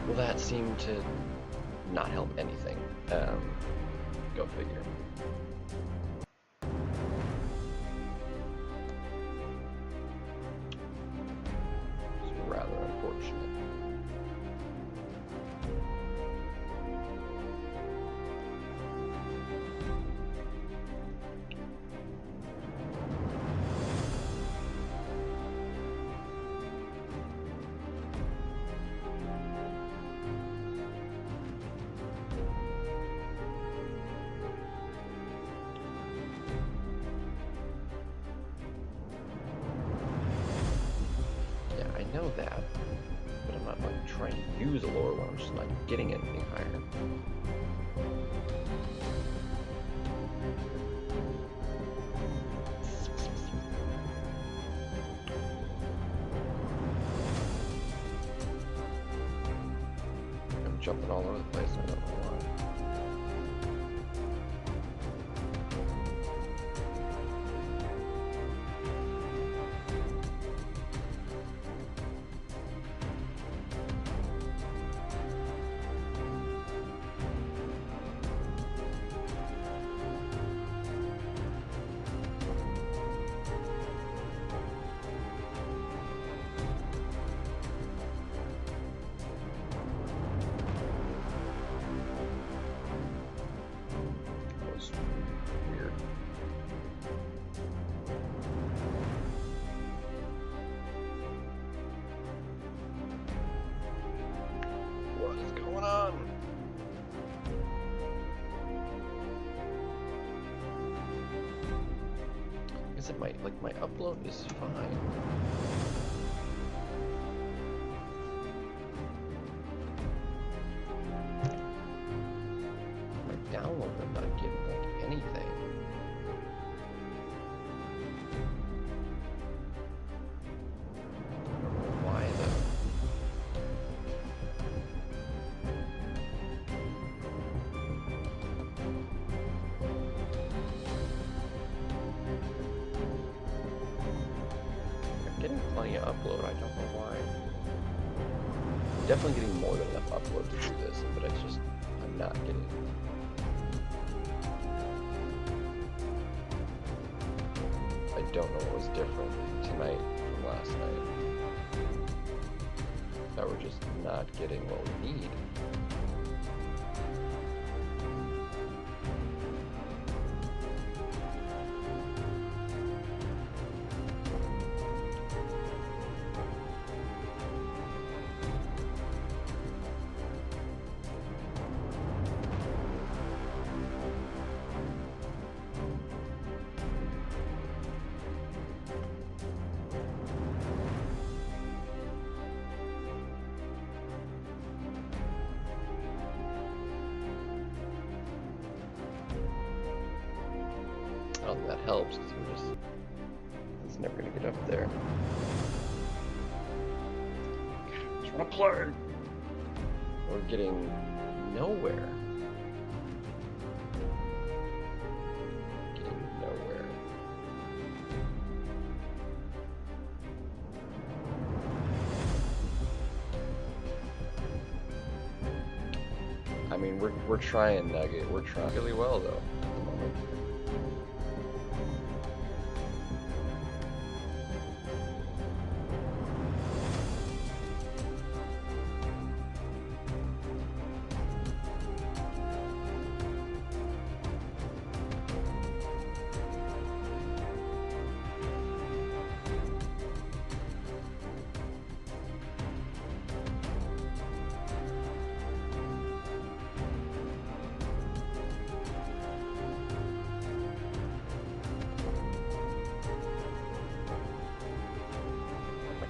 Well, that seemed to not help anything. Go figure. It's rather unfortunate. I know that, but I'm not like trying to use a lower one. I'm just not getting anything higher. I'm jumping all over the place. I don't know why. Weird. What is going on? I guess it might, like, my upload is fine. My download, I'm not getting, like, anything. I don't know why, though. I'm getting plenty of upload, I don't know why. I'm definitely getting more than enough upload to do this, but it's just, I'm not getting it. I don't know what was different tonight from last night. That we're just not getting what we need. I don't think that helps because we're just, it's never gonna get up there. I just wanna play. We're getting nowhere. Getting nowhere. I mean, we're trying, Nugget. We're trying really well though at the moment.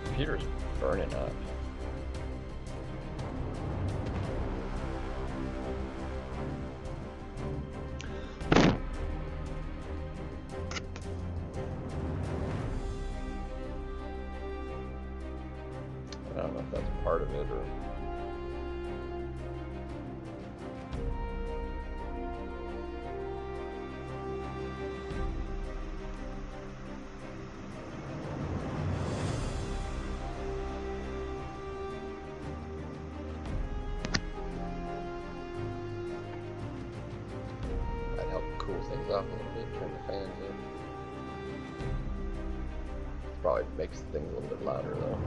Computer's burning up. I don't know if that's part of it or... things off a little bit, turn the fans up. Probably makes things a little bit louder though.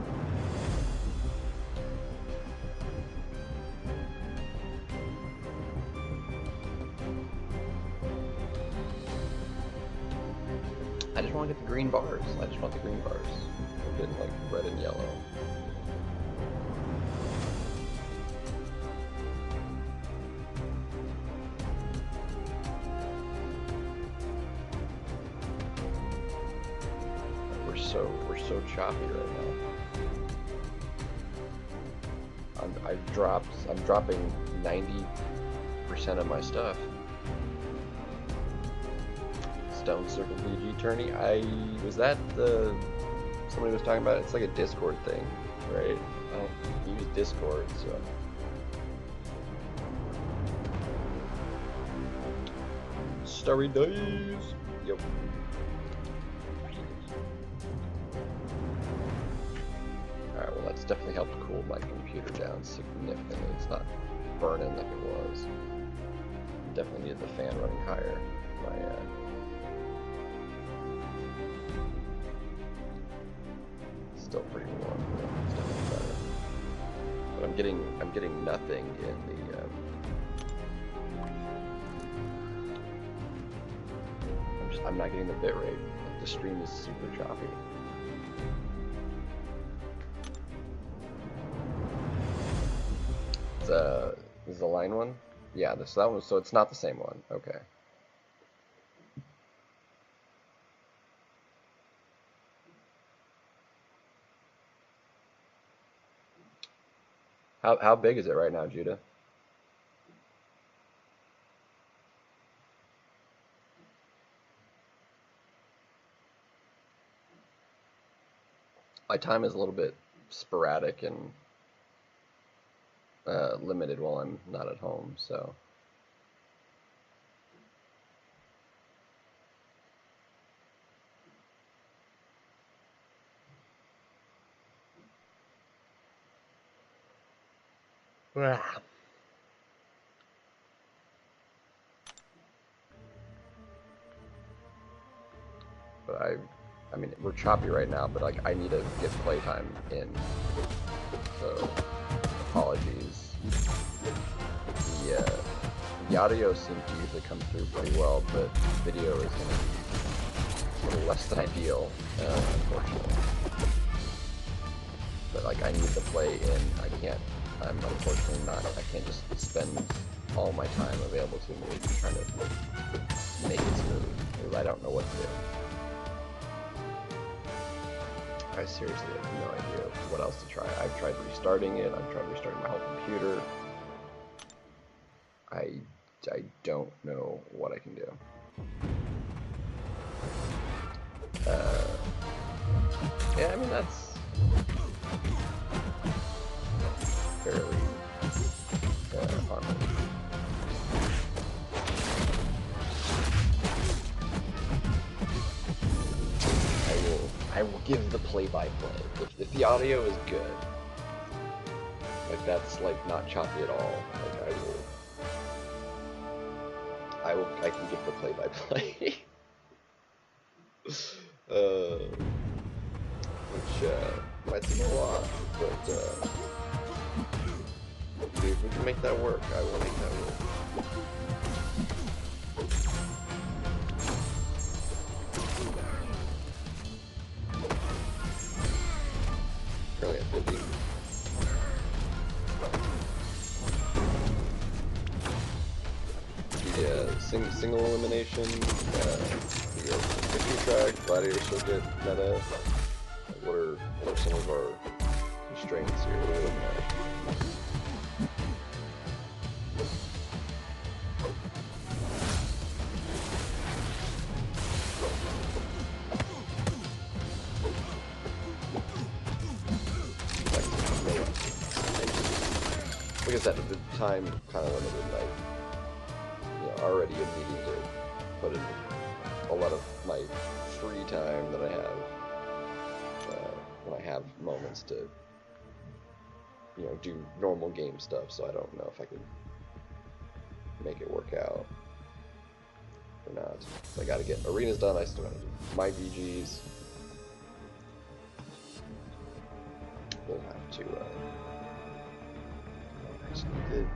I just want to get the green bars. I just want the green bars. I'm getting like red and yellow. We're so choppy right now. I'm dropping 90% of my stuff. Stone Circle BG tourney. Was that the somebody was talking about? It's like a Discord thing, right? I don't use Discord, so. Starry days. Yep. Alright, well that's definitely helped cool my computer down significantly. It's not burning like it was. Definitely needed the fan running higher. Still pretty warm, but it's definitely better. But I'm getting nothing in the I'm not getting the bit rate. Like, the stream is super choppy. Is the line one? Yeah, that one. So it's not the same one. Okay. How big is it right now, Judah? My time is a little bit sporadic and limited while I'm not at home, so. But I mean, we're choppy right now, but like I need to get playtime in. So, apologies. The audio seems to usually come through pretty well, but video is going to be a little less than ideal, unfortunately. But like I need to play in. I'm unfortunately not. I can't just spend all my time available to me trying to make it smooth, because I don't know what to do. I seriously have no idea what else to try. I've tried restarting it. I've tried restarting my whole computer. I don't know what I can do. Yeah, I mean, that's fairly harmless. I will give the play-by-play. If the audio is good, like that's like not choppy at all, like I can give the play-by-play. Which might seem a lot, but if we can make that work, I will make that work. Currently at 50. Single elimination, the 50 track, gladiator circuit, meta. What are some of our constraints here? What are we looking at? Like I said, at the time kind of limited, like, you know, already I'm needing to put in a lot of my free time that I have when I have moments to, you know, do normal game stuff, so I don't know if I can make it work out. or not. I gotta get arenas done. I still gotta do my VGs. We'll have to. I just need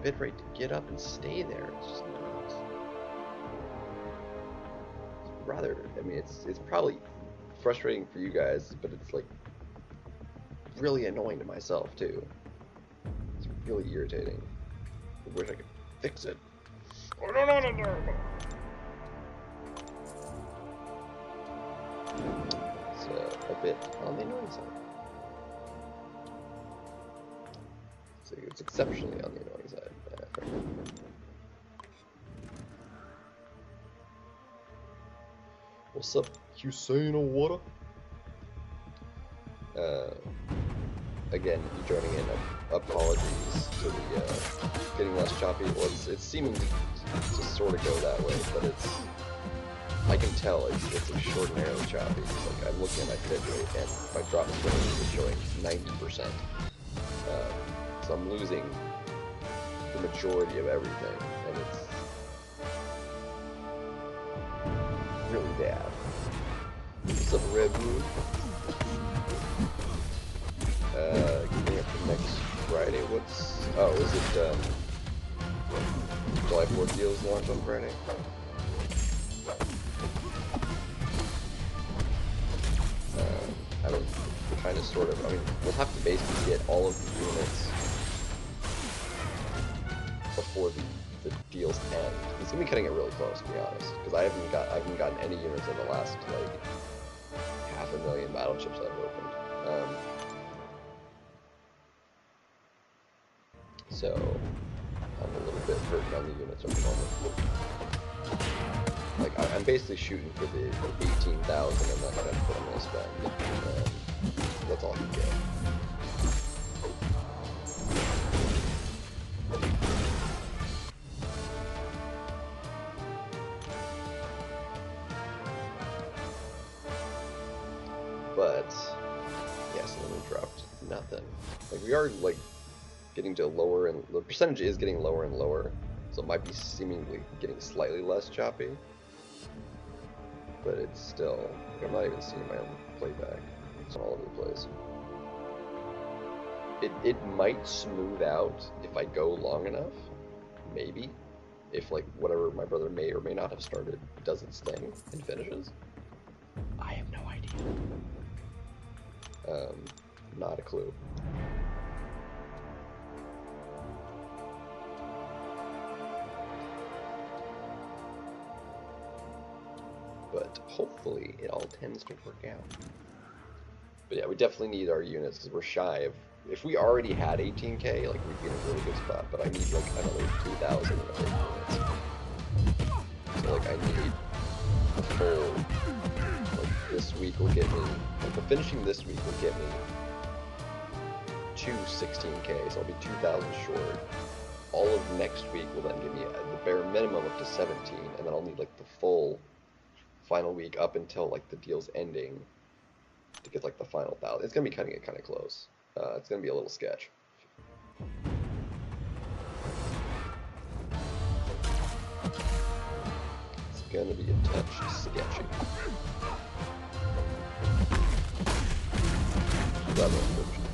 the bitrate to get up and stay there. It's just not. Rather, I mean, it's probably frustrating for you guys, but it's like really annoying to myself too. It's really irritating. I wish I could fix it. Oh, no. It's a bit on the annoying side. It's exceptionally on the annoying side. What's up, Hussein or what? Again, you joining in. Apologies to the getting less choppy. Well, it's seeming to sort of go that way, but I can tell it's extraordinarily choppy. Like I'm looking at my bit rate, and my drop range is showing 90%. So I'm losing the majority of everything, and it's really bad. What's up, Red Moon? Getting up to next Friday. Is it July 4th deals launch on Friday? I mean, kind of, sort of. I mean, we'll have to basically get all of the units before the deals end. It's gonna be cutting it really close, to be honest, because I haven't gotten any units in the last like 500,000 battle chips I've opened. So I'm a little bit hurting on the units at the moment. Like I'm basically shooting for the 18,000, and that's what I'm gonna spend. That's all I can get. But yes, and then we dropped nothing. Like we are like getting to lower, and the percentage is getting lower and lower, so it might be seemingly getting slightly less choppy. But it's still, like, I'm not even seeing my own playback. It's all over the place. It might smooth out if I go long enough, maybe. If like whatever my brother may or may not have started does its thing and finishes. I have no idea. Not a clue. But hopefully it all tends to work out. But yeah, we definitely need our units because we're shy of. If we already had 18k, like we'd be in a really good spot. But I need like another 2,000 of units. So like I need a full. Like this week will get me. Like the finishing this week will get me to 16k. So I'll be 2,000 short. All of next week will then give me the bare minimum up to 17, and then I'll need like the full final week up until like the deal's ending to get like the final 1,000. It's gonna be cutting it kind of close. It's gonna be a little sketch. It's gonna be a touch sketchy. Rather unfortunate.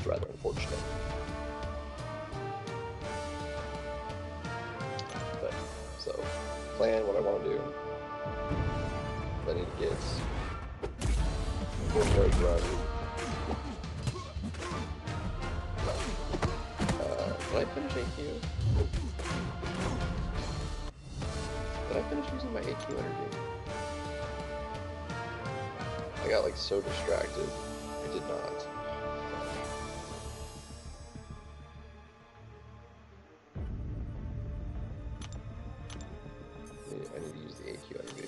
Rather unfortunate. But, so, plan what I want to do. I need to get good run. Did I finish AQ? Did I finish using my AQ energy? I got like so distracted. I did not. I need to use the AQ energy.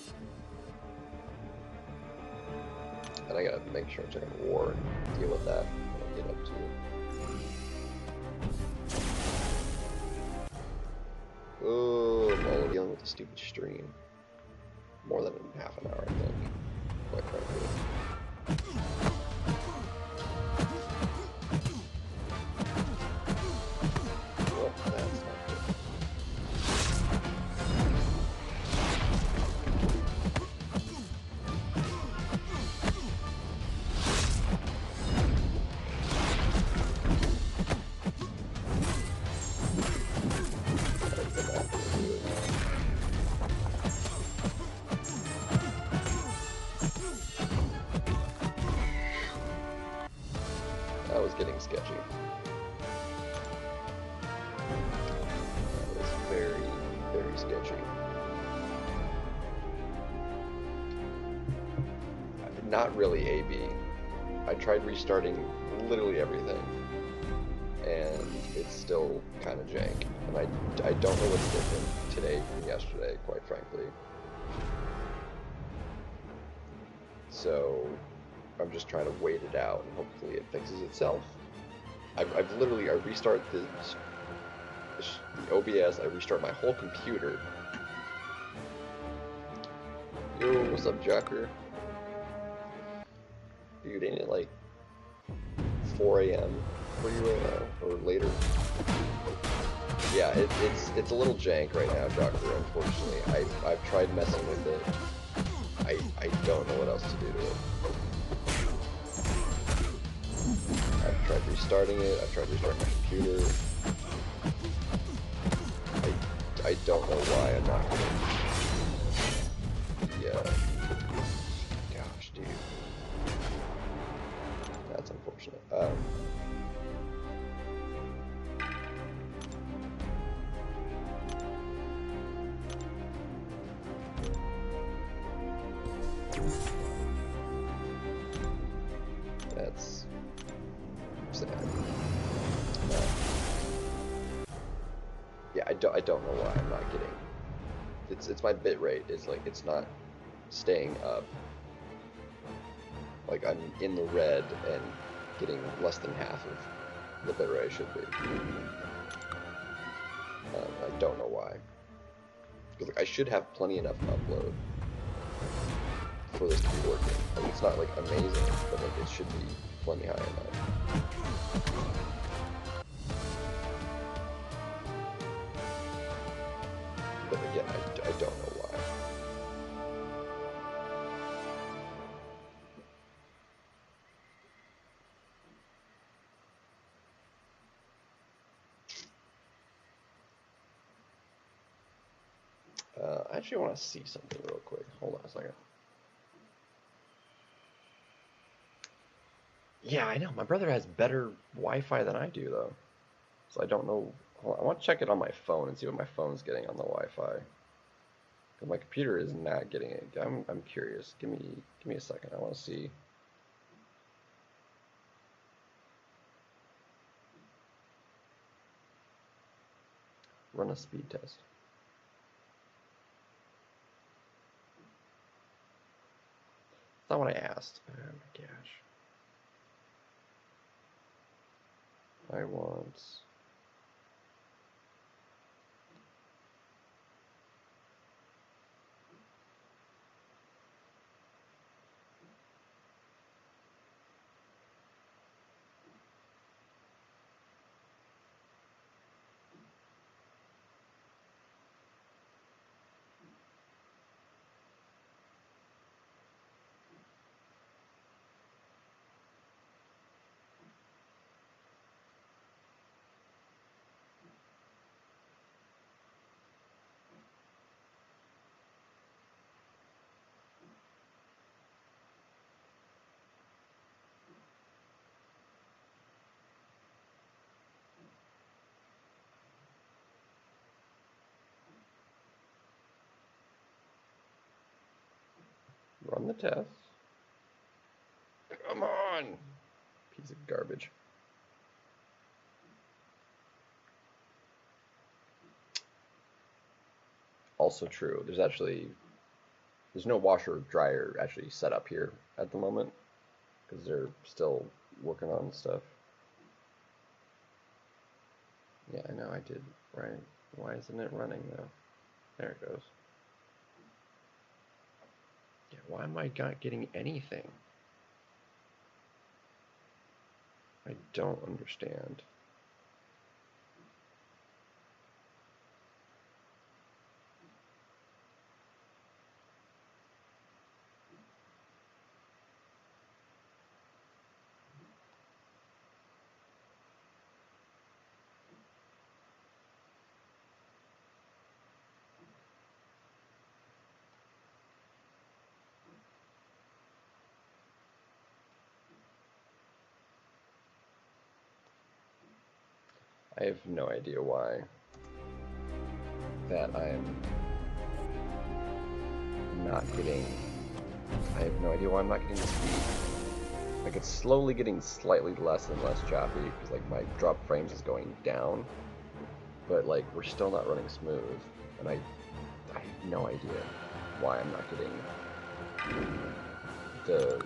And I gotta make sure I'm checking war and deal with that when I get up to it. Oh, I'm all dealing with the stupid stream. More than half an hour, I think. Quite frankly. Well, that's not good. That was getting sketchy. That was very, very sketchy. Not really A/B. I tried restarting literally everything, and it's still kind of jank. And I don't know what's different today from yesterday, quite frankly. So I'm just trying to wait it out, and hopefully it fixes itself. I've literally, I restart the OBS, I restart my whole computer. Yo, what's up, Jocker? Dude, ain't it like 4 a.m. for you right now, or later? Yeah, it's a little jank right now, Jocker, unfortunately. I've tried messing with it. I don't know what else to do to it. I've tried restarting it, I've tried restarting my computer. I don't know why I'm not getting... Yeah. Gosh, dude. That's unfortunate. That's sad. Yeah, I don't know why I'm not getting. It's my bit rate is like it's not staying up. Like I'm in the red and getting less than half of the bit rate I should be. I don't know why. Because like I should have plenty enough upload for this to be working. Like, it's not like amazing, but like it should be plenty high enough. But again, I don't know why. I actually want to see something real quick. Hold on a second. Yeah, I know. My brother has better Wi-Fi than I do, though. So I don't know. Hold on. I want to check it on my phone and see what my phone's getting on the Wi-Fi. Because my computer is not getting it. I'm curious. Give me a second. I want to see. Run a speed test. That's not what I asked. Oh my gosh. I want... Run the test. Come on! Piece of garbage. Also true. There's no washer or dryer actually set up here at the moment because they're still working on stuff. Yeah, I know I did, right? Why isn't it running though? There it goes. Yeah, why am I not getting anything? I don't understand. I have no idea why that I'm not getting, I have no idea why I'm not getting the speed. Like, it's slowly getting slightly less and less choppy, because like my drop frames is going down, but like we're still not running smooth, and I have no idea why I'm not getting the,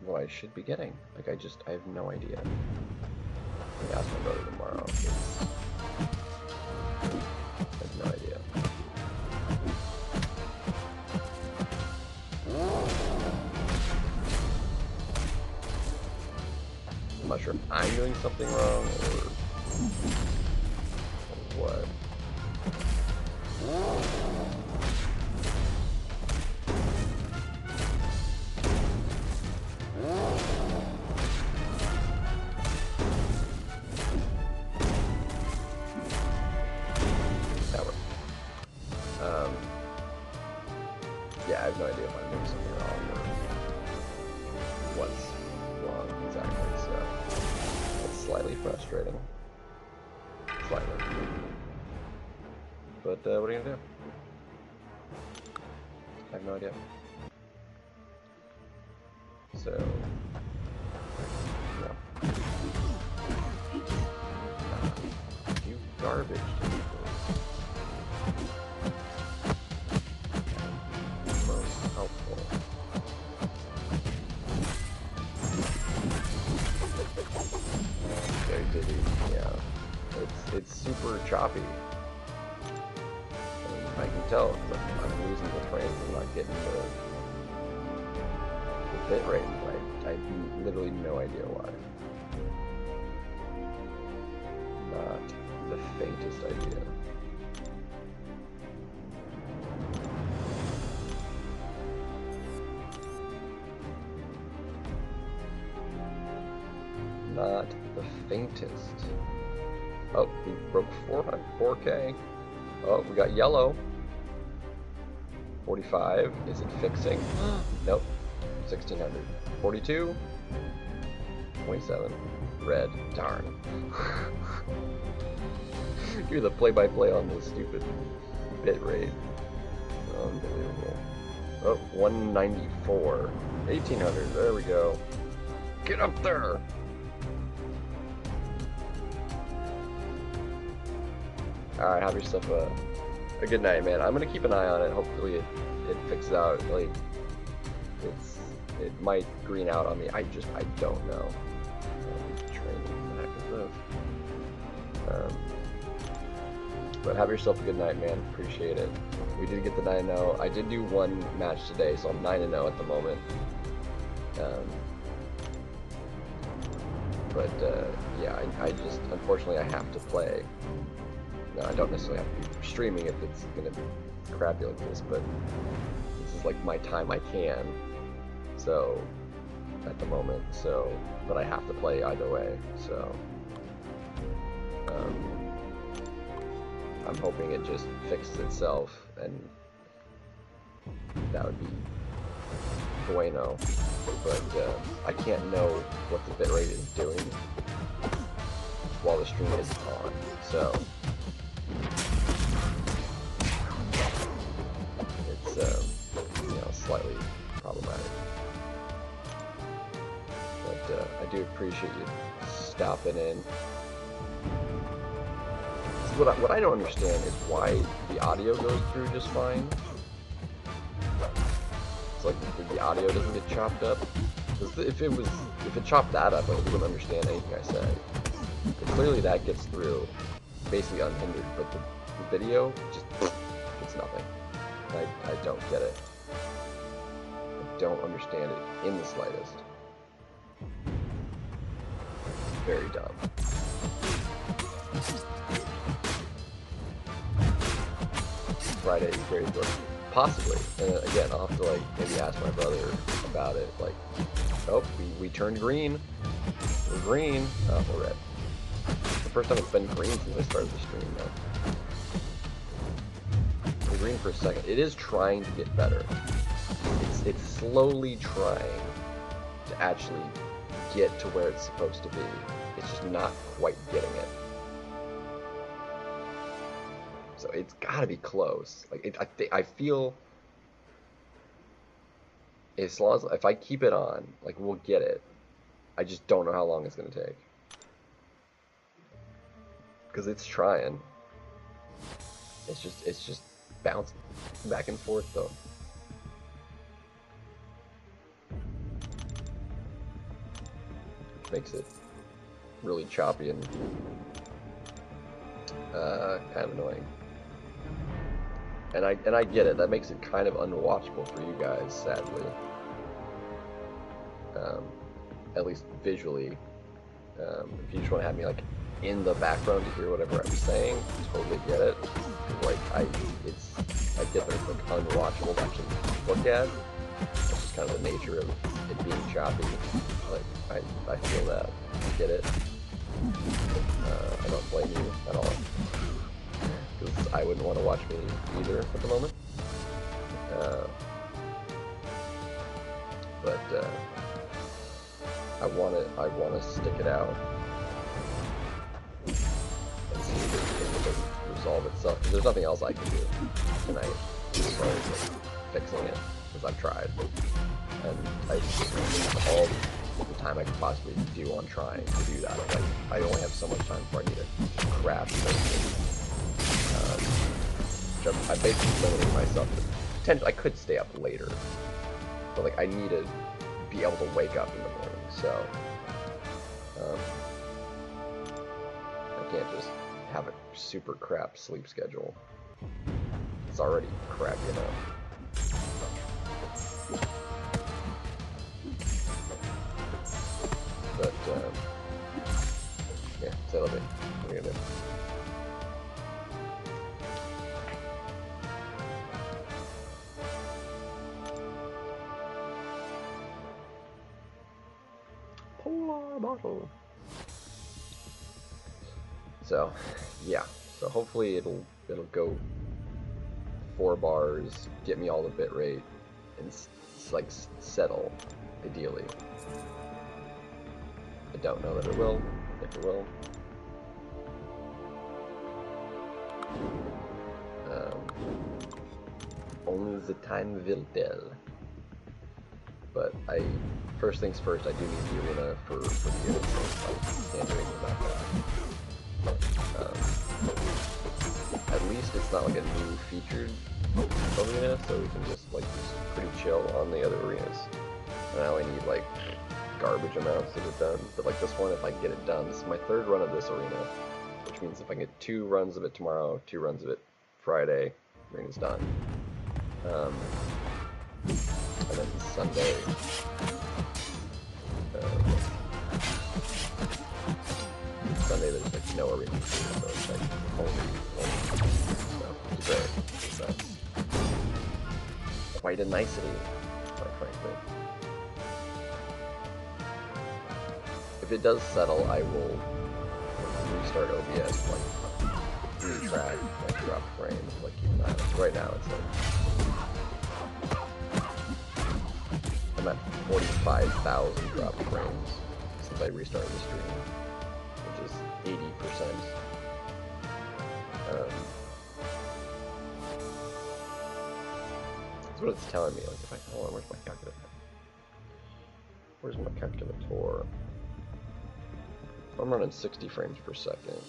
what I should be getting. Like, I have no idea. I'm gonna ask my brother tomorrow. I have no idea. I'm not sure if I'm doing something wrong or what. Yeah, I have no idea if I'm doing something wrong or what's wrong exactly, so it's slightly frustrating. Slightly. But what are you gonna do? I have no idea. So, no. You garbage. Helpful. Very dizzy, yeah. It's super choppy. And I can tell because I'm losing the frames and not getting the bit rate. I have literally no idea why. Not the faintest idea. Not the faintest. Oh, we broke 4K. Oh, we got yellow. 45. Is it fixing? Nope. 1600. 42. 27. Red. Darn. You're the play-by-play on this stupid bit rate. Unbelievable. Oh, 194. 1800. There we go. Get up there! Alright, have yourself a good night, man. I'm gonna keep an eye on it. Hopefully it fixes out. Like, it might green out on me. I don't know. Training, what the heck is this? But have yourself a good night, man. Appreciate it. We did get the 9-0. I did do one match today, so I'm 9-0 at the moment. Yeah, I just, unfortunately, I have to play. No, I don't necessarily have to be streaming if it's going to be crappy like this, but this is like my time I can, so, at the moment, so, but I have to play either way, so, I'm hoping it just fixes itself, and that would be bueno, but I can't know what the bitrate is doing while the stream is on, so it's you know, slightly problematic. But I do appreciate you stopping in. So what I don't understand is why the audio goes through just fine. It's like the audio doesn't get chopped up. If it chopped that up, I wouldn't understand anything I say. But clearly that gets through basically unhindered, but the video just gets nothing. I don't get it. I don't understand it in the slightest. very dumb. Friday, great book. Possibly. And again, I'll have to like maybe ask my brother about it. Like, oh, we turned green. We're green. Oh, we're red. It's the first time it's been green since I started the stream now. We're green for a second. It is trying to get better. It's slowly trying to actually get to where it's supposed to be. It's just not quite getting it. So it's got to be close. Like I feel as long as if I keep it on, like we'll get it. I just don't know how long it's gonna take because it's trying. It's just bouncing back and forth though. Makes it really choppy and kind of annoying. And I get it. That makes it kind of unwatchable for you guys, sadly. At least visually. If you just want to have me like in the background to hear whatever I'm saying, totally get it. Like I get that it's like unwatchable to actually look at. That's just kind of the nature of it being choppy. Like I feel that. I get it. I don't blame you at all. Because I wouldn't want to watch me either at the moment. But I want to stick it out and see if it doesn't resolve itself. Because there's nothing else I can do tonight as far as like, fixing it, because I've tried, and I just all the time I could possibly do on trying to do that. Like I only have so much time before I need to craft something. I basically limited myself to potentially I could stay up later, but like I need to be able to wake up in the morning, so I can't just have a super crap sleep schedule. It's already crappy enough. But yeah, so let me. What are you gonna do? Polar bottle. So, yeah. So hopefully it'll go 4 bars, get me all the bit rate, and like settle, ideally. I don't know that it will. I think it will. Only the time will tell. But first things first, I do need the arena for the units. I can't do anything about that. At least it's not like a new featured arena, so we can just like pretty chill on the other arenas. And I only need like garbage amounts of it done. But like this one, if I get it done, this is my 3rd run of this arena, which means if I get 2 runs of it tomorrow, 2 runs of it Friday, arena's done. And then Sunday, there's like no arena, so it's like only so it's great. So that's quite a nicety, quite frankly. If it does settle, I will restart OBS, like retrack, like drop frames, like keep an eye on it. Right now it's like I'm at 45,000 drop frames since I restarted the stream, which is 80%. That's what it's telling me. Like if I hold on, where's my calculator? Where's my calculator? I'm running 60 frames per second.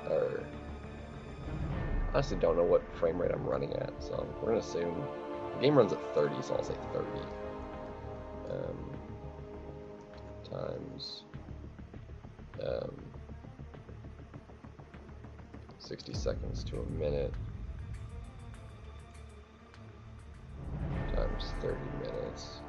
Or honestly don't know what frame rate I'm running at, so we're gonna assume the game runs at 30, so I'll say 30. Times 60 seconds to a minute times 30 minutes.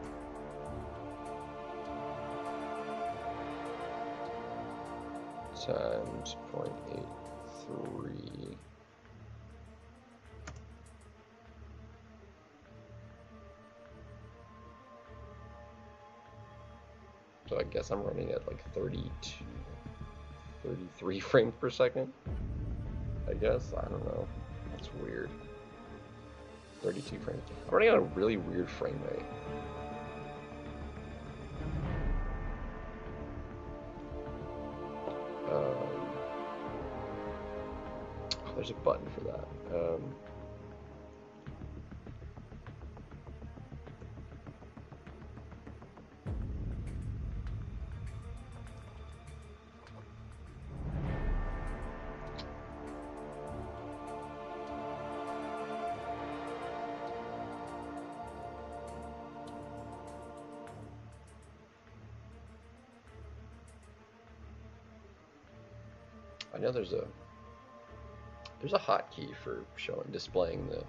times 0.83. So I guess I'm running at like 33 frames per second. I guess, I don't know. That's weird. 32 frames. I'm running at a really weird frame rate. Oh, there's a button for that. I know there's a hotkey for displaying the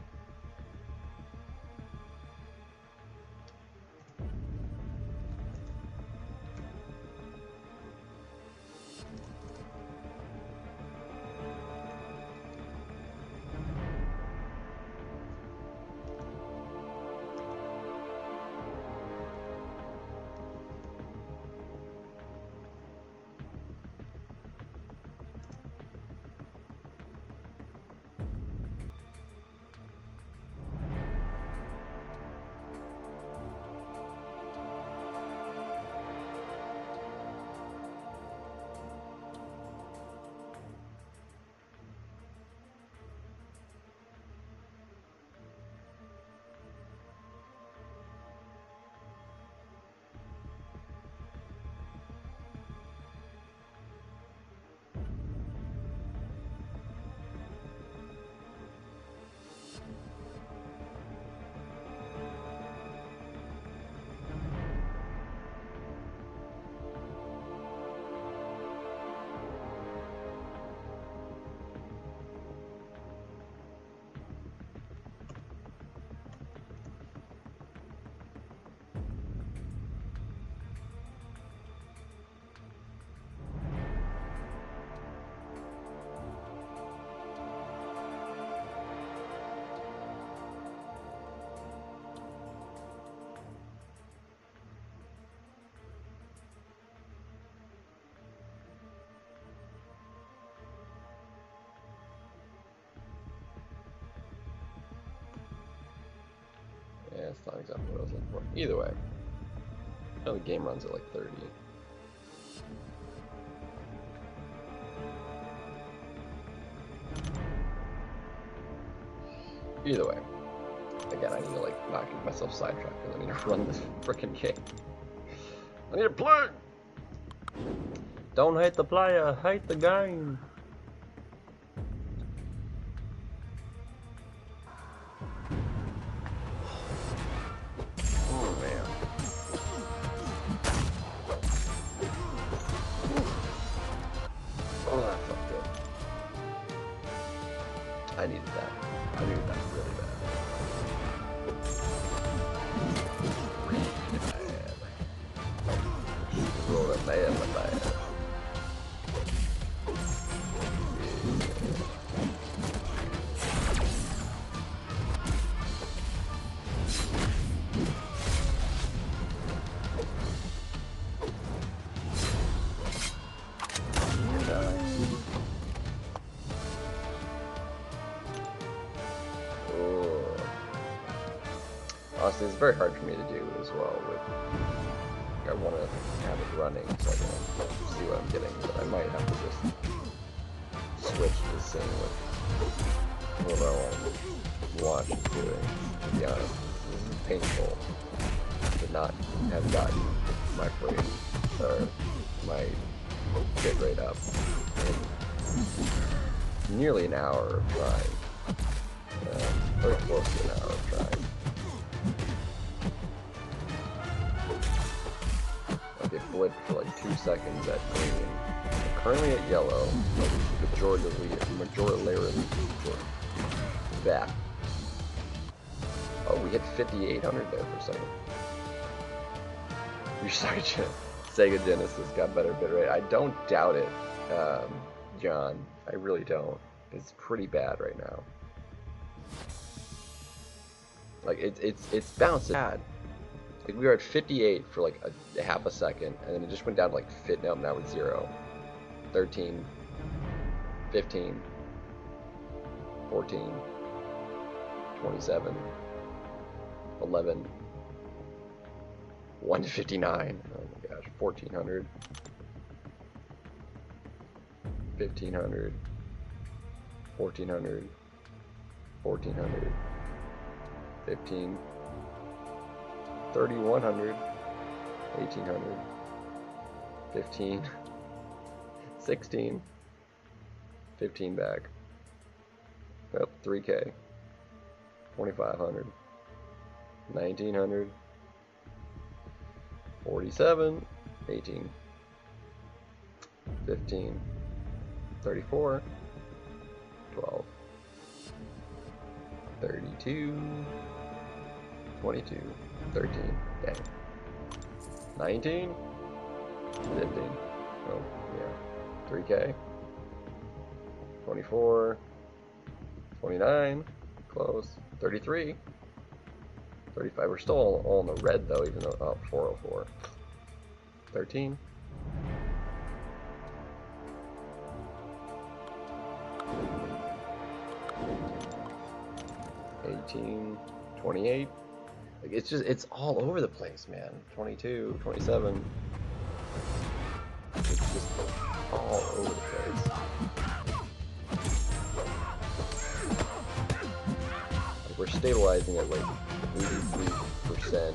yeah, it's not exactly what I was looking for. Either way, the game runs at like 30. Either way, again, I need to like not get myself sidetracked because I need to run this frickin' game. I need to play. Don't hate the player, hate the game. I needed that. I needed that really bad. Roll it bad. Honestly, it's very hard for me to do as well. I want to have it running so I can see what I'm getting, but I might have to just switch to seeing what I want to watch is doing. To be honest, this is painful to not have gotten my frame or my bit rate up in nearly an hour of trying. Very close to an hour of trying. It blipped for like 2 seconds at green. I'm currently at yellow, majoritarily back. Oh, we hit 5,800 there for a second. Your Sega Genesis got better bitrate. I don't doubt it. John. I really don't. It's pretty bad right now. Like it's bouncing bad. Like we were at 58 for like a half a second, and then it just went down to like no, now it's 0, 13, 15, 14, 27, 11, 159. Oh my gosh, 1400, 1500, 1400, 1400, 15, 3100, 1800, 15, 16, 15 back. Up 3K, 2500, 1900, 47, 18, 15, 34, 12, 32, 22, 13, dang, 19, 15, oh yeah, 3K, 24, 29, close, 33, 35, we're still all in the red though, even though, oh, 404, 13, 18, 28, like it's just, it's all over the place, man. 22, 27, it's just all over the place. Like we're stabilizing at like 83%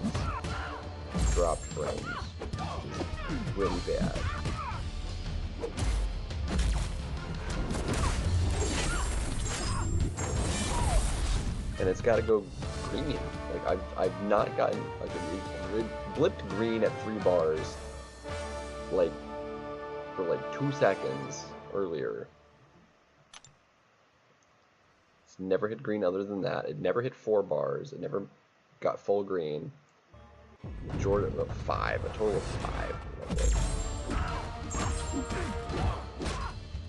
dropped frames, which is really bad. And it's got to go green. Like I've not gotten, like it blipped green at 3 bars, like for like 2 seconds earlier. It's never hit green other than that. It never hit 4 bars. It never got full green. Jordan, 5, a total of 5.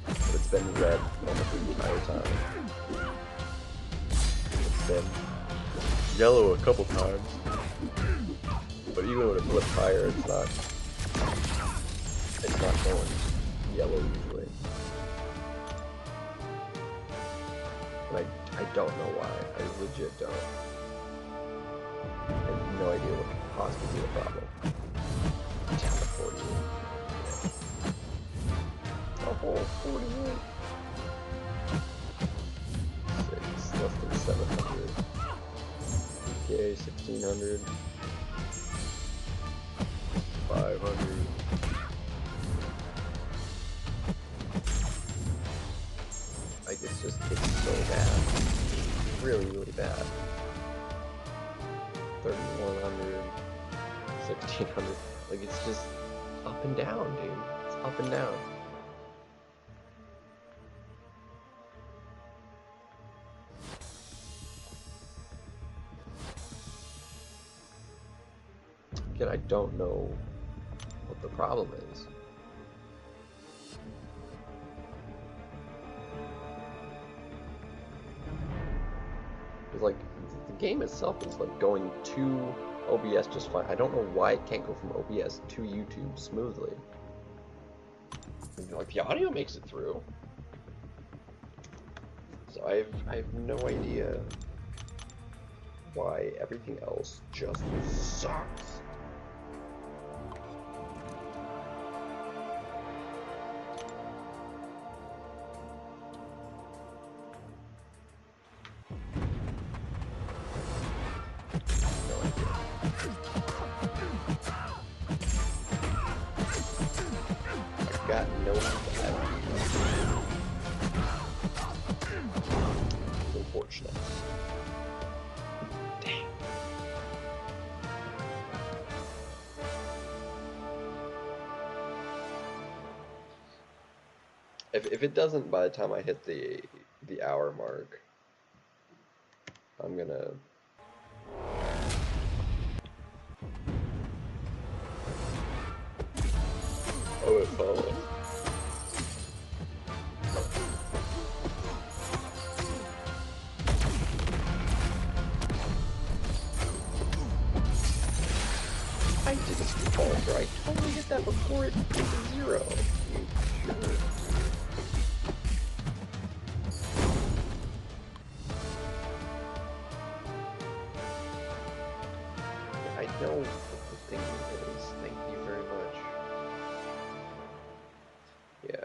But it's been red almost the entire time. Been yellow a couple times, but even when it blips higher, it's not going yellow usually. And I don't know why. I legit don't. I have no idea what could possibly be the problem. Down to 48. Oh, 48. 6, less than 700. Okay, 1600. 500. Like it's so bad. Really, really bad. 3100. 1600. Like it's just up and down, dude. It's up and down. Again, I don't know what the problem is. It's like the game itself is like going to OBS just fine. I don't know why it can't go from OBS to YouTube smoothly. Like the audio makes it through. So I have no idea why everything else just sucks. Got no idea. It's unfortunate. Dang. If it doesn't by the time I hit the hour mark, I'm gonna oh, it fell. sure I totally hit that before it hit the 0. Sure. I know what the thing is. Thank you very much. Yeah,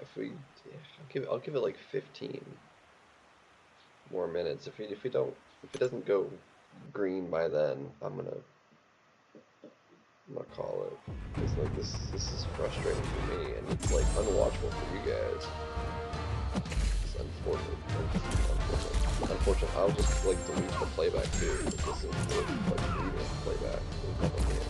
I'll give it like 15 more minutes. If it doesn't go green by then, I'm gonna call it. Because like this is frustrating for me, and it's like unwatchable for you guys. It's unfortunate. I'll just like delete the playback too. Because this is like reading the playback. There's nothing here.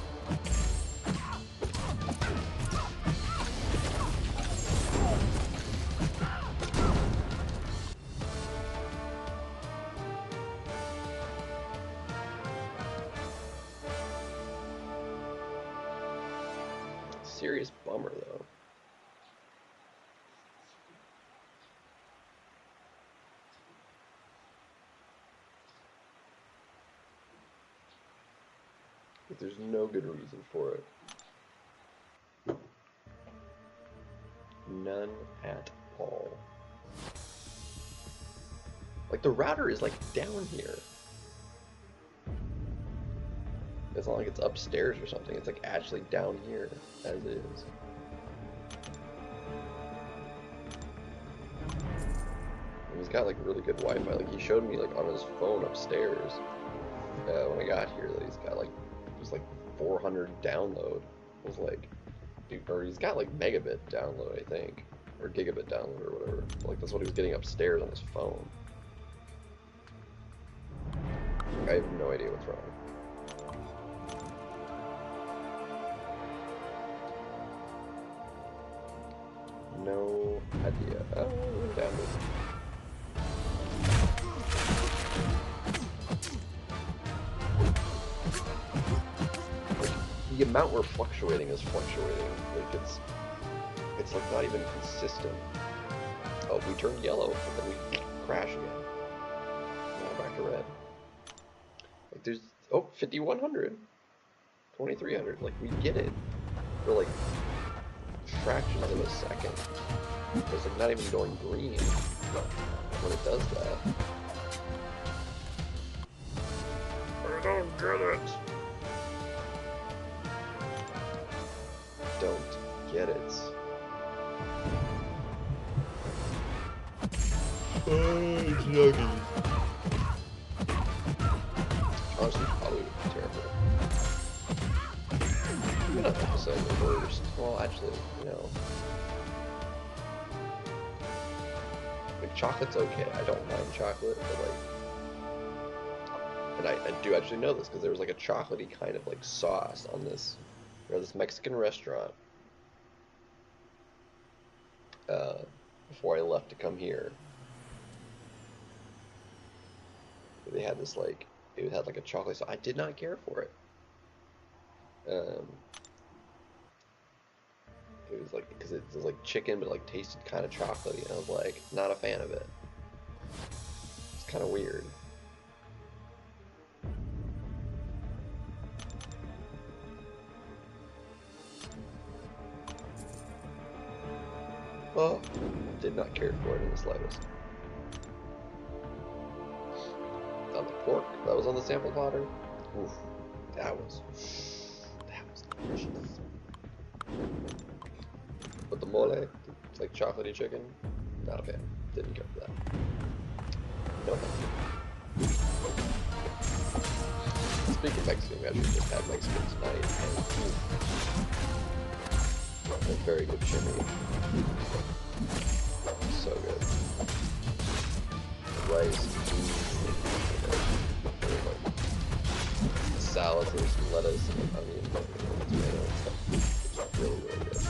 Serious bummer though. But there's no good reason for it. None at all. Like the router is like down here. It's not like it's upstairs or something. It's like actually down here as is. And he's got like really good Wi-Fi. Like he showed me like on his phone upstairs when I got here that he's got like it was like 400 download. It was like, dude, or he's got like megabit download, I think, or gigabit download or whatever. Like that's what he was getting upstairs on his phone. I have no idea what's wrong. No idea. Oh, we're down to... The amount we're fluctuating is fluctuating. Like it's like not even consistent. Oh, we turned yellow, but then we crash again. Now back to red. Like there's 5100, 2300. Like we get it. We're like fractions of a second. It's like not even going green when it does that. I don't get it. Don't get it. It's yucky. Honestly, probably terrible. I'm not emphasize the worst. Well, actually, you know. Like, chocolate's okay. I don't mind chocolate, but like. And I do actually know this because there was like a chocolatey kind of like sauce on this. This Mexican restaurant before I left to come here. They had this like, it had like a chocolate sauce. I did not care for it. It was like, because it was like chicken, but like tasted kind of chocolatey, and I was like, not a fan of it. It's kind of weird. Well, did not care for it in the slightest. On the pork that was on the sample platter, oof, that was delicious. But the mole, it's like chocolatey chicken, not a fan. Didn't care for that. No thank you. Speaking of Mexican, we actually just had Mexican tonight, and a very good shimmy. So good. Rice, salad, there's some lettuce and onion, tomato and stuff. It's really, really good.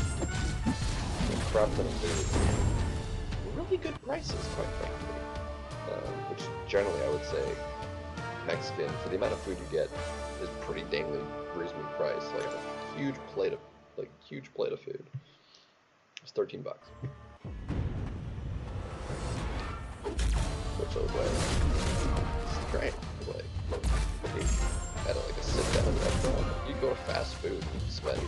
Cropped on food. Really good prices, quite frankly. Which generally I would say Mexican, for the amount of food you get, is pretty dangly reasonably priced. Like a huge plate of food. It's $13. Which I was like, it's great. Like, I had like a sit down restaurant. You go go to fast food and spend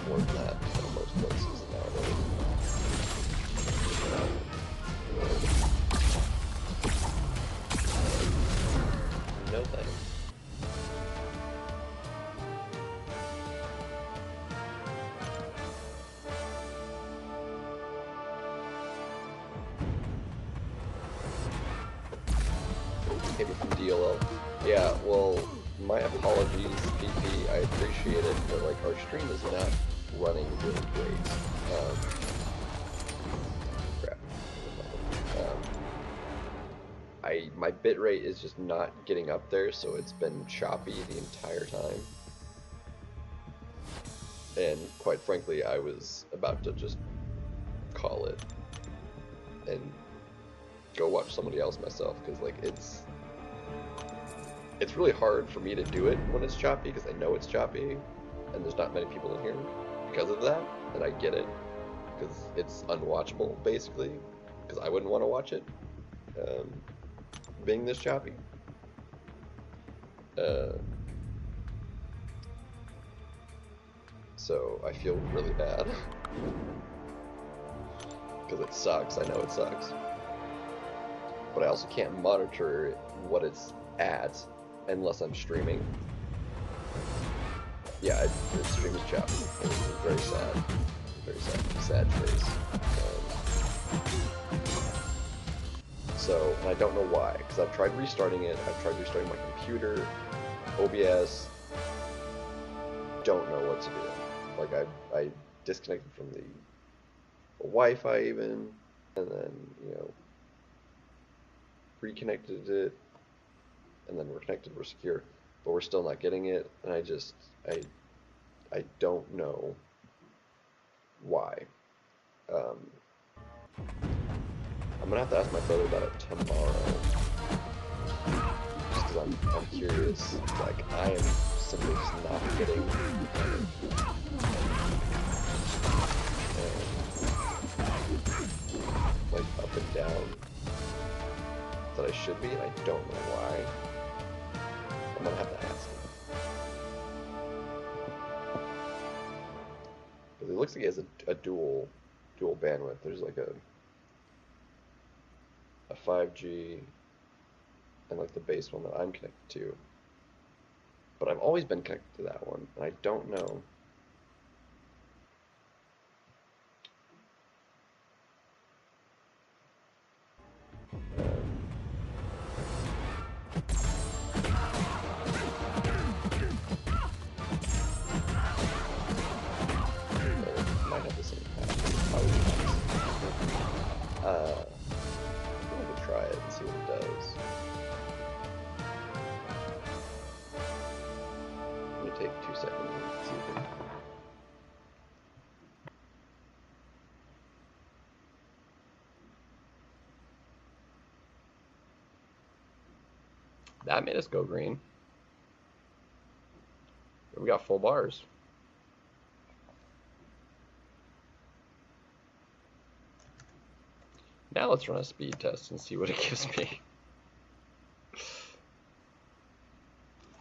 more than that in most places nowadays. No thanks. Maybe from DLL. Yeah, well, my apologies, PP. I appreciate it, but like our stream is not running really great. Crap. My bitrate is just not getting up there, so it's been choppy the entire time. And quite frankly, I was about to just call it and go watch somebody else myself, because like it's really hard for me to do it when it's choppy, because I know it's choppy and there's not many people in here because of that, and I get it, because it's unwatchable basically, because I wouldn't want to watch it being this choppy. So I feel really bad because it sucks. I know it sucks, but I also can't monitor what it's at unless I'm streaming. Yeah, the stream is choppy. It's very sad. Very sad face. So, and I don't know why, because I've tried restarting it. I've tried restarting my computer, OBS. Don't know what to do. Like I disconnected from the Wi-Fi even, and then reconnected it, and then we're connected, we're secure, but we're still not getting it, and I don't know why. I'm gonna have to ask my brother about it tomorrow, just because I'm curious. Like, I am simply just not getting like up and down that I should be, and I don't know why. I'm gonna have to ask him. Because it looks like he has a dual bandwidth. There's like a 5G and like the base one that I'm connected to. But I've always been connected to that one, and I don't know. Might have the same path. I can try it and see what it does. Let me take 2 seconds and see if it... That made us go green. We got full bars. Now let's run a speed test and see what it gives me.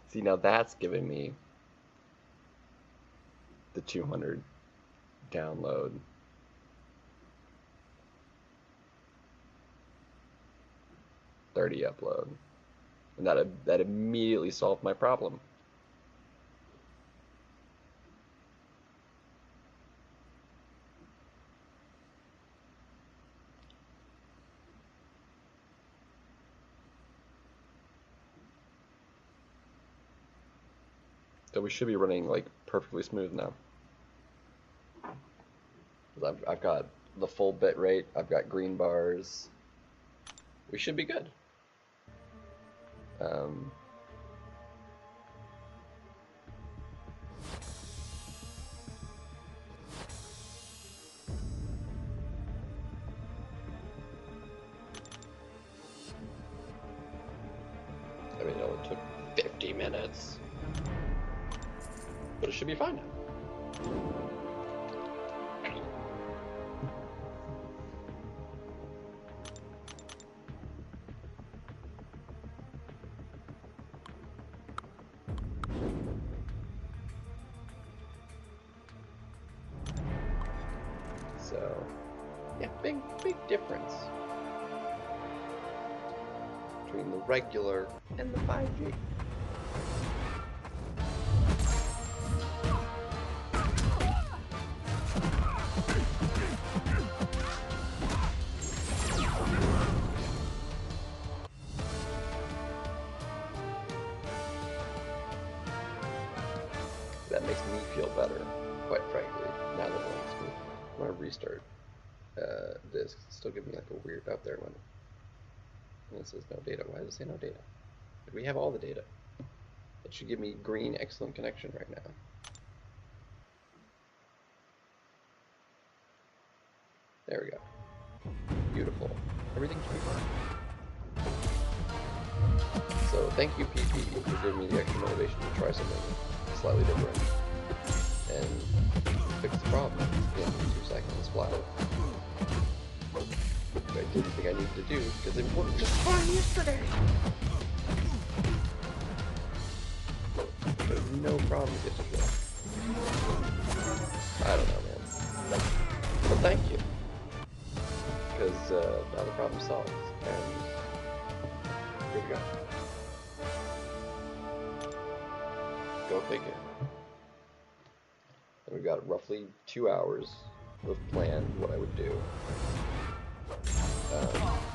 See, now that's giving me the 200 download. $30 upload. And that immediately solved my problem. So we should be running like perfectly smooth now. I've got the full bit rate, I've got green bars. We should be good. I mean, it only took 50 minutes. But it should be fine now. big difference between the regular and the 5G. That makes me feel better, quite frankly, now that when I restart this, still give me like a weird up there when it says no data. Why does it say no data? We have all the data. It should give me green excellent connection right now. There we go. Beautiful. Everything should be fine. So thank you, PP, for giving me the extra motivation to try something slightly different and fix the problem in 2 seconds flat. Which I didn't think I needed to do because it worked just fine yesterday. There's no problem yesterday. I don't know, man. But thank you. Because now the problem's solved, and here we go. Go figure. And we've got roughly 2 hours of planned what I would do.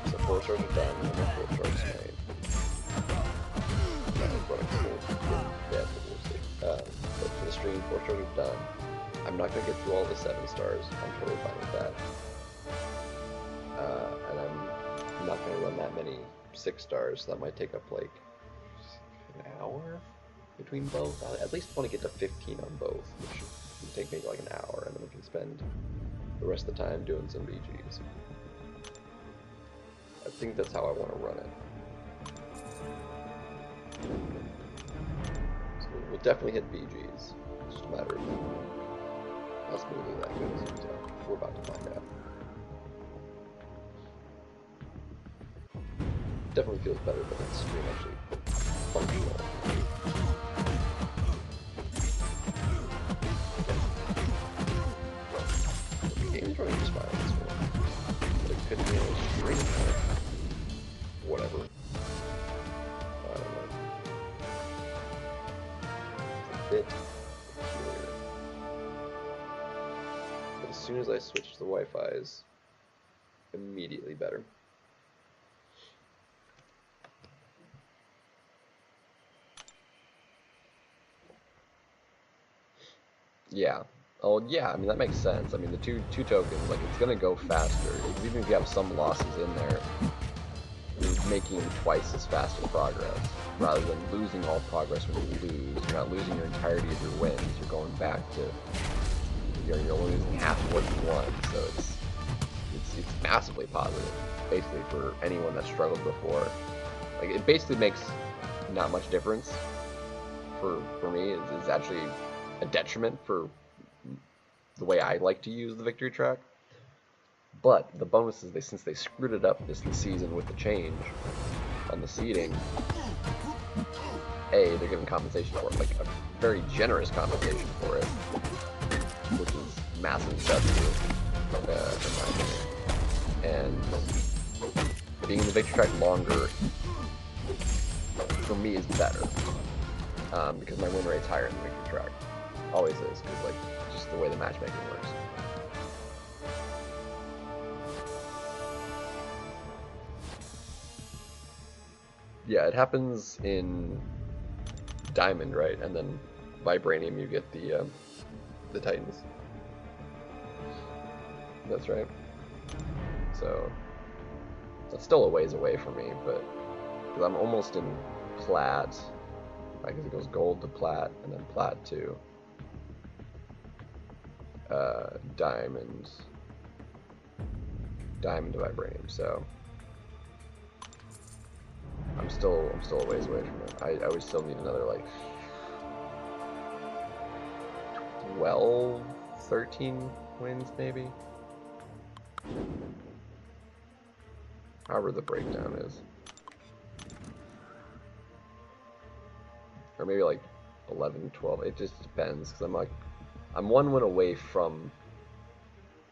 So 4 stars are done, and then 4 stars made. That was what I could yeah, we'll see. But for the stream, 4 stars are done. I'm not going to get through all the 7 stars. I'm totally fine with that. And I'm not going to run that many 6 stars, so that might take up like an hour between both. I at least want to get to 15 on both, which would take maybe like an hour, and then we can spend the rest of the time doing some BGs. I think that's how I want to run it. So we'll definitely hit BGs. It's just a matter of how smoothly that goes. So we're about to find out. Definitely feels better than the stream actually functional. The game's running just fine on this one. But it could be on a stream or whatever. I don't know. It's a bit peculiar. But as soon as I switch to the Wi-Fi's, immediately better. Yeah. Oh, yeah. I mean, that makes sense. I mean, the two tokens, like, it's gonna go faster. Even if you have some losses in there, you're making twice as fast of progress, rather than losing all progress when you lose. You're not losing your entirety of your wins. You're going back to you're losing half of what you won. So it's massively positive, basically, for anyone that struggled before. Like, it basically makes not much difference for me. It's actually a detriment for the way I like to use the victory track. But the bonus is since they screwed it up this season with the change on the seeding, they're giving compensation for it, like a very generous compensation for it, which is massive W in my opinion. And being in the victory track longer for me is better, because my win rate's higher in the victory track. Always is, because like just the way the matchmaking works. Yeah, it happens in Diamond, right? And then Vibranium, you get the Titans. That's right. So that's still a ways away for me, but because I'm almost in Plat, right? Because it goes Gold to Plat, and then Plat to Diamond to Vibranium. So I'm still a ways away from it. I would still need another like 12, 13 wins maybe. However the breakdown is. Or maybe like 11, 12. It just depends, because I'm one win away from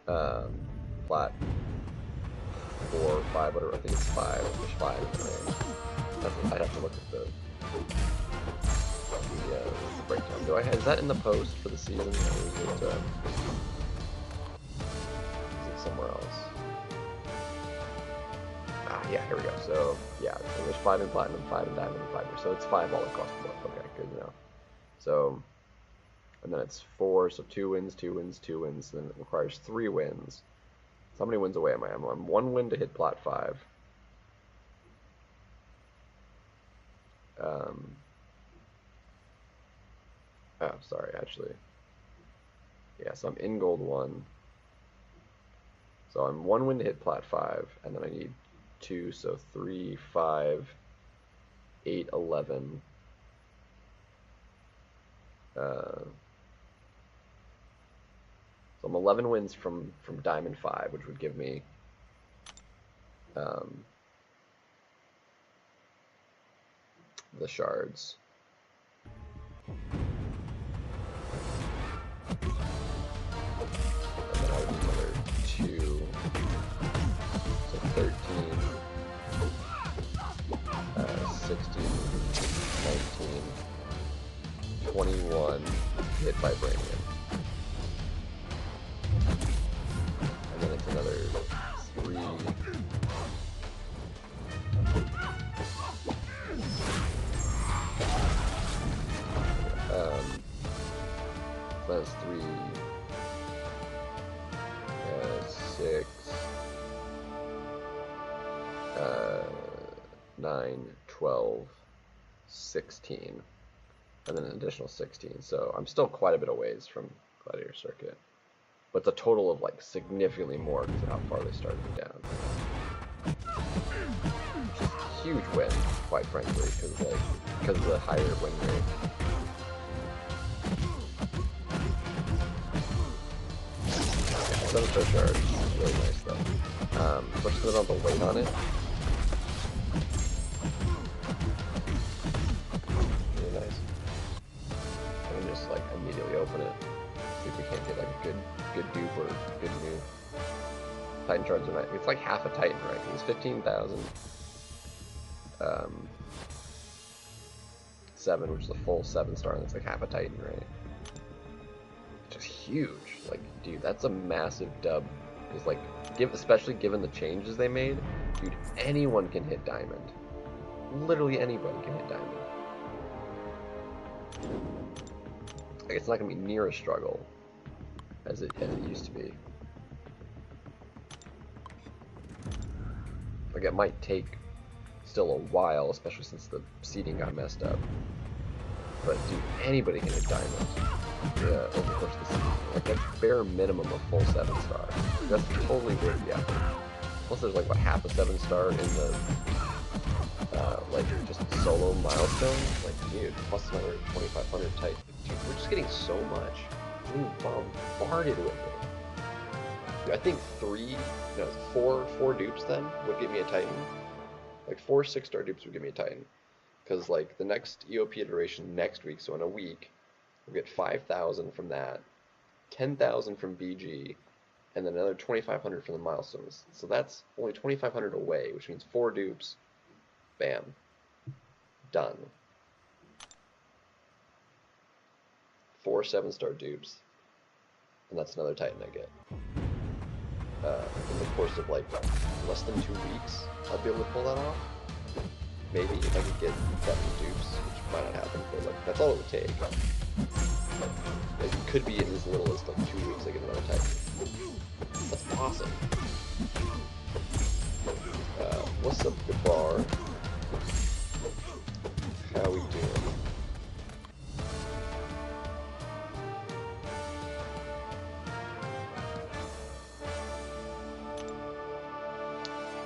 Plat 5, whatever. I think it's 5. There's 5 in the range. I'd have to look at the breakdown. Is that in the post for the season, or is it somewhere else? Yeah, here we go. So, yeah, so there's 5 in platinum, 5 in diamond, and 5 here. So it's 5 all across the board. Okay, good to know. So, and then it's 4, so 2 wins, 2 wins, 2 wins, then it requires 3 wins. So how many wins away am I? I'm 1 win to hit plat 5. Oh, sorry, actually. Yeah, so I'm in gold 1. So I'm 1 win to hit plat 5, and then I need 2, so 3, 5, 8, 11. So I'm 11 wins from diamond 5, which would give me the shards. And then I would need another 2, so 13, 16, 19, 21 hit vibranium. And then it's another 3. That's 3, 6, 9, 12, 16, and then an additional 16. So I'm still quite a bit of ways from Gladiator Circuit, but it's a total of like significantly more because of how far they started me down. Huge win, quite frankly, because of the higher win rate. Seven star charge is really nice though. Especially because I don't have to wait on it. Really nice. I can just like immediately open it. See if we can't get like a good dupe or good new. Titan shards are nice. It's like half a Titan, right? It's 15,000. 7, which is a full 7 star, and it's like half a Titan, right? Just huge. Like, dude, that's a massive dub. Because, like, especially given the changes they made, dude, anyone can hit diamond. Literally anybody can hit diamond. Like, it's not gonna be near a struggle as it used to be. Like, it might take still a while, especially since the seeding got messed up. But dude, anybody can hit diamond. Yeah, over the course of the season. Like, that's bare minimum of full 7 star. That's totally worth the effort. Plus there's like, what, half a 7 star in the, like, just solo milestones? Like, dude, plus another 2,500 type. Dude, we're just getting so much. We're being bombarded with it. Dude, I think 4 dupes then would give me a Titan. Like, 4 6-star dupes would give me a Titan. Because, like, the next EOP iteration next week, so in a week, we'll get 5,000 from that, 10,000 from BG, and then another 2,500 from the milestones. So that's only 2,500 away, which means 4 dupes. Bam. Done. 4 7-star dupes. And that's another Titan I get. In the course of, like, less than 2 weeks, I'll be able to pull that off. Maybe if I could get 7 dupes, which might not happen, but like that's all it would take. It could be in as little as like 2 weeks I get another Titan. That's awesome. What's up, Gabar? How we doing?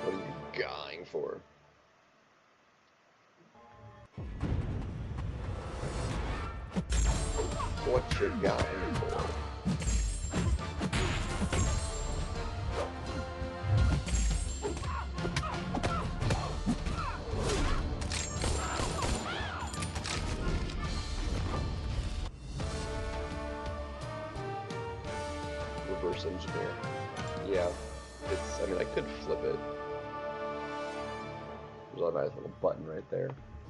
What are you going for? What you got in for? Reverse engineer. Yeah, I mean, I could flip it. There's a nice little button right there.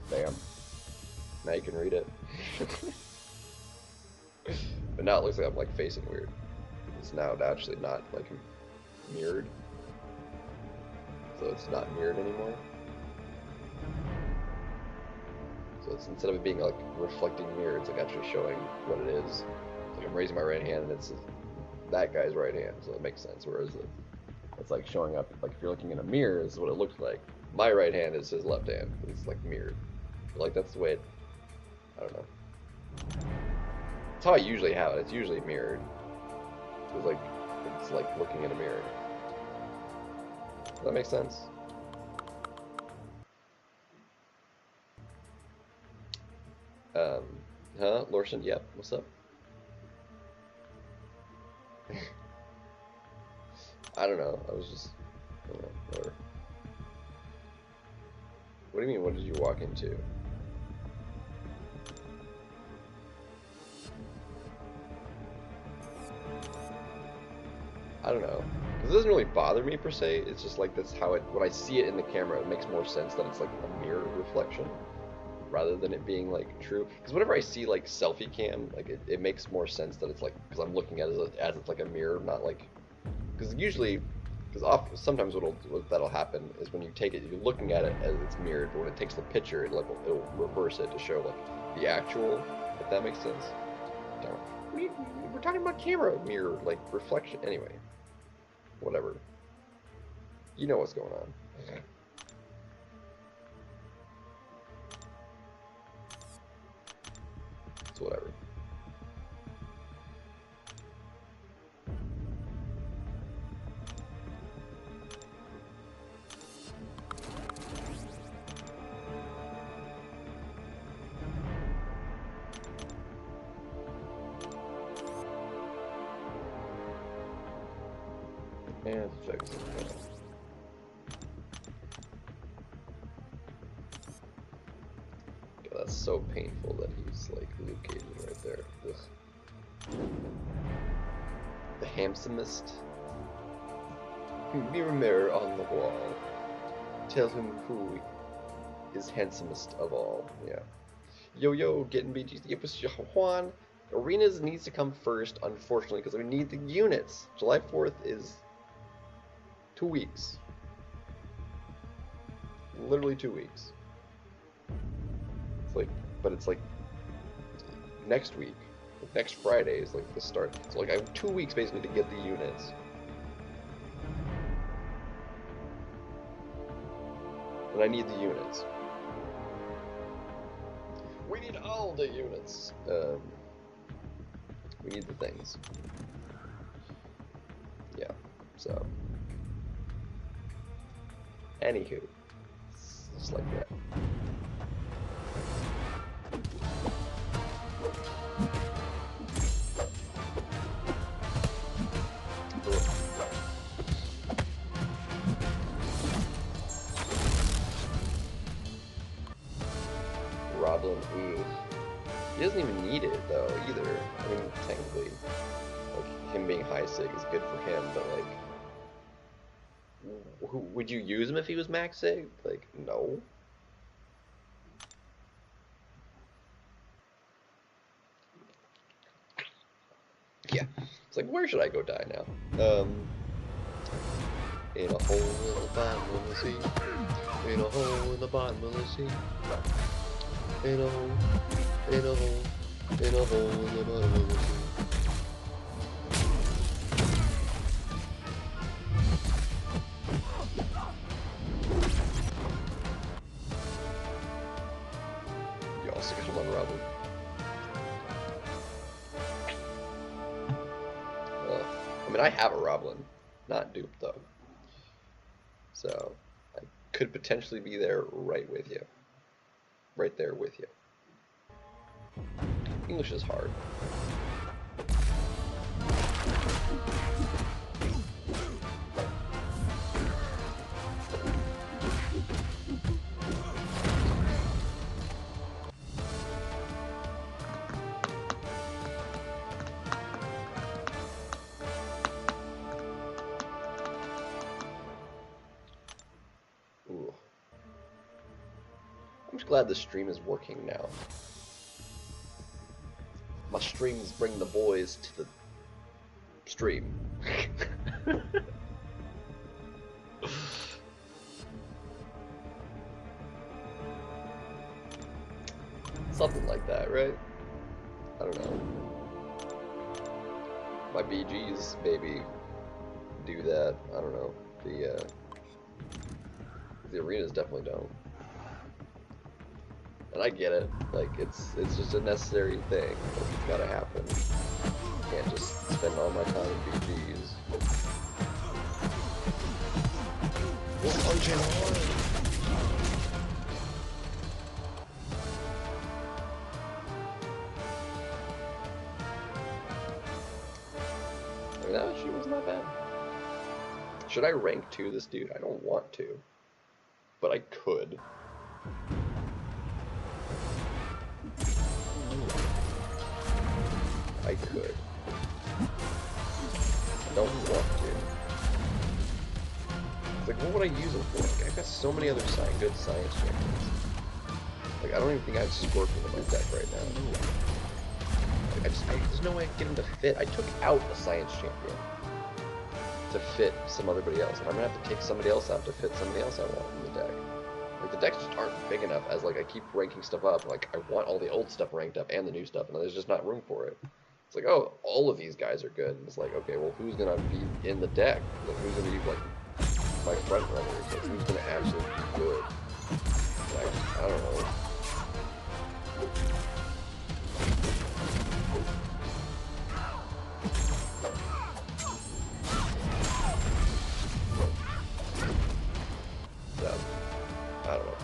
Bam. Now you can read it. But now it looks like I'm like facing weird. It's now actually not like mirrored. So it's not mirrored anymore. So it's, instead of it being like reflecting mirror, it's like actually showing what it is. It's like I'm raising my right hand and it's that guy's right hand, so it makes sense. Whereas it's like showing up, like if you're looking in a mirror, is what it looks like. My right hand is his left hand. It's like mirrored. Like that's the way it, I don't know. That's how I usually have it. It's usually mirrored. It's like looking in a mirror. Does that make sense? Huh? Lorson, yep. What's up? I don't know. I was just, I don't know, whatever. What do you mean, what did you walk into? I don't know. Because it doesn't really bother me per se. It's just like that's how it, when I see it in the camera, it makes more sense that it's like a mirror reflection rather than it being like true. Because whenever I see like selfie cam, like it makes more sense that it's like, because I'm looking at it as it's like a mirror, not like, because usually, sometimes that'll happen is when you take it, you're looking at it as it's mirrored, but when it takes the picture, it'll reverse it to show like the actual, if that makes sense. We're talking about camera mirror, like reflection. Anyway, whatever. You know what's going on. So whatever. And let's check something out. God, that's so painful that he's like Luke Cage right there. Ugh. The handsomest. Mirror, mirror on the wall. Tell him who is handsomest of all. Yeah. Yo, getting BGs. Yep, it's Juan. Arenas needs to come first, unfortunately, because we need the units. July 4th is 2 weeks. Literally 2 weeks. It's like, but it's like next week. Next Friday is like the start. So like I have 2 weeks basically to get the units. And I need the units. We need all the units. We need the things. Yeah, so. Anywho, just like that. Roblin, ooh. He doesn't even need it though either. I mean, technically, like him being high sig is good for him, but like. Would you use him if he was max sig? Like, no. Yeah. It's like, where should I go die now? In a hole in the bottom of the sea. In a hole in the bottom of the sea. In a hole, in a hole, in a hole in the bottom of the sea. I mean, I have a Roblin, not Dupe though, so I could potentially be there right with you, right there with you. English is hard. Ooh. I'm just glad the stream is working now. My streams bring the boys to the stream. Something like that, right? I don't know. My BGs maybe do that. I don't know. The arenas definitely don't. And I get it. Like it's just a necessary thing. Like, it's gotta happen. I can't just spend all my time in BGs. We're punching hard. I mean, that actually wasn't that bad. Should I rank 2 this dude? I don't want to. But I could. I could. I don't want to. It's like, what would I use them for? Like, I've got so many other good science champions. Like, I don't even think I have Scorpion in my deck right now. Like, there's no way I can get him to fit. I took out a science champion to fit somebody else, and I'm gonna have to take somebody else out to fit somebody else I want in the deck. Like, the decks just aren't big enough as, like, I keep ranking stuff up. Like, I want all the old stuff ranked up and the new stuff, and there's just not room for it. It's like, oh, all of these guys are good. And it's like, okay, well, who's gonna be in the deck? Like, who's gonna be, like, my front runners? Like, who's gonna actually be good? Like, I don't know. So, I don't know.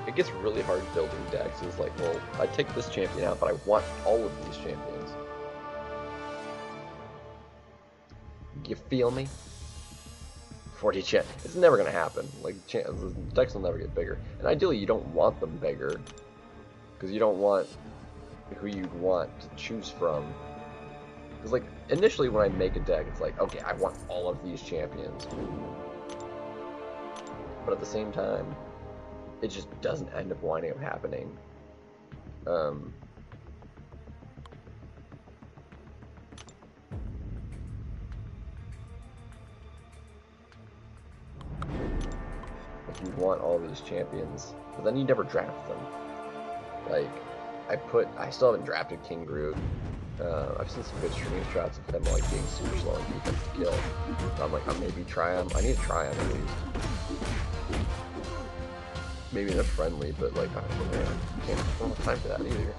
It gets really hard building decks. It's like, well, I take this champion out, but I want all of these champions. You feel me? 40 champ. It's never gonna happen. Like, the decks will never get bigger. And ideally, you don't want them bigger, because you don't want who you'd want to choose from. Because, like, initially when I make a deck, it's like, okay, I want all of these champions. But at the same time, it just doesn't end up winding up happening. Like, you want all these champions, but then you never draft them. Like, I still haven't drafted King Groot. I've seen some good stream shots of him, like, being super slow and defensive kill. So I'm like, I'll maybe try him. I need to try him at least. Maybe in a friendly, but like, I don't have time for that either.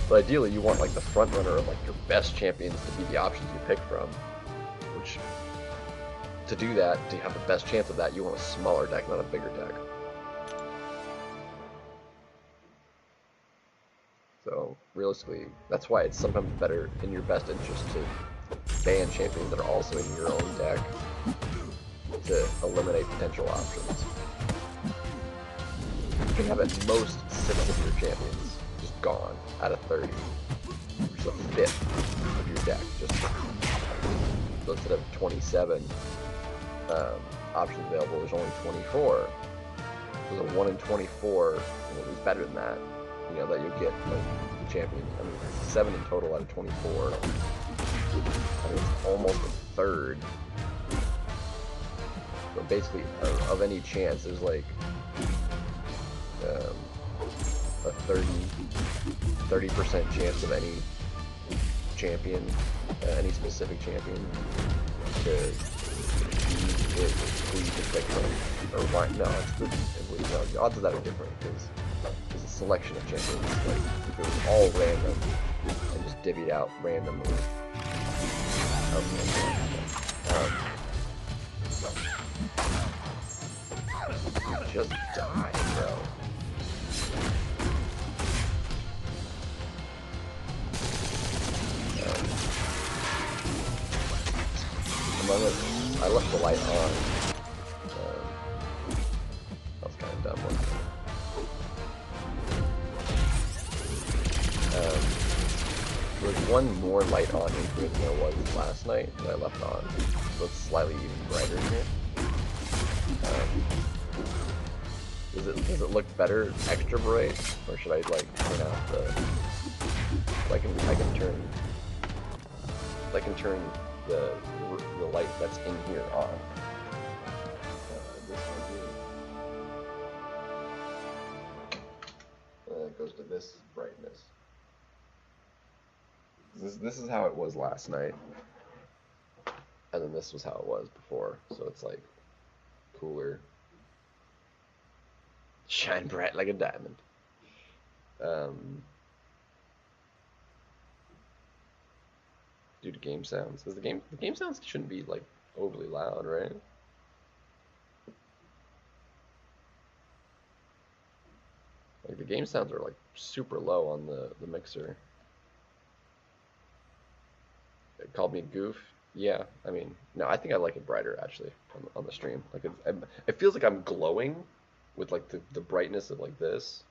But ideally, you want like the front runner of like your best champions to be the options you pick from. Which, to do that, to have the best chance of that, you want a smaller deck, not a bigger deck. So realistically, that's why it's sometimes better in your best interest to ban champions that are also in your own deck, to eliminate potential options. You can have at most 6 of your champions just gone out of 30. Which is a fifth of your deck. So instead of 27 options available, there's only 24. There's a 1 in 24, well, it's better than that. You know, that you'll get like the champion. I mean, 7 in total out of 24. I mean, it's almost a third. But basically, of any chance, there's like a 30% chance of any champion, any specific champion, to use it, who you can pick from, or why? No, the odds of that are different because there's a selection of champions. Like, if it was all random and just divvied out randomly. Just die, bro. I left the light on. That was kind of dumb one. There was one more light on in here than there was last night that I left on. So it's slightly even brighter here. does it look better extra bright, or should I like turn out the? I can turn the light that's in here on. This one here. It goes to this brightness. This is how it was last night, and then this was how it was before. So it's like cooler, shine bright like a diamond. Due to game sounds, because the game sounds shouldn't be like overly loud, right? Like the game sounds are like super low on the mixer. It called me goof. Yeah, I mean, no, I think I like it brighter actually on the stream. Like it feels like I'm glowing with like the brightness of like this.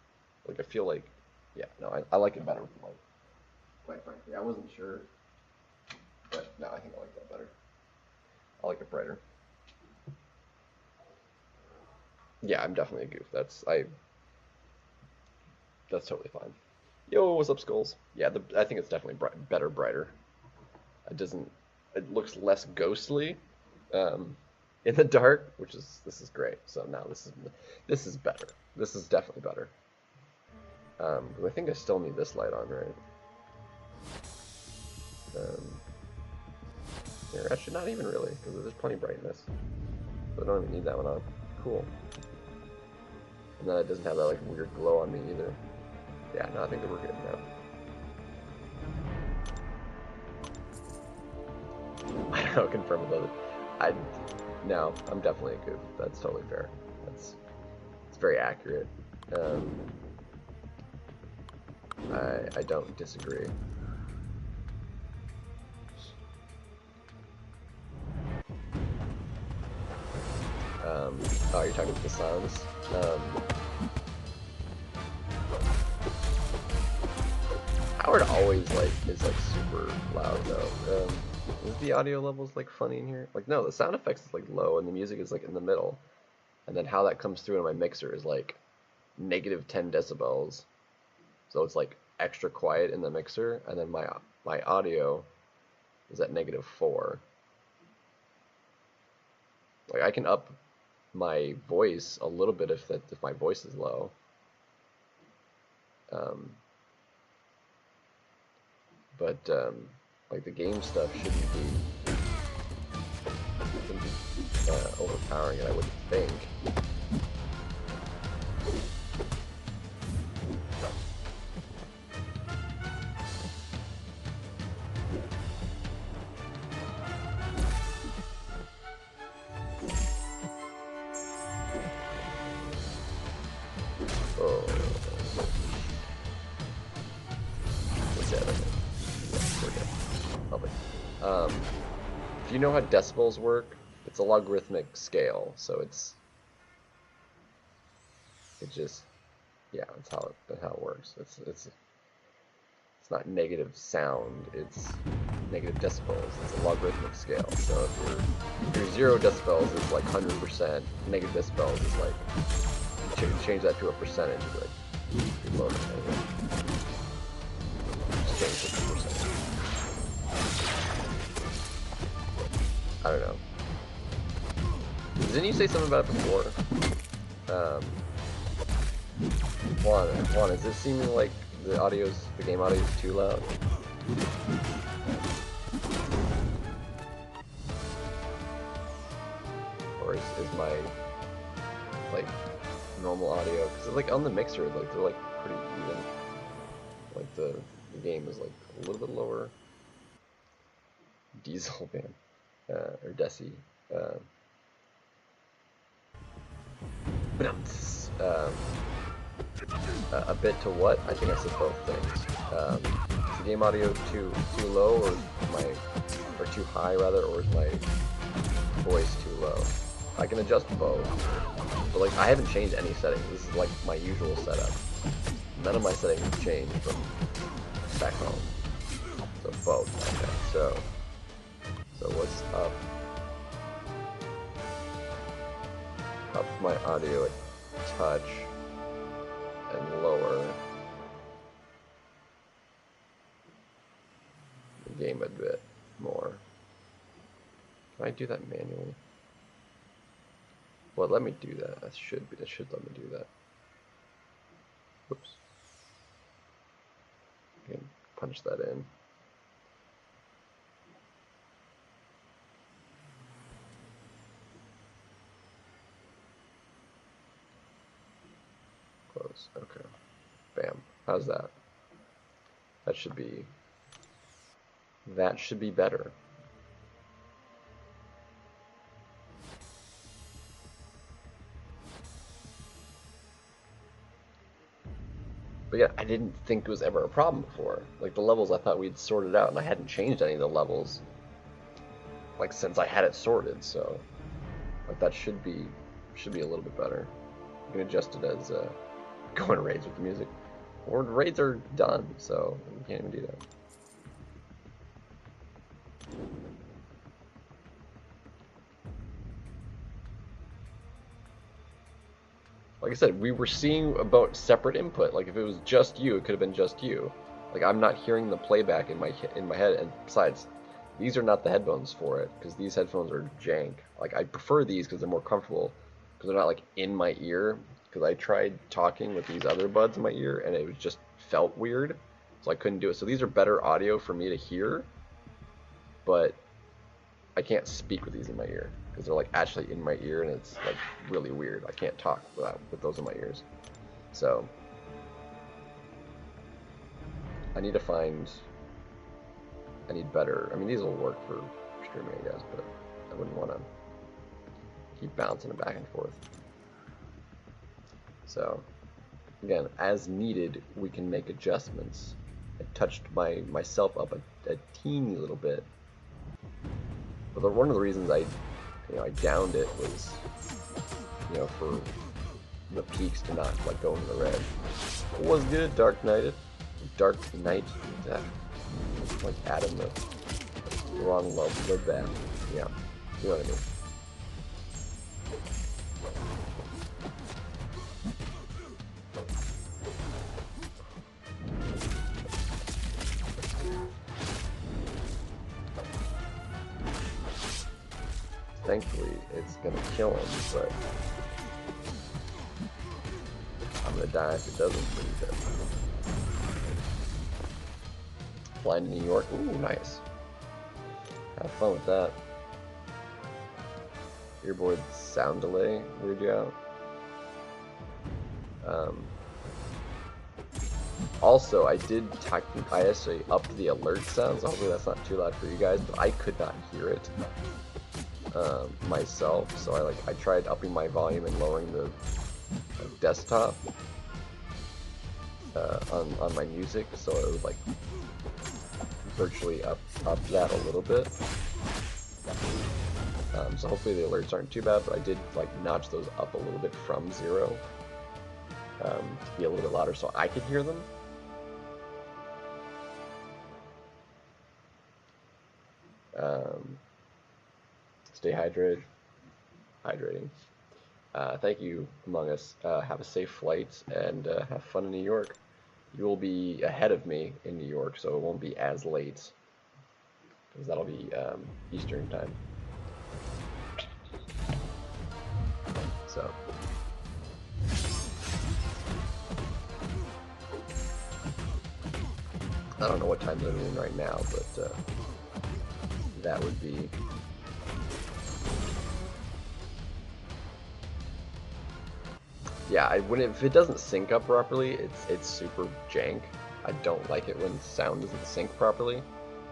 Like I feel like, yeah, no, I like it better. Like, quite frankly, I wasn't sure, but no, I think I like that better. I like it brighter. Yeah, I'm definitely a goof. That's totally fine. Yo, what's up, Skulls? Yeah, I think it's definitely better, brighter. It looks less ghostly in the dark, this is great. So now this is better. This is definitely better. I think I still need this light on, right? Here, actually not even really, because there's plenty of brightness. So I don't even need that one on. Cool. And then it doesn't have that like weird glow on me either. Yeah, no, I think that we're good now. I don't know, confirm with other. No, I'm definitely a goof. That's totally fair. It's very accurate. I don't disagree. Oh, you're talking about the sounds? Howard always is super loud though. Is the audio levels like funny in here? Like no, the sound effects is like low and the music is like in the middle. And then how that comes through in my mixer is like -10 decibels. So it's like extra quiet in the mixer, and then my audio is at -4. Like I can up my voice a little bit if my voice is low. But like the game stuff shouldn't be overpowering it, I wouldn't think. If you know how decibels work, it's a logarithmic scale, so it's yeah, that's how it works. It's not negative sound, it's negative decibels. It's a logarithmic scale. So if your 0 decibels is like 100%, negative decibels is like change that to a percentage, like you're low. Just change it to percentage. I don't know. Didn't you say something about it before? Juan, is it seeming like the game audio is too loud? Or is my like normal audio? Because like on the mixer, like they're like pretty even. Like the game is like a little bit lower. Diesel man. Or Desi. A bit to what? I think I said both things. Is the game audio too low, or too high rather, or is my voice too low? I can adjust both, but like I haven't changed any settings. This is like my usual setup. None of my settings have changed from back home. So both. Okay. So what's up? Up my audio at touch and lower the game a bit more. Can I do that manually? Well, let me do that. That should let me do that. Oops. I can punch that in. Close. Okay. Bam. How's that? That should be better. But yeah, I didn't think it was ever a problem before. Like the levels I thought we'd sorted out, and I hadn't changed any of the levels like since I had it sorted, so like that should be a little bit better. You can adjust it as going raids with the music. Or the raids are done, so you can't even do that. Like I said, we were seeing about separate input. Like if it was just you, it could have been just you. Like I'm not hearing the playback in my head, and besides, these are not the headphones for it, because these headphones are jank. Like I prefer these because they're more comfortable, because they're not like in my ear. Because I tried talking with these other buds in my ear, and it just felt weird, so I couldn't do it. So these are better audio for me to hear, but I can't speak with these in my ear, because they're like actually in my ear, and it's like really weird. I can't talk with those in my ears. So I need better. I mean, these will work for streaming, I guess, but I wouldn't want to keep bouncing it back and forth. So again, as needed, we can make adjustments. I touched myself up a teeny little bit. But one of the reasons I downed it was, for the peaks to not like go into the red. It was good, Dark Knight. Like adding the wrong lid back. Yeah, you know what I mean. Thankfully, it's gonna kill him, but I'm gonna die if it doesn't. Flying to New York. Ooh, nice. Have fun with that. Earboard sound delay weird you out. Also, I actually upped the alert sounds. Hopefully that's not too loud for you guys, but I could not hear it myself. So I tried upping my volume and lowering the desktop on my music, so it would like virtually up that a little bit. So hopefully the alerts aren't too bad, but I did like notch those up a little bit from 0 to be a little bit louder so I could hear them. Stay hydrating. Thank you, Among Us. Have a safe flight and have fun in New York. You will be ahead of me in New York, so it won't be as late, because that'll be Eastern time. So I don't know what time zone you're in right now, but that would be yeah. If it doesn't sync up properly, it's super jank. I don't like it when sound doesn't sync properly.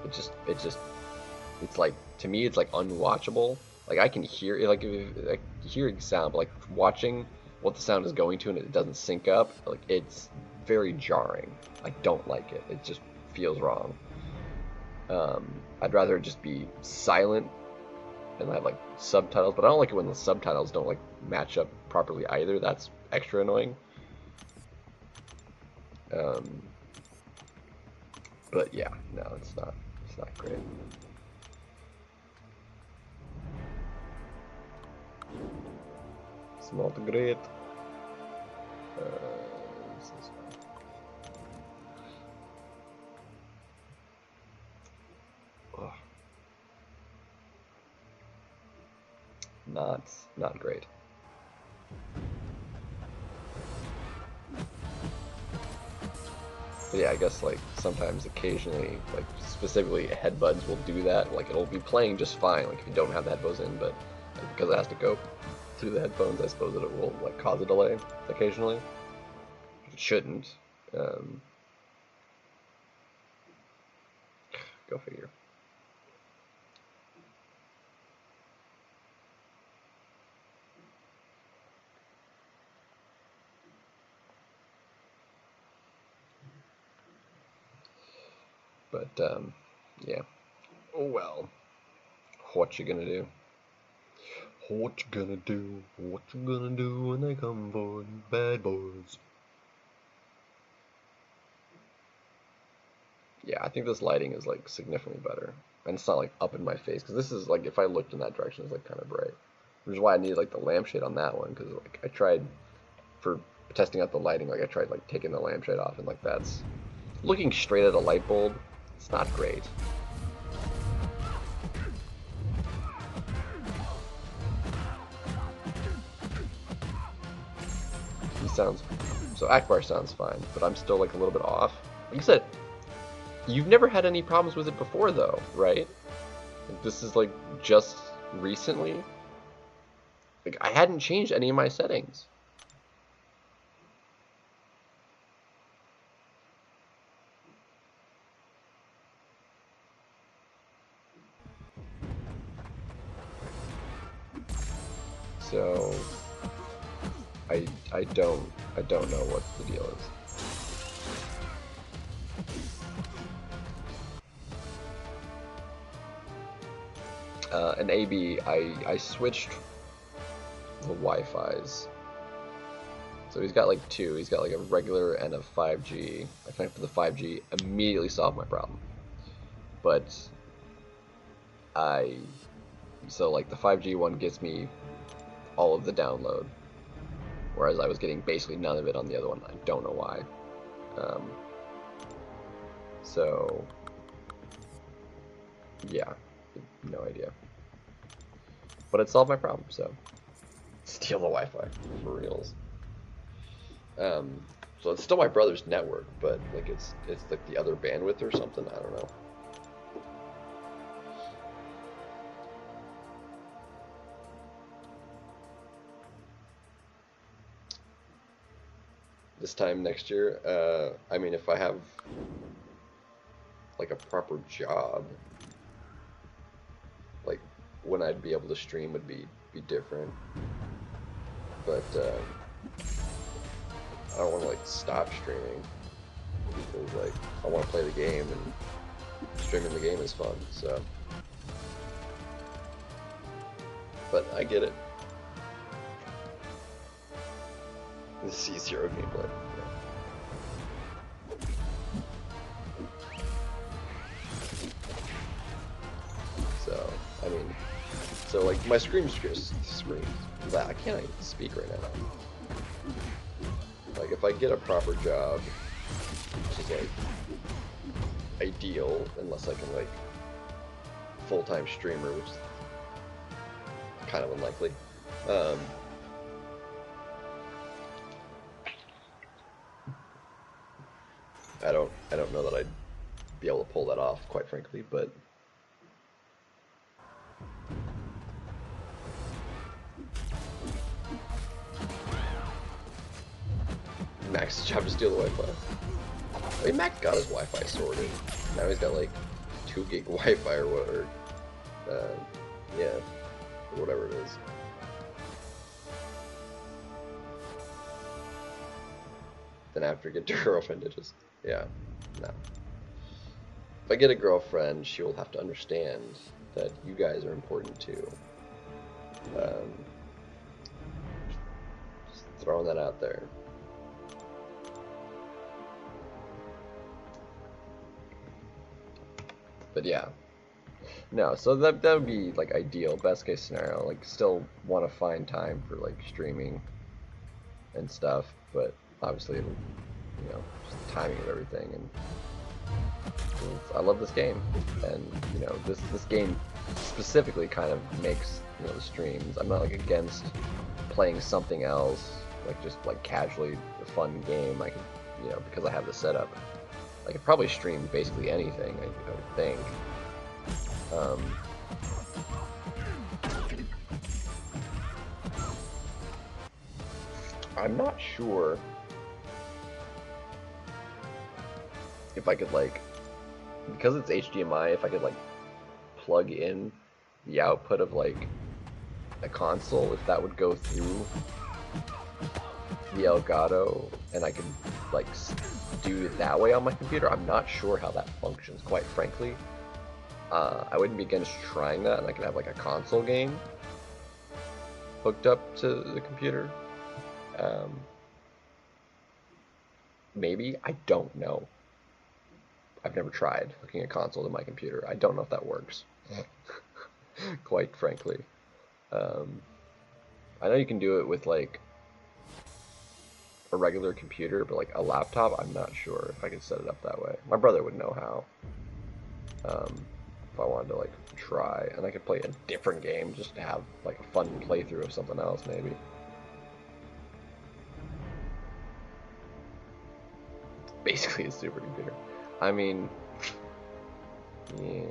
It's like, to me, it's like unwatchable. Like I can hear it, like hearing sound, but like watching what the sound is going to and it doesn't sync up, like it's very jarring. I don't like it. It just feels wrong. I'd rather it just be silent and have like subtitles, but I don't like it when the subtitles don't like match up properly either. That's extra annoying. But yeah, no, it's not great. It's not great. This is fine. Not great. But yeah, I guess like sometimes occasionally, like specifically headbuds will do that. Like it'll be playing just fine, like if you don't have the headphones in, but like, because it has to go through the headphones, I suppose that it will like cause a delay occasionally. It shouldn't. Go figure. But yeah. Oh well. What you gonna do? What you gonna do? What you gonna do when they come for you, bad boys? Yeah, I think this lighting is like significantly better, and it's not like up in my face because this is like if I looked in that direction, it's like kind of bright. Which is why I needed like the lampshade on that one because like I tried for testing out the lighting, like I tried like taking the lampshade off and like that's looking straight at a light bulb. It's not great. He sounds so Akbar sounds fine, but I'm still like a little bit off. Like you said, you've never had any problems with it before though, right? Like, this is like just recently. Like I hadn't changed any of my settings. So I don't know what the deal is. And AB, I switched the Wi-Fi's. So he's got like two. He's got like a regular and a 5G. I connected to the 5G, immediately solved my problem. But so like the 5G one gets me all of the download, whereas I was getting basically none of it on the other one. I don't know why. So yeah, no idea. But it solved my problem, so steal the Wi-Fi for reals. So it's still my brother's network, but like it's like the other bandwidth or something. I don't know. This time next year, I mean, if I have like a proper job, like when I'd be able to stream would be different. But I don't want to like stop streaming because like I want to play the game and streaming the game is fun. So, but I get it. This is zero gameplay. Yeah. So I mean, so like my screams. I can't even speak right now. Like if I get a proper job, which is like ideal, unless I can like full-time streamer, which is kind of unlikely. I don't know that I'd be able to pull that off, quite frankly, but Max's job to steal the Wi-Fi. I mean, Max got his Wi-Fi sorted. Now he's got like 2 gig Wi-Fi or whatever. Yeah, or whatever it is. Then after get your girlfriend to just, yeah, no. If I get a girlfriend, she will have to understand that you guys are important too. Just throwing that out there. But yeah, no, so that would be like ideal, best case scenario. Like still want to find time for like streaming and stuff, but obviously, just the timing of everything, and I love this game, and this game specifically kind of makes the streams. I'm not like against playing something else, like just like casually a fun game. I could, because I have the setup, I could probably stream basically anything. I would think. I'm not sure if I could because it's HDMI, if I could plug in the output of a console, if that would go through the Elgato and I could do it that way on my computer. I'm not sure how that functions, quite frankly. I wouldn't be against trying that, and I could have a console game hooked up to the computer. Maybe, I don't know. I've never tried hooking a console to my computer. I don't know if that works. Quite frankly. I know you can do it with a regular computer, but a laptop, I'm not sure if I can set it up that way. My brother would know how. If I wanted to try, and I could play a different game just to have a fun playthrough of something else, maybe. Basically a supercomputer. I mean, yeah,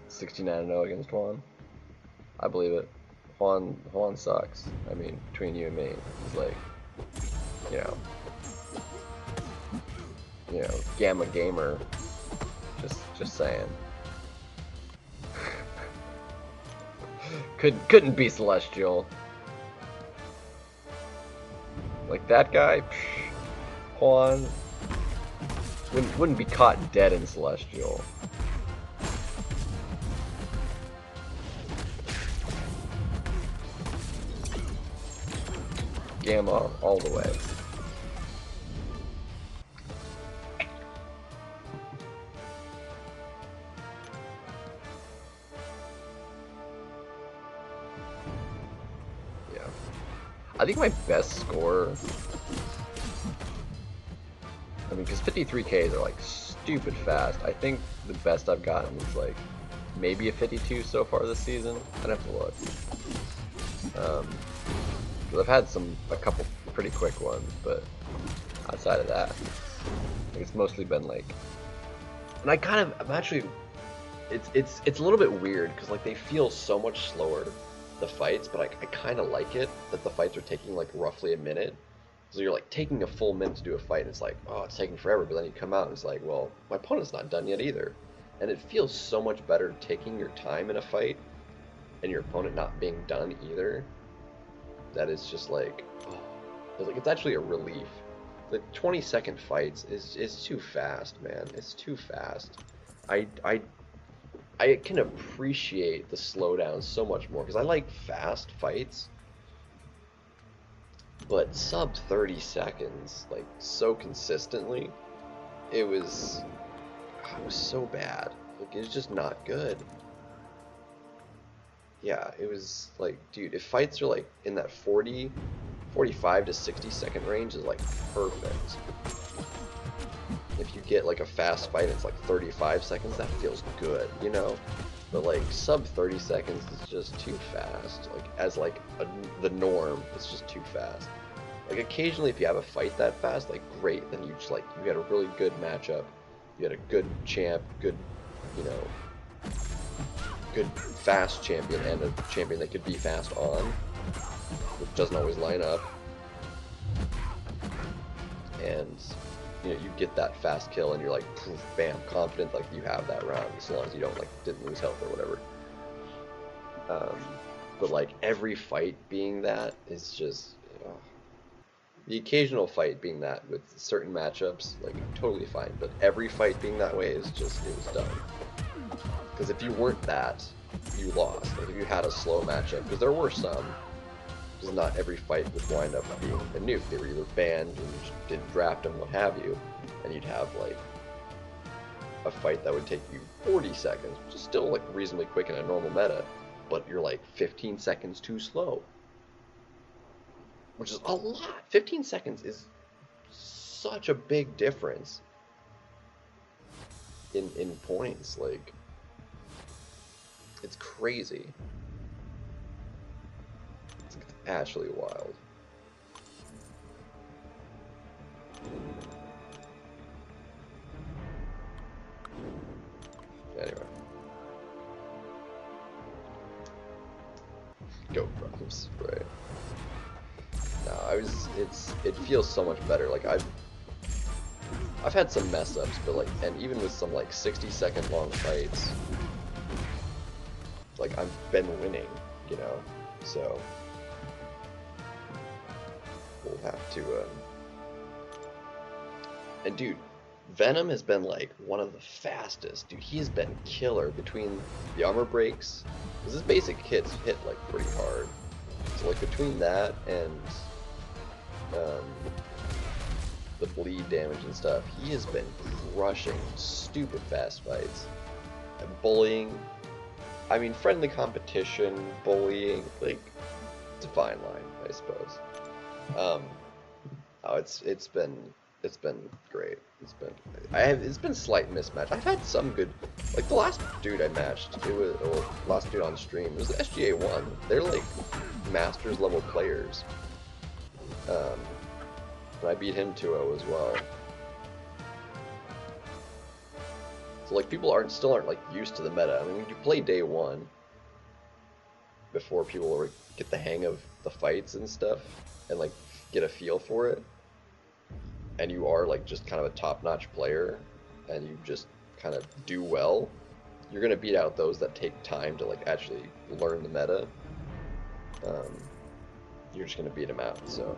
69-0 against Juan. I believe it. Juan sucks. I mean, between you and me, he's Gamma Gamer. Just saying. Couldn't be Celestial. That guy, Juan wouldn't be caught dead in Celestial. Gamma all the way. Yeah. I think my best score, I mean, because 53Ks are stupid fast. I think the best I've gotten is maybe a 52 so far this season. I'd have to look. I've had a couple pretty quick ones, but outside of that, it's mostly been and I'm actually, it's a little bit weird because they feel so much slower, the fights, but I kind of like it that the fights are taking roughly a minute. So you're taking a full minute to do a fight, and it's oh, it's taking forever, but then you come out and it's well, my opponent's not done yet either. And it feels so much better taking your time in a fight and your opponent not being done either. That is just oh, it's actually a relief. The 20-second fights is too fast, man. It's too fast. I can appreciate the slowdown so much more because I like fast fights. But sub 30 seconds, so consistently, it was so bad. It was just not good. Yeah, it was dude, if fights are in that 45 to 60 second range is perfect. If you get a fast fight, it's 35 seconds, that feels good, But sub 30 seconds is just too fast. As the norm, it's just too fast. Occasionally if you have a fight that fast, great, then you just you had a really good matchup. You had a good champ, good, good fast champion, and a champion that could be fast on, which doesn't always line up. And you get that fast kill, and you're poof, bam, confident you have that round, as long as you don't didn't lose health or whatever. But every fight being that is just the occasional fight being that with certain matchups, totally fine. But every fight being that way is just, it was done. Because if you weren't that, you lost. If you had a slow matchup, because there were some, because not every fight would wind up being a nuke. They were either banned and you just didn't draft them, what have you, and you'd have a fight that would take you 40 seconds, which is still reasonably quick in a normal meta, but you're 15 seconds too slow. Which is a lot. 15 seconds is such a big difference in points. Like, it's crazy. It's actually wild. Anyway. Go props, right. No, it feels so much better. Like, I've had some mess ups, but like, and even with some like 60-second long fights, like, I've been winning, you know, so we'll have to, and dude, Venom has been like one of the fastest. Dude, he's been killer between the armor breaks, because his basic hits hit like pretty hard. So like between that and the bleed damage and stuff, he has been crushing stupid fast fights. And bullying, I mean, friendly competition, bullying, like, it's a fine line, I suppose. Oh, it's been great. It's been slight mismatch. I've had some good, like the last dude I matched, or last dude on stream, it was the SGA1. They're like Masters level players. And I beat him 2-0 as well. So like people still aren't like used to the meta. I mean, you play day one before people get the hang of the fights and stuff and like get a feel for it. And you are like just kind of a top-notch player and you just kind of do well, you're gonna beat out those that take time to like actually learn the meta. You're just gonna beat them out. So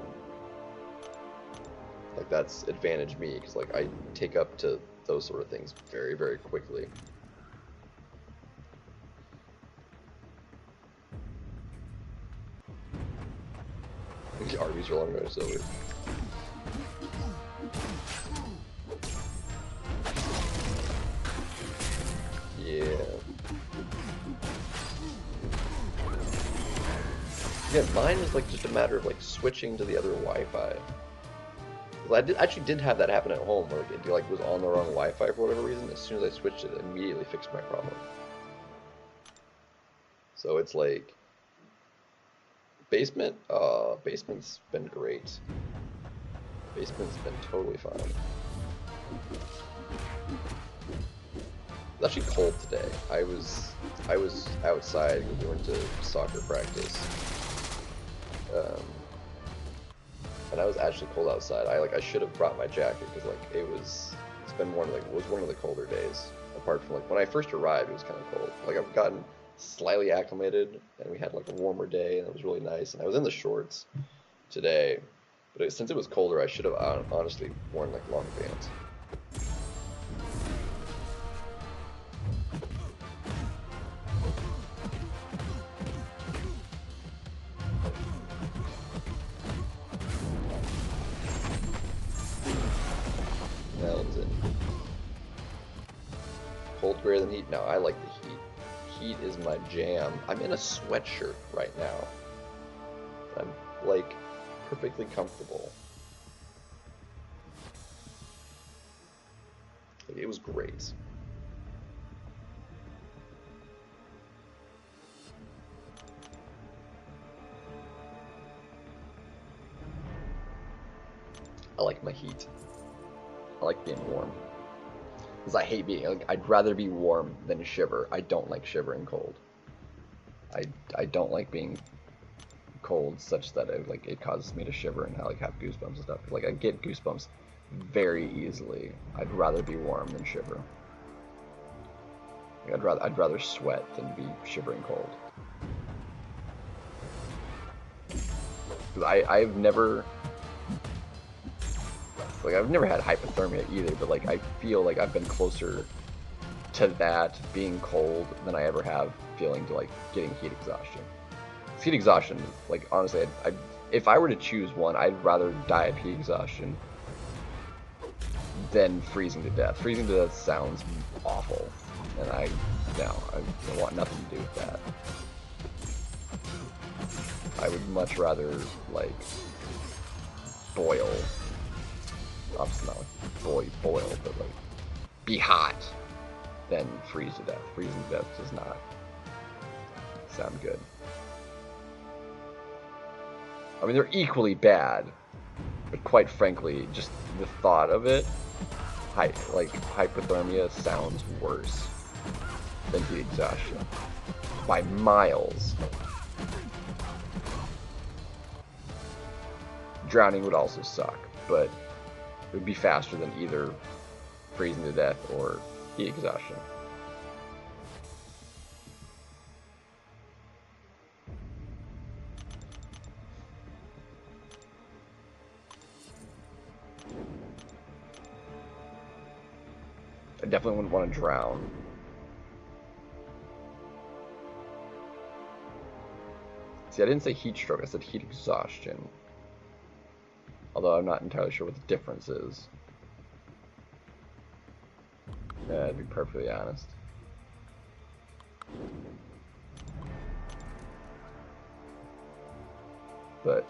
like that's advantage me, because like I take up to those sort of things very, very quickly. The Arby's are long range silver. Yeah. Yeah, mine was like just a matter of like switching to the other Wi-Fi. I actually did have that happen at home, where it like was on the wrong Wi-Fi for whatever reason. As soon as I switched it, it immediately fixed my problem. So it's like basement. Basement's been great. Basement's been totally fine. It's actually cold today. I was outside. We went to soccer practice. And I was actually cold outside. I should have brought my jacket, because like it's been it was one of the colder days. Apart from like when I first arrived, it was kind of cold. Like I've gotten slightly acclimated, and we had like a warmer day, and it was really nice. And I was in the shorts today, but since it was colder, I should have honestly worn like long pants. Cold greater than heat? No, I like the heat. Heat is my jam. I'm in a sweatshirt right now. I'm like perfectly comfortable. It was great. I like my heat. I like being warm. Because I hate being, like, I'd rather be warm than shiver. I don't like shivering cold. I don't like being cold such that it causes me to shiver and like have goosebumps and stuff. Like I get goosebumps very easily. I'd rather be warm than shiver. Like, I'd rather sweat than be shivering cold. Because I've never had hypothermia either, but like I feel like I've been closer to that being cold than I ever have feeling to like getting heat exhaustion. Heat exhaustion, like honestly, if I were to choose one, I'd rather die of heat exhaustion than freezing to death. Freezing to death sounds awful, and I want nothing to do with that. I would much rather like boil obviously not like boil, but like be hot, then freeze to death. Freezing to death does not sound good. I mean, they're equally bad, but quite frankly, just the thought of it, like hypothermia, sounds worse than heat exhaustion by miles. Drowning would also suck, but it would be faster than either freezing to death or heat exhaustion. I definitely wouldn't want to drown. See, I didn't say heat stroke, I said heat exhaustion. Although I'm not entirely sure what the difference is. To be perfectly honest. But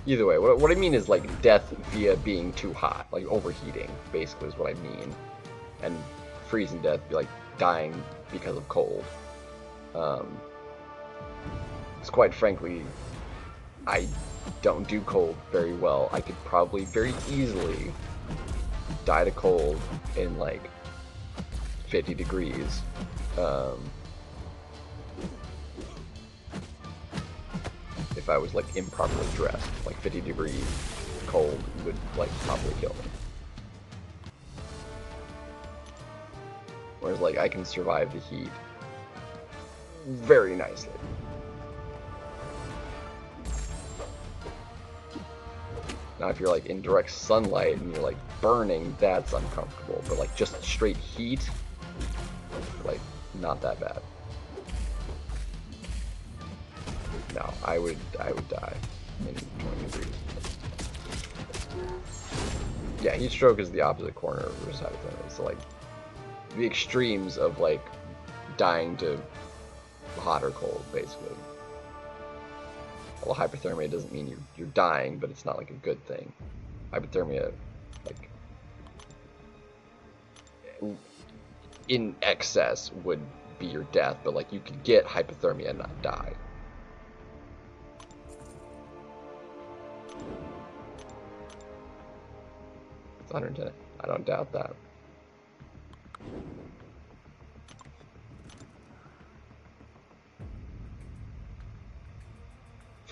either way, what I mean is like death via being too hot, like overheating, basically is what I mean. And freezing death be like dying because of cold. It's quite frankly, I don't do cold very well. I could probably very easily die to cold in like 50 degrees. If I was like improperly dressed, like 50-degree cold would like probably kill me. Whereas like I can survive the heat very nicely. Now if you're like in direct sunlight and you're like burning, that's uncomfortable. But like just straight heat, like not that bad. No, I would die in 20 degrees. Yeah, heat stroke is the opposite corner of hypothermia. So like the extremes of like dying to hot or cold, basically. Well, hypothermia doesn't mean you're dying, but it's not like a good thing. Hypothermia, like in excess, would be your death, but like you could get hypothermia and not die. It's 110. I don't doubt that.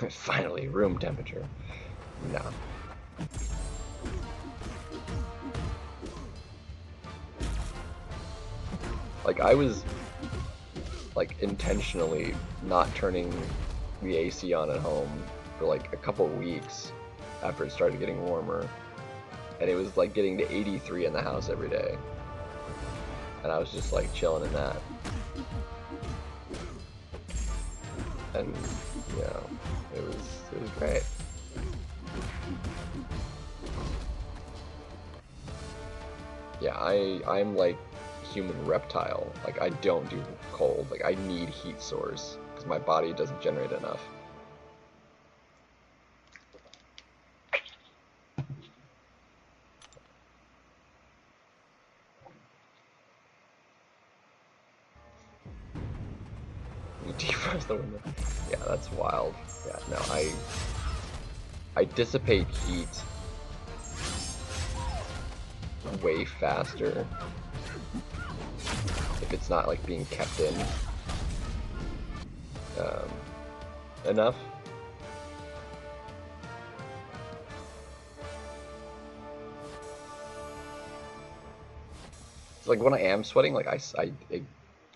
Finally, room temperature. No. Like, I was, like, intentionally not turning the AC on at home for, like, a couple weeks after it started getting warmer. And it was, like, getting to 83 in the house every day. And I was just, like, chilling in that. And, you know, it was great. Yeah, I'm like human reptile. Like, I don't do cold. Like, I need heat source because my body doesn't generate enough. You defrost the window. Yeah, that's wild. Yeah, no, I dissipate heat way faster if it's not like being kept in enough. So like when I am sweating, like I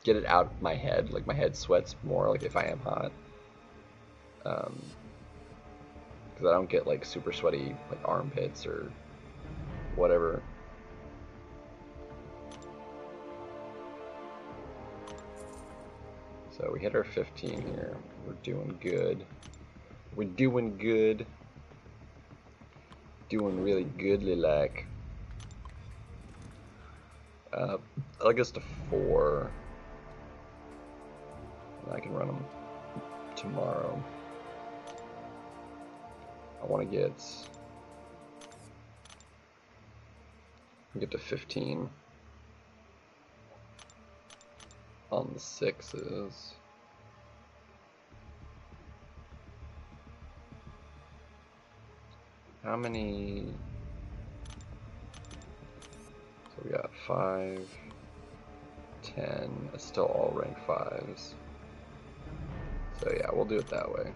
get it out of my head. Like my head sweats more like if I am hot. Because I don't get like super sweaty like armpits or whatever. So we hit our 15 here. We're doing good. We're doing good. Doing really goodly like. I guess to 4. I can run them. tomorrow. I want to get to 15 on the 6s. How many? So we got 5, 10. It's still all rank 5s. So yeah, we'll do it that way.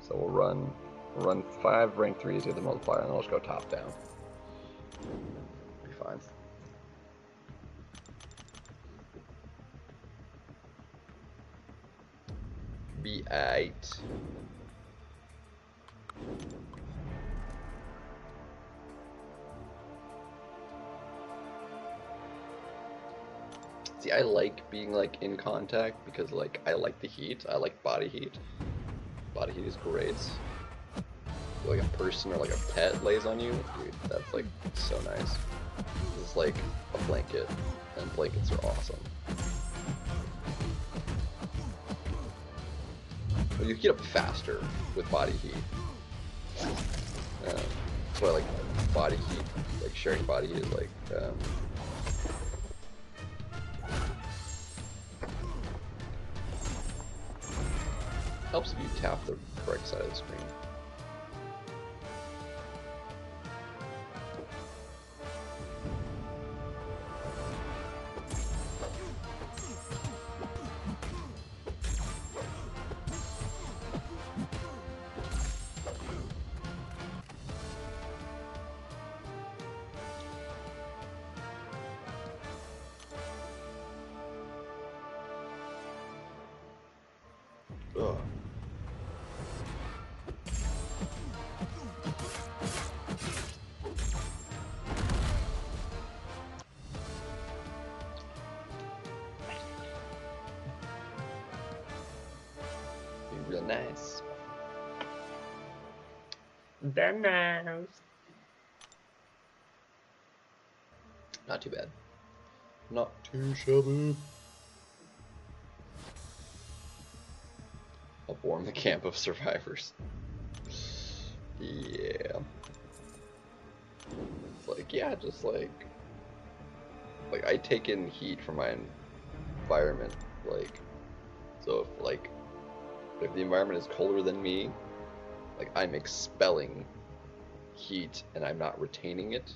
So we'll run 5 rank 3s with the multiplier, and then we'll just go top down. Be fine. Be aight. See, I like being like in contact because like I like the heat. I like body heat. Body heat is great. Like a person or like a pet lays on you, dude, that's like so nice. This is like a blanket, and blankets are awesome. But you heat up faster with body heat. That's why I like body heat, like sharing body heat is like helps if you tap the correct side of the screen. Ugh. Be real nice. Very nice. Not too bad. Not too shabby. Help warm the camp of survivors. Yeah. It's like, yeah, just like I take in heat from my environment. Like, so if the environment is colder than me, like I'm expelling heat and I'm not retaining it.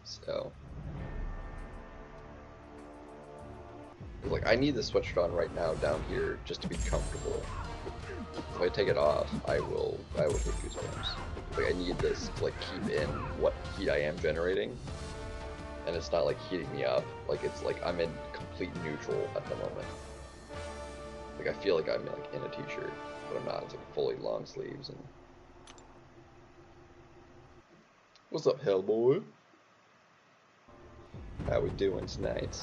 So, like, I need the switch on right now down here just to be comfortable. If I take it off, I will get goosebumps. Like, I need this to like keep in what heat I am generating, and it's not like heating me up. Like, it's like I'm in complete neutral at the moment. Like, I feel like I'm like in a t-shirt, but I'm not. It's like fully long sleeves. And what's up, Hellboy? How we doing tonight?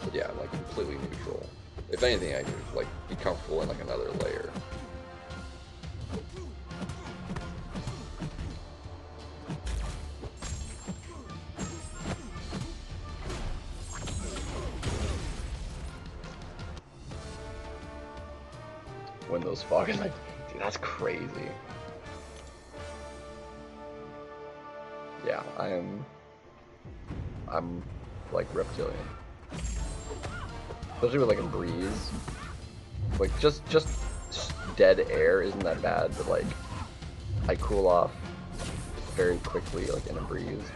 But yeah, I'm like completely neutral. If anything, I could like be comfortable in like another layer. When those fog is like, dude, that's crazy. Yeah, I'm like reptilian. Especially with like a breeze. Like just dead air isn't that bad, but like I cool off very quickly like in a breeze.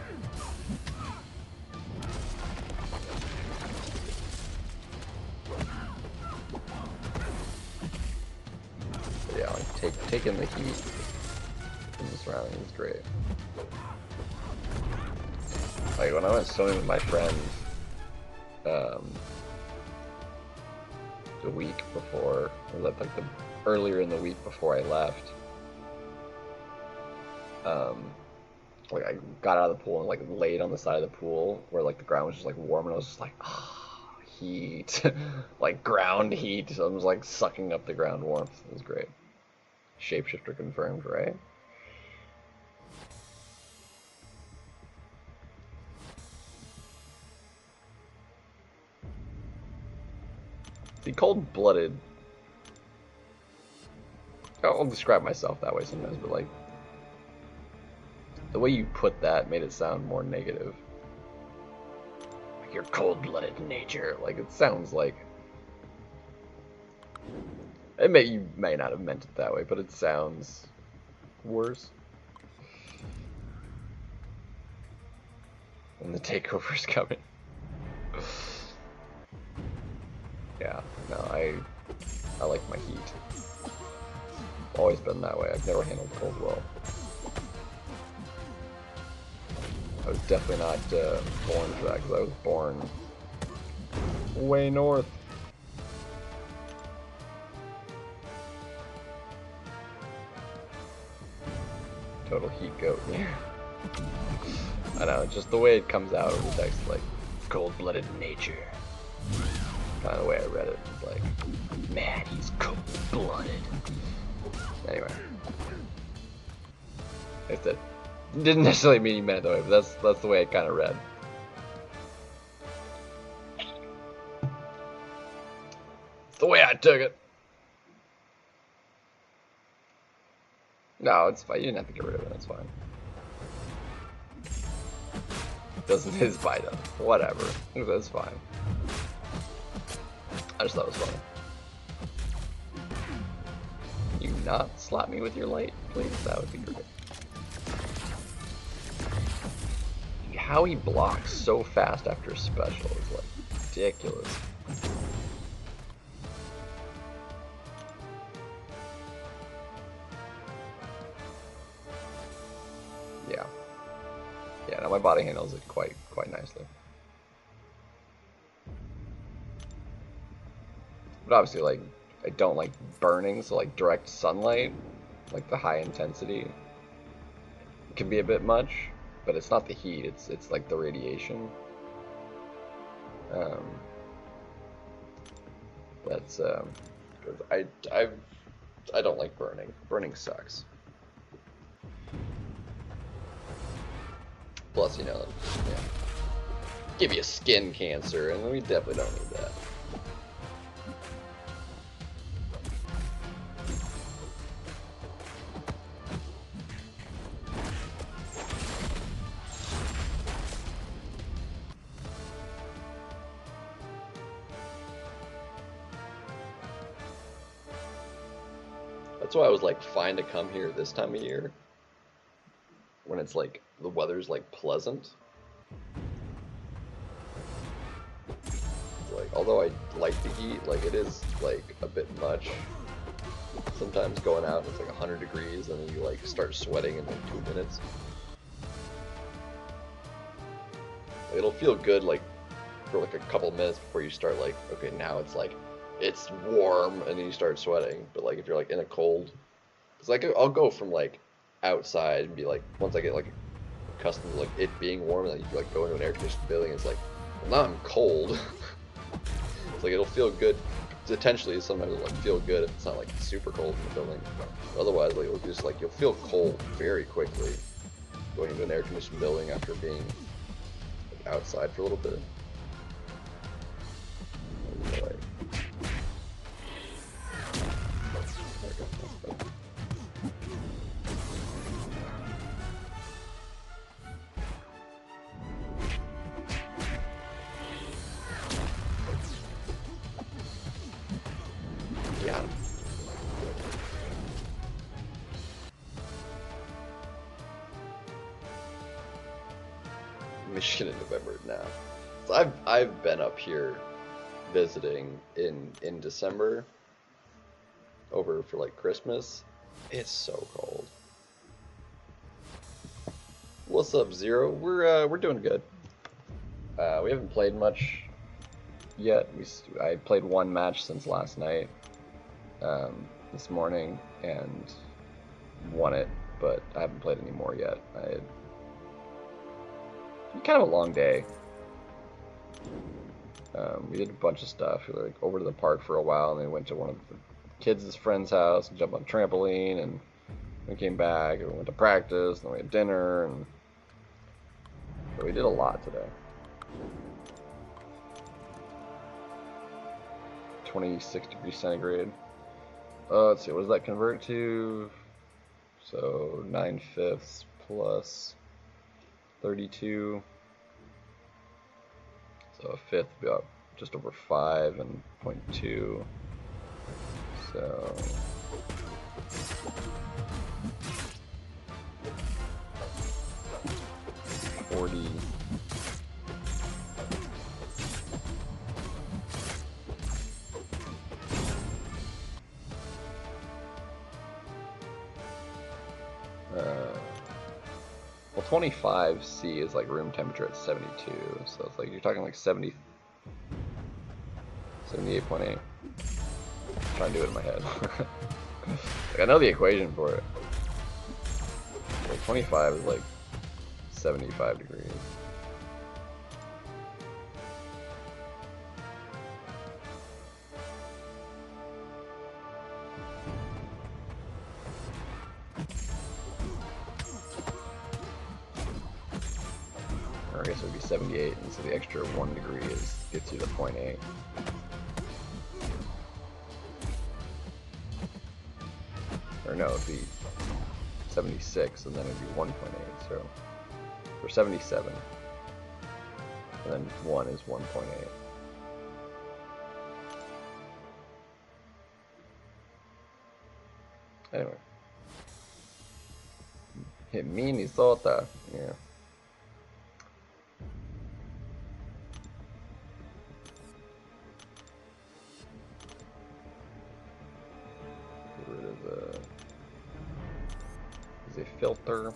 But yeah, like taking the heat from the surroundings is great. Like when I went swimming with my friends, the week before, or like the earlier in the week before I left, like I got out of the pool and like laid on the side of the pool where like the ground was just like warm, and I was just like, oh, heat, like ground heat. So I was like sucking up the ground warmth. It was great. Shapeshifter confirmed, right? See, cold-blooded. I'll describe myself that way sometimes, but like the way you put that made it sound more negative. Like your cold-blooded nature. Like it sounds like you may not have meant it that way, but it sounds worse. And the takeover's coming. Yeah, no, I like my heat. Always been that way. I've never handled cold well. I was definitely not born for that, because I was born way north. Total heat goat. Yeah. I know, just the way it comes out of the text, like cold-blooded nature. Kind of the way I read it. It's like, man, he's cold-blooded. Anyway, it didn't necessarily mean he meant it that way, but that's the way it kind of read. It's the way I took it. No, it's fine. You didn't have to get rid of it. That's fine. Doesn't his bite him? Whatever. That's fine. I just thought it was funny. You not slap me with your light, please? That would be great. How he blocks so fast after a special is like ridiculous. Yeah. Yeah, no, my body handles it quite nicely. But obviously, like, I don't like burning, so like direct sunlight, like the high intensity, it can be a bit much, but it's not the heat, it's like the radiation. That's I don't like burning. Burning sucks. Plus, you know, yeah, give you skin cancer, and we definitely don't need that. That's why I was like fine to come here this time of year, when it's like the weather's like pleasant. Like, although I like the heat, like it is like a bit much. Sometimes going out, it's like 100 degrees, and then you like start sweating in like 2 minutes. Like, it'll feel good like for like a couple minutes before you start like, okay, now it's like it's warm, and then you start sweating. But like if you're like in a cold, it's like I'll go from like outside and be like, once I get like accustomed to like it being warm, and then you like go into an air conditioned building, it's like, well, now I'm cold. It's like it'll feel good. Potentially, sometimes it'll like feel good if it's not like super cold in the building. But otherwise, like it'll just like you'll feel cold very quickly going into an air conditioned building after being like, outside for a little bit. Like, yeah. Michigan in November now. So I've been up here visiting in December over for like Christmas. It's so cold. What's up, Zero? We're doing good. We haven't played much yet. I played one match since last night, this morning, and won it, but I haven't played any more yet. It's kind of a long day. We did a bunch of stuff. We were like over to the park for a while, and then we went to one of the kids' friend's house and jumped on a trampoline, and we came back and we went to practice, and then we had dinner, and so we did a lot today. 26 degrees centigrade. Let's see, what does that convert to? So 9/5 plus 32. So a fifth would be about just over 5 and 0.2. So 40. Well, 25C is like room temperature at 72, so it's like you're talking like 70, 78.8. Trying to do it in my head. Like, I know the equation for it. Like 25 is like 75 degrees. Or I guess it would be 78, and so the extra 1 degree gets you to 0.8. Or no, it'd be 76, and then it'd be 1.8, so for 77. And then 1 is 1.8. Anyway. Minnesota, yeah. Get rid of the... Is a filter.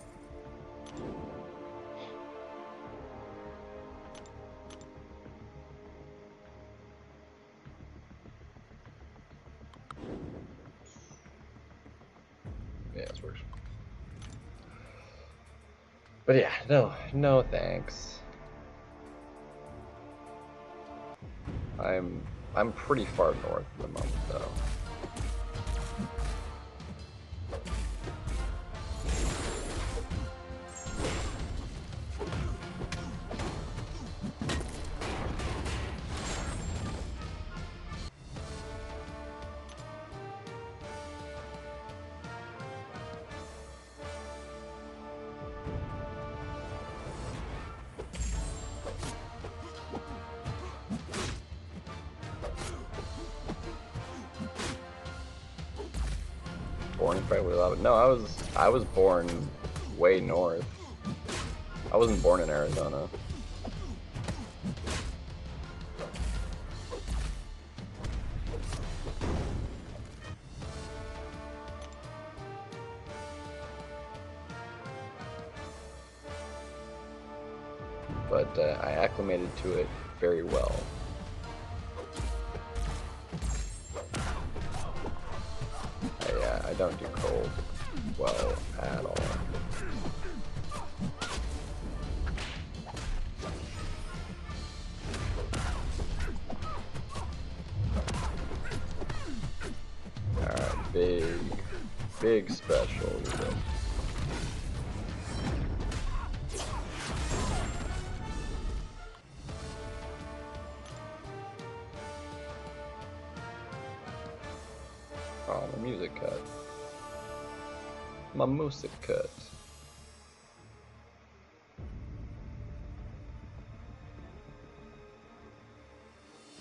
Yeah, this works. But yeah, no thanks. I'm pretty far north at the moment though. Born incredibly loud. No, I was born way north. I wasn't born in Arizona. But I acclimated to it very well. I don't do cold well at all. Alright, big special. Oh, my music cut. My music cut.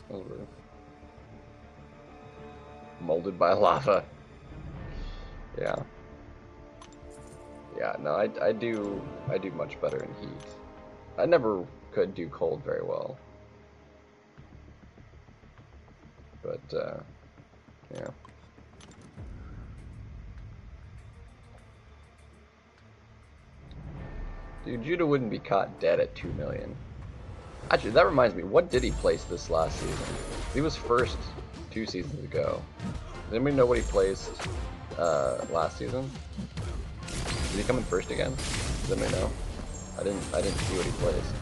Over. Molded by lava. Yeah. Yeah, no, I do much better in heat. I never could do cold very well. But yeah. Dude, Judah wouldn't be caught dead at 2 million. Actually, that reminds me, what did he place this last season? He was first 2 seasons ago. Does anybody know what he placed last season? Did he come in first again? Does anybody know? I didn't see what he placed.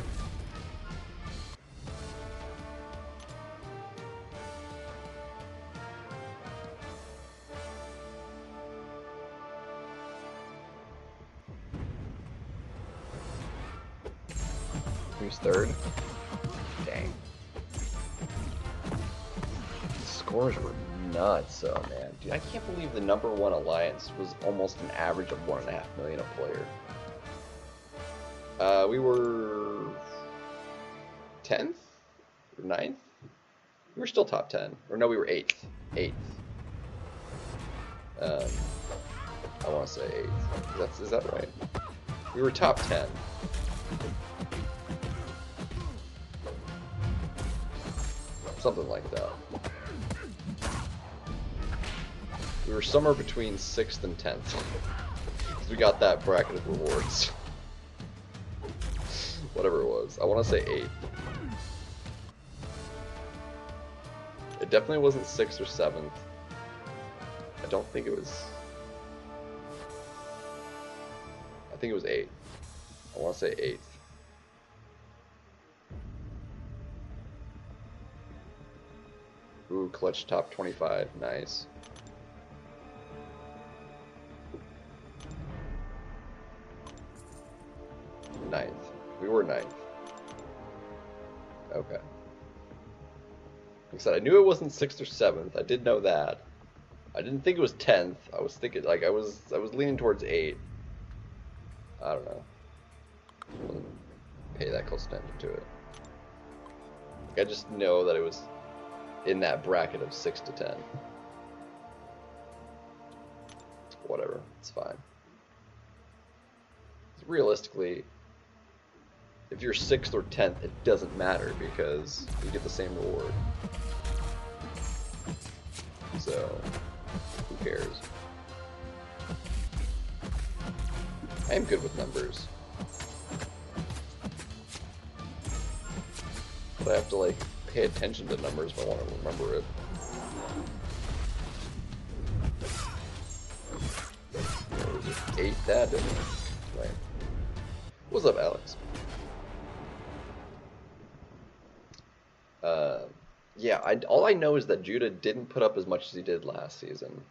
Who's third? Dang. scores were nuts, oh man. Dude, I can't believe the #1 alliance was almost an average of 1.5 million a player. We were 10th? Or 9th? We were still top 10. Or no, we were 8th. 8th. I want to say 8th. Is that right? We were top 10. Something like that. We were somewhere between 6th and 10th. So we got that bracket of rewards. Whatever it was. I want to say 8th. It definitely wasn't 6th or 7th. I don't think it was... I think it was 8th. I want to say 8th. Ooh, clutch top 25. Nice. 9th. We were 9th. Okay. Like I said, I knew it wasn't 6th or 7th. I did know that. I didn't think it was 10th. I was thinking, like, I was leaning towards 8. I don't know. I wouldn't pay that close attention to it. Like, I just know that it was in that bracket of 6 to 10. Whatever, it's fine. Realistically, if you're 6th or 10th, it doesn't matter because you get the same reward. So, who cares? I am good with numbers. But I have to, like, pay attention to numbers if I want to remember it. Just ate that, didn't I? Right. What's up, Alex? Yeah, all I know is that Judah didn't put up as much as he did last season.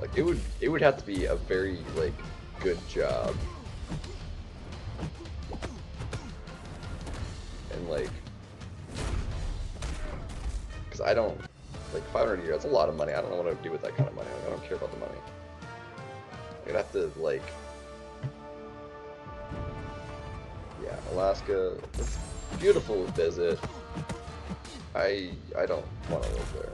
Like, it would have to be a very, like, good job. And, like, because I don't, like, 500 a year, that's a lot of money. I don't know what I would do with that kind of money. Like, I don't care about the money. I'd have to, like, yeah, Alaska, it's a beautiful visit. I don't want to live there.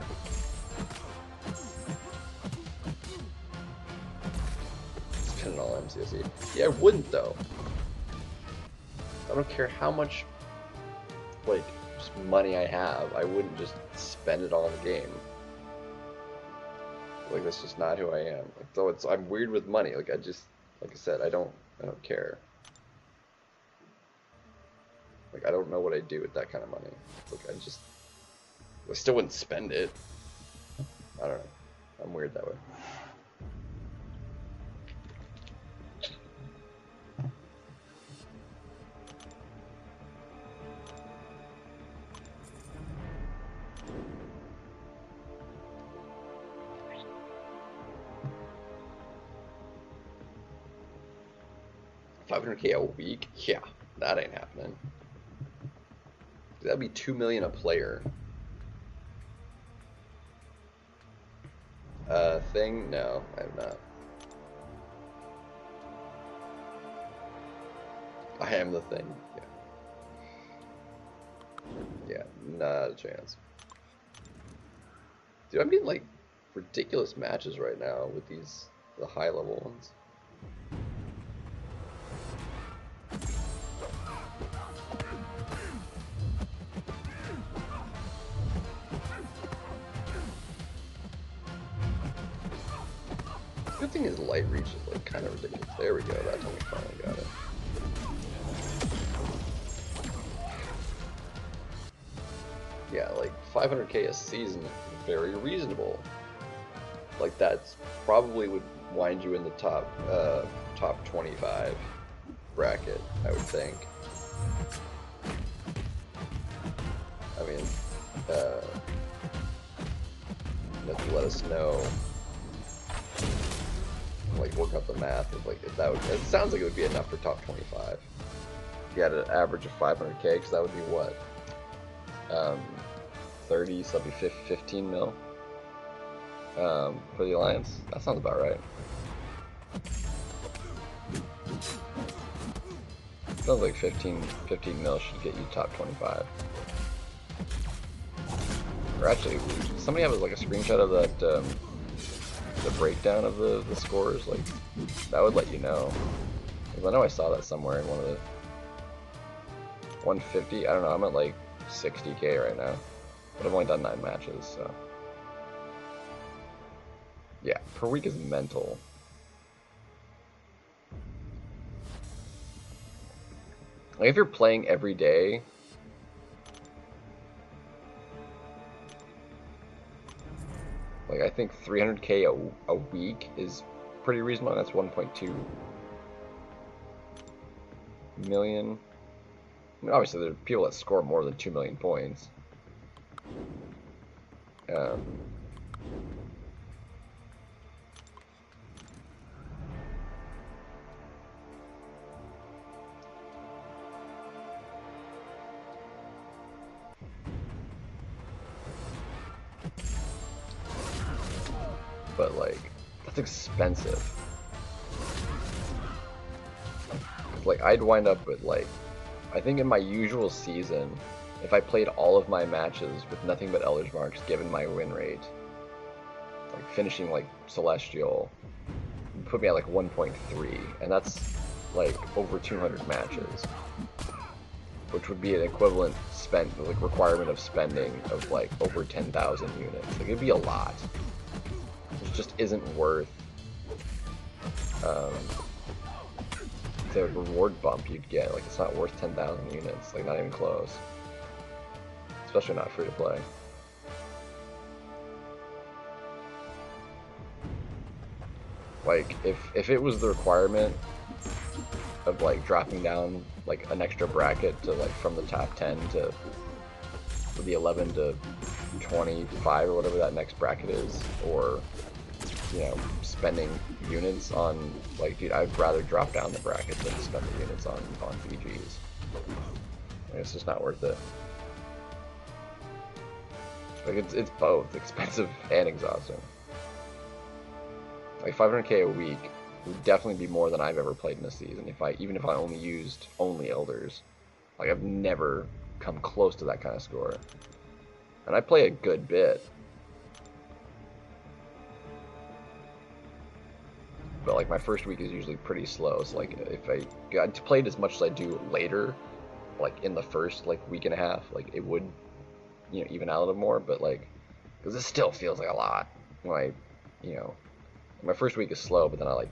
Spend it all on MCSE. Yeah, I wouldn't, though. I don't care how much, like, just money I have. I wouldn't just spend it all in the game. Like, that's just not who I am. Like, so I'm weird with money. Like, like I said, I don't care. Like, I don't know what I'd do with that kind of money. Like, I still wouldn't spend it. I don't know. I'm weird that way. $500K a week? Yeah, that ain't happening. That'd be $2 million a player. Thing? No, I have not. I am the thing. Yeah. Yeah, not a chance. Dude, I'm getting like ridiculous matches right now with the high level ones. Good thing is light reach is like kind of ridiculous. There we go, that's when we finally got it. Yeah, like 500K a season is very reasonable. Like that's probably would wind you in the top 25 bracket, I would think. I mean, that you let us know. Like work out the math of like if that would. It sounds like it would be enough for top 25. If you had an average of 500k, because that would be what? 30, so that'd be 15 mil for the alliance. That sounds about right. Sounds like 15 mil should get you top 25. Or actually, somebody have like a screenshot of that, the breakdown of the scores. Like that would let you know. Because I know I saw that somewhere in one of the 150. I don't know. I'm at like 60k right now, but I've only done 9 matches, so yeah, per week is mental. Like if you're playing every day, like I think 300k a week is pretty reasonable. That's 1.2 million. I mean, obviously there are people that score more than 2 million points. But like, that's expensive. Like I'd wind up with like, I think in my usual season, if I played all of my matches with nothing but Elder's Marks, given my win rate, like finishing like Celestial, put me at like 1.3, and that's like over 200 matches, which would be an equivalent like requirement of spending of like over 10,000 units. Like it'd be a lot. It just isn't worth the reward bump you'd get. Like it's not worth 10,000 units. Like not even close. Especially not free to play. Like if it was the requirement of like dropping down like an extra bracket to like from the top 10 to the 11 to 25 or whatever that next bracket is, or you know, spending units on, like, dude, I'd rather drop down the bracket than spend the units on BGs. Like, it's just not worth it. Like, it's both expensive and exhausting. Like 500k a week would definitely be more than I've ever played in a season. Even if I only used elders, like I've never come close to that kind of score. And I play a good bit. But like my first week is usually pretty slow, so like if I got to play as much as I do later, like in the first like week and a half, like it would, you know, even out a little more. But like, because it still feels like a lot when I, you know, my first week is slow, but then I like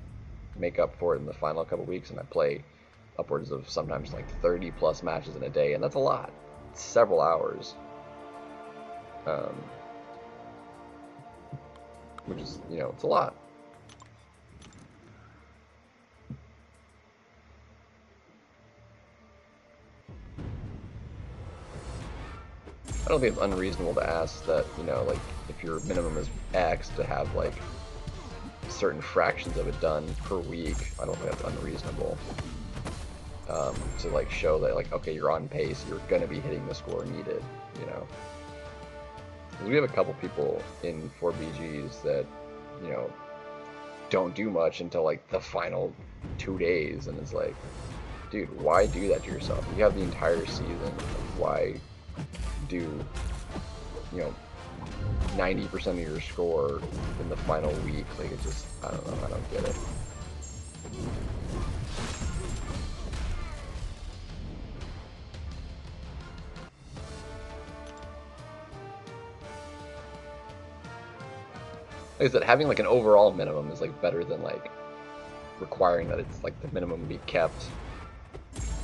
make up for it in the final couple weeks, and I play upwards of sometimes like 30 plus matches in a day, and that's a lot. It's several hours. Which is, you know, it's a lot. I don't think it's unreasonable to ask that, you know, like, if your minimum is X, to have, like, certain fractions of it done per week. I don't think that's unreasonable. To, like, show that, like, okay, you're on pace, you're gonna be hitting the score needed, you know. We have a couple people in 4BGs that, you know, don't do much until, like, the final 2 days, and it's like, dude, why do that to yourself? You have the entire season. Like, why do, you know, 90% of your score in the final week? Like, it just, I don't know, I don't get it. Like I said, having like an overall minimum is like better than like requiring that it's like the minimum be kept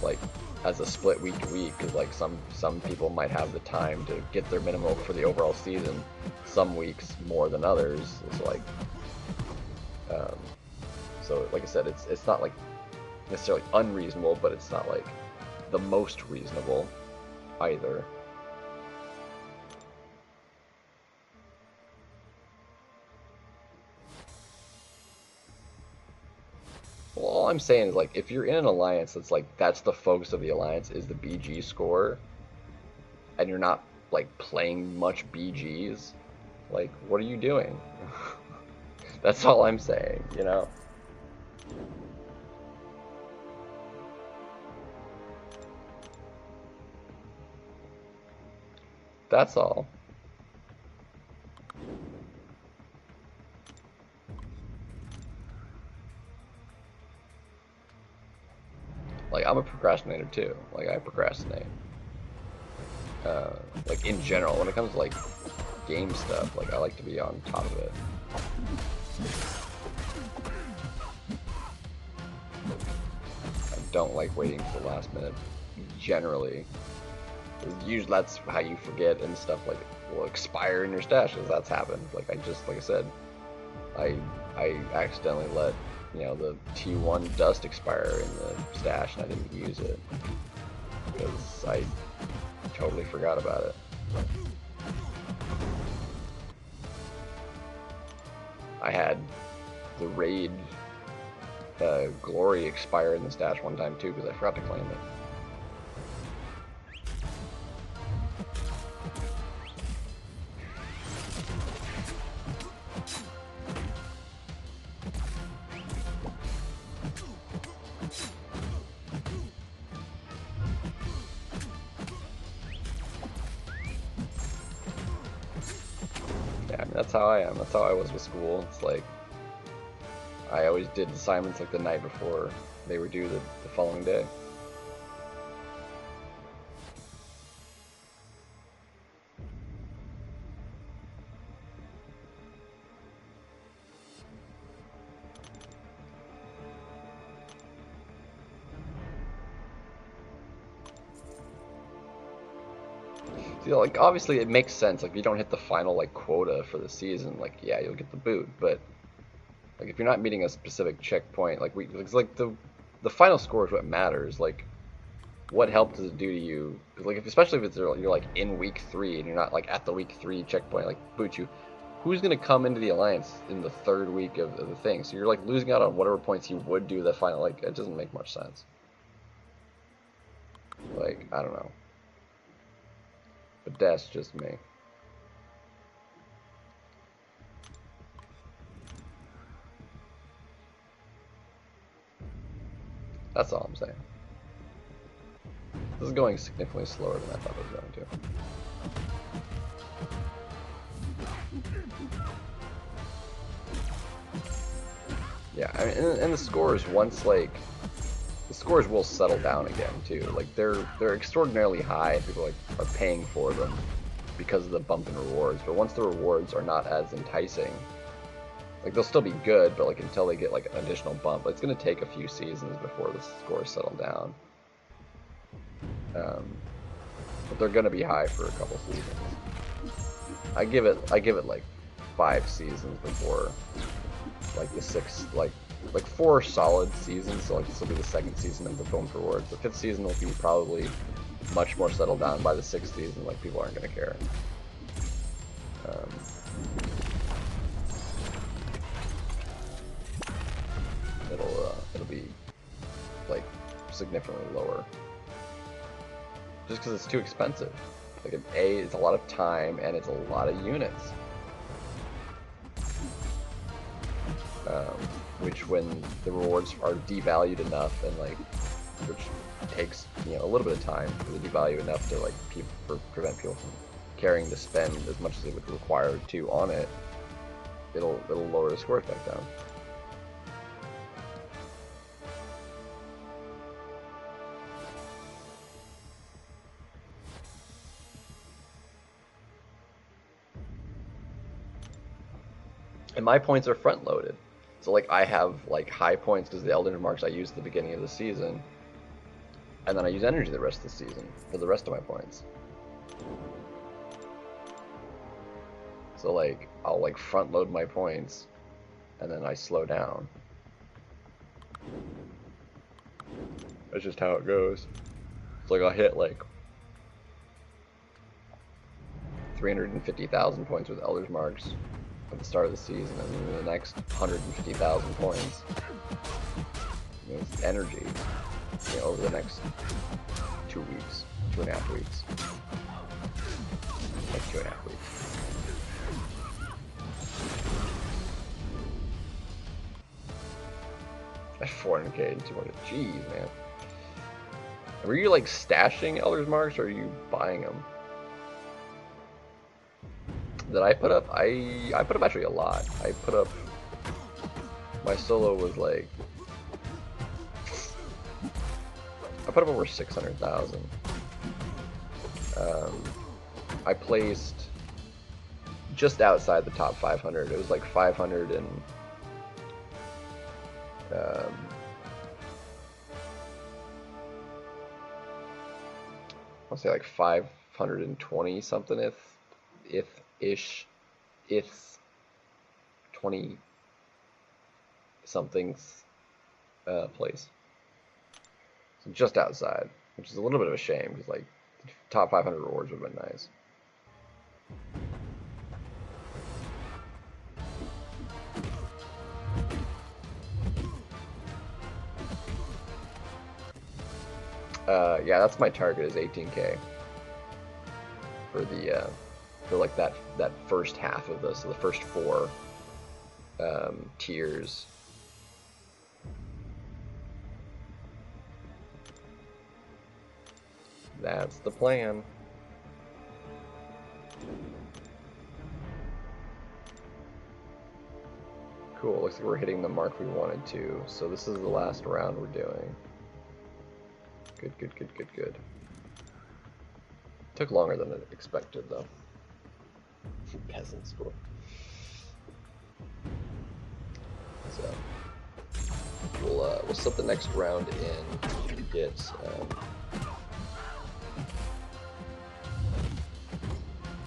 like as a split week to week, because like some people might have the time to get their minimum for the overall season some weeks more than others. It's like so like I said, it's not like necessarily unreasonable, but it's not like the most reasonable either. Well, all I'm saying is, like, if you're in an alliance that's like, that's the focus of the alliance is the BG score, and you're not like playing much BGs, like, what are you doing? That's all I'm saying, you know? That's all. Like, I'm a procrastinator too. Like, I procrastinate. Like, in general, when it comes to, like, game stuff, like, I like to be on top of it. I don't like waiting to the last minute, generally. Usually that's how you forget and stuff, like, will expire in your stashes. That's happened. Like, like I said, I accidentally let, you know, the T1 dust expire in the stash and I didn't use it because I totally forgot about it. I had the raid glory expire in the stash one time too because I forgot to claim it. Yeah, I mean, that's how I am. That's how I was with school. It's like, I always did assignments like the night before they were due the following day. See, like, obviously it makes sense. Like, if you don't hit the final, like, quota for the season, like, yeah, you'll get the boot. But, like, if you're not meeting a specific checkpoint, like, it's like the final score is what matters. Like, what help does it do to you? Like, especially if it's you're like in week 3 and you're not like at the week 3 checkpoint, like, boot you. Who's gonna come into the alliance in the 3rd week of the thing? So you're like losing out on whatever points you would do the final. Like, it doesn't make much sense. Like, I don't know. But that's just me. That's all I'm saying. This is going significantly slower than I thought it was going to. Yeah, I mean, and the scores, once, like, the scores will settle down again too. Like, they're extraordinarily high. People like are paying for them because of the bump in rewards. But once the rewards are not as enticing, like, they'll still be good, but like until they get like an additional bump, it's gonna take a few seasons before the scores settle down. But they're gonna be high for a couple seasons. I give it like 5 seasons before like the 6, like 4 solid seasons. So like this will be the 2nd season of the bump rewards. The 5th season will be probably much more settled down. By the 6th season, like, people aren't gonna care. It'll be like significantly lower, just because it's too expensive. Like, an A is a lot of time and it's a lot of units, which, when the rewards are devalued enough, and like, which takes, you know, a little bit of time to devalue enough to like prevent people from caring to spend as much as they would require to on it, it'll lower the scores back down. And my points are front loaded. So like, I have like high points because the Elden Marks I used at the beginning of the season, and then I use energy the rest of the season for the rest of my points. So like, I'll like front load my points and then I slow down. That's just how it goes. It's like, I'll hit like 350,000 points with Elder's Marks at the start of the season, and then the next 150,000 points energy, over the next 2 weeks, 2.5 weeks, like 2.5 weeks. That's 400k and 200. Jeez, man. Were you like stashing Elder's Marks, or are you buying them? That I put up? I put up actually a lot. I put up. My solo was like. I put up over 600,000. I placed just outside the top 500. It was like 500 and. I'll say like 520 something if 20 something's place. So just outside, which is a little bit of a shame because like the top 500 rewards would have been nice. Yeah, that's my target, is 18k for the for like that first half of this, so the first 4 tiers. That's the plan. Cool, looks like we're hitting the mark we wanted to, so this is the last round we're doing. Good. Took longer than I expected, though. Peasant school. So we'll set the next round in to get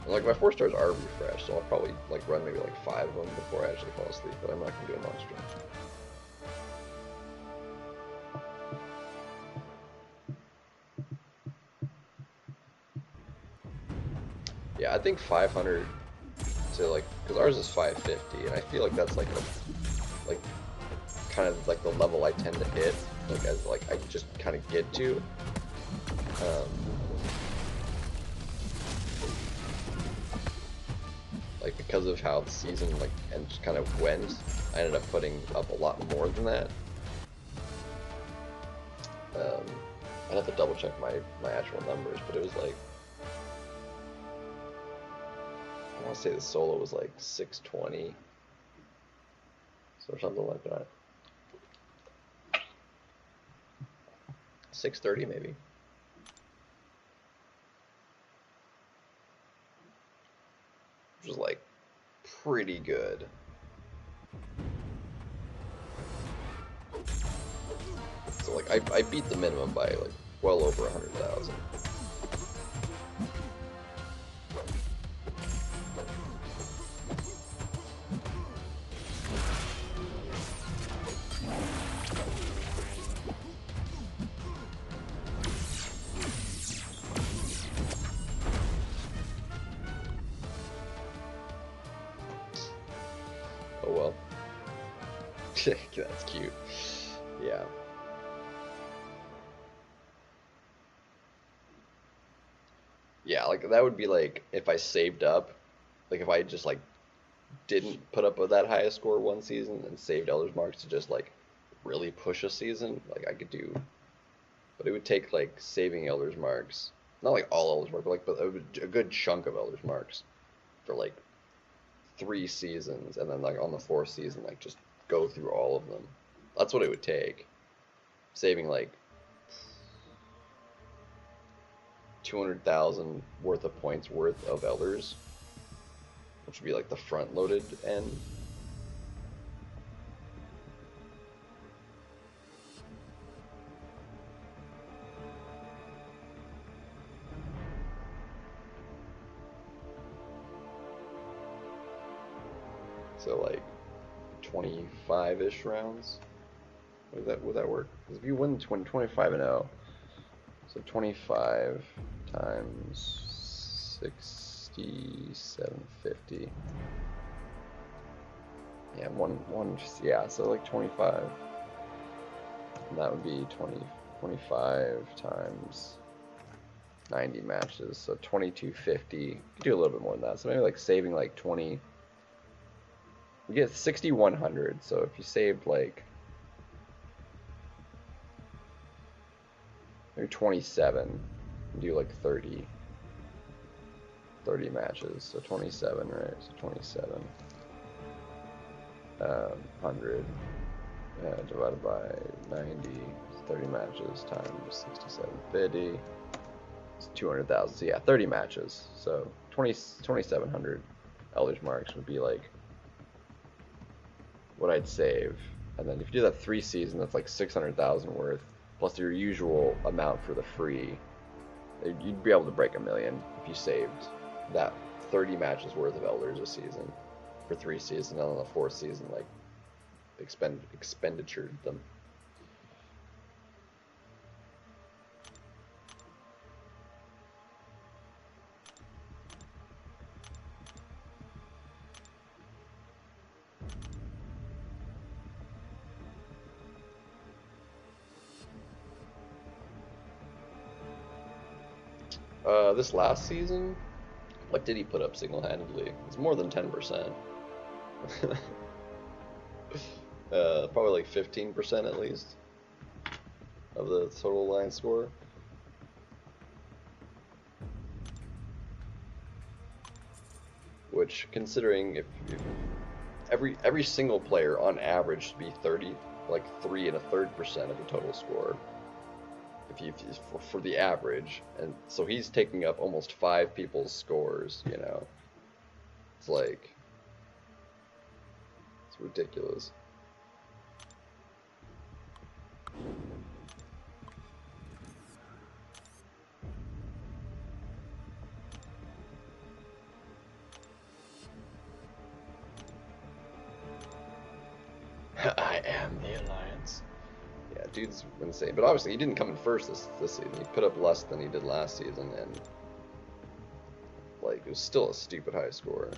like my 4 stars are refreshed, so I'll probably like run maybe like 5 of them before I actually fall asleep, but I'm not gonna do them on stream. Yeah, I think 500 to like, because ours is 550, and I feel like that's like kind of like the level I tend to hit, like as like I just kind of get to. Like because of how the season like and just kind of went, I ended up putting up a lot more than that. I'd have to double check my actual numbers, but it was like, I want to say the solo was like 620, or something like that. 630 maybe. Which was like pretty good. So like I beat the minimum by like well over 100,000. Oh well. That's cute. Yeah. Yeah, like that would be like if I saved up, like if I just like didn't put up with that highest score one season and saved Elder's Marks to just like really push a season, like I could do, but it would take like saving Elder's Marks, not like all Elder's Marks, but like a good chunk of Elder's Marks for like 3 seasons, and then like on the 4th season, like just go through all of them. That's what it would take. Saving like 200,000 worth of points worth of Elders, which would be like the front-loaded end. So like 25-ish rounds. Would that work? Because if you win 25 and 0, so 25 times 6750. Yeah, yeah. So like 25. And that would be 25 times 90 matches, so 2250. You could do a little bit more than that. So maybe like saving like 20. You get 6,100. So if you saved like maybe 27, you do like 30 matches. So 27, right? So 27. 100 divided by 90. 30 matches times 6750. It's 200,000. So yeah, 30 matches. So 2,700 Eldritch Marks would be like what I'd save. And then if you do that 3 season, that's like 600,000 worth, plus your usual amount for the free. You'd be able to break $1 million if you saved that 30 matches worth of Elders a season for 3 seasons, and on the 4th season, like expenditured them. This last season, what did he put up single-handedly? It's more than 10%. Probably like 15% at least of the total line score. Which, considering if every single player on average should be 30, like 3 1/3% of the total score. For the average, and so he's taking up almost 5 people's scores, you know. It's like, it's ridiculous. I am the Alliance. Yeah, dude's insane. But obviously, he didn't come in first this season. He put up less than he did last season, and like it was still a stupid high score.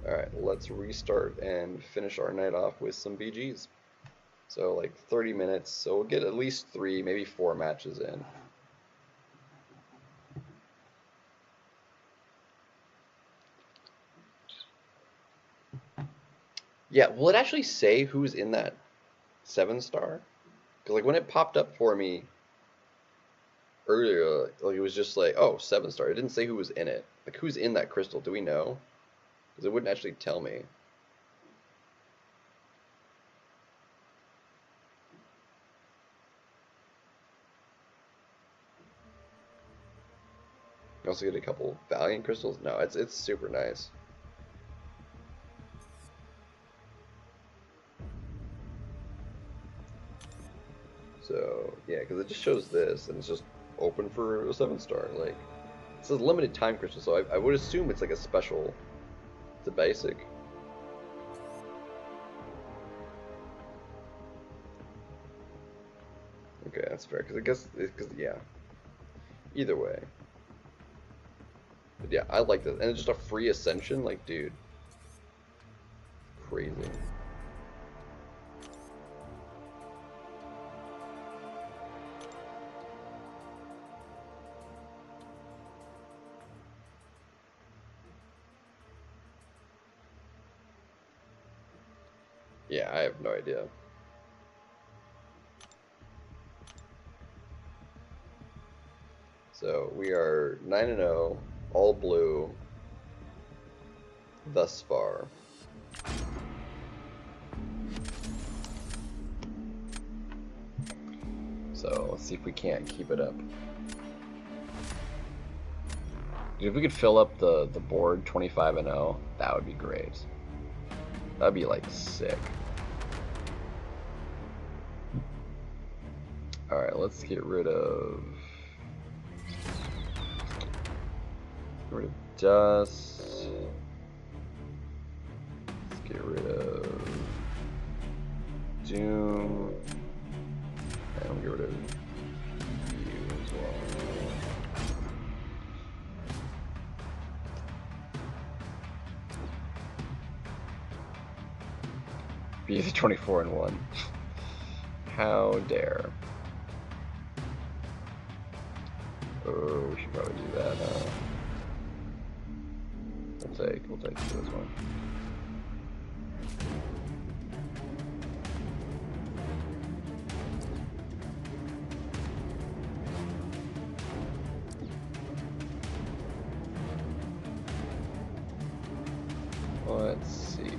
All right, let's restart and finish our night off with some BGs. So like 30 minutes. So we'll get at least 3, maybe 4 matches in. Yeah, will it actually say who's in that 7-star? Because like when it popped up for me earlier, like it was just like, oh, 7-star. It didn't say who was in it. Like who's in that crystal? Do we know? Because it wouldn't actually tell me. You also get a couple Valiant crystals. No, it's super nice. So, yeah, because it just shows this, and it's just open for a 7-star. Like, it says limited time crystal, so I would assume it's like a special. It's a basic. Okay, that's fair, because I guess, yeah. Either way. But yeah, I like this. And it's just a free ascension, like, dude. Crazy. Yeah, I have no idea. So we are 9-0, all blue thus far. So let's see if we can't keep it up. If we could fill up the board 25-0, that would be great. That'd be like sick. Alright, let's get rid of dust. Let's get rid of Doom. And we'll get rid of you as well. Be the 24 and 1. How dare. Oh, we should probably do that. We'll take this one. Let's see.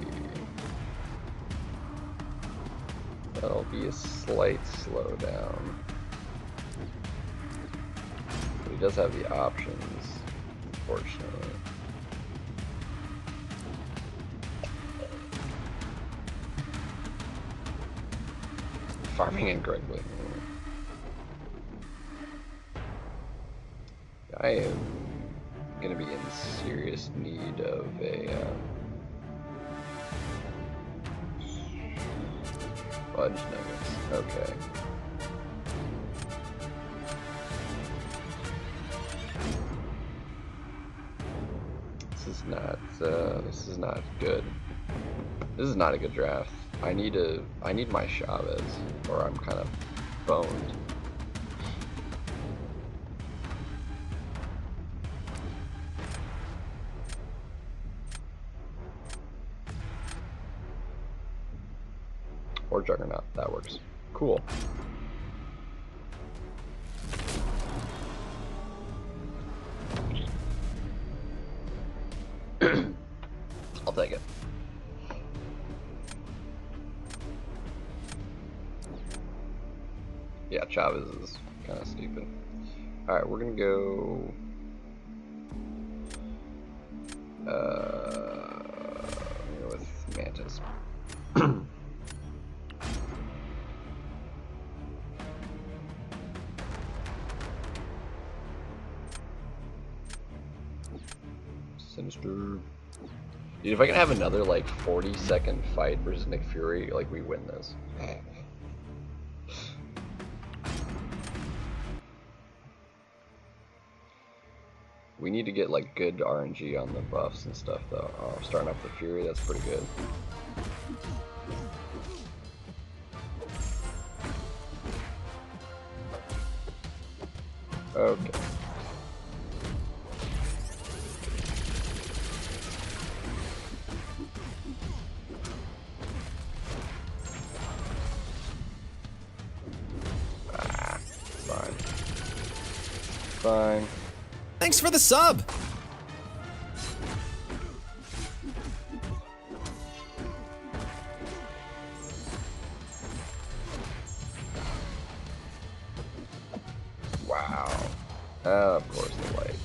That'll be a slight slowdown. But he does have the options, unfortunately. Farming incorrectly. I am gonna be in serious need of a fudge nuggets. Okay. This is not good. This is not a good draft. I need my Chavez, or I'm kind of boned. Or Juggernaut, that works. Cool. I'll take it. Yeah, Chavez is kind of stupid. Alright, we're gonna go... with Mantis. Sinister. Dude, if I can have another like 40-second fight versus Nick Fury, like we win this. We need to get like good RNG on the buffs and stuff though. Oh, starting up the Fury, that's pretty good. Okay. Fine. Thanks for the sub! Wow. Of course the light.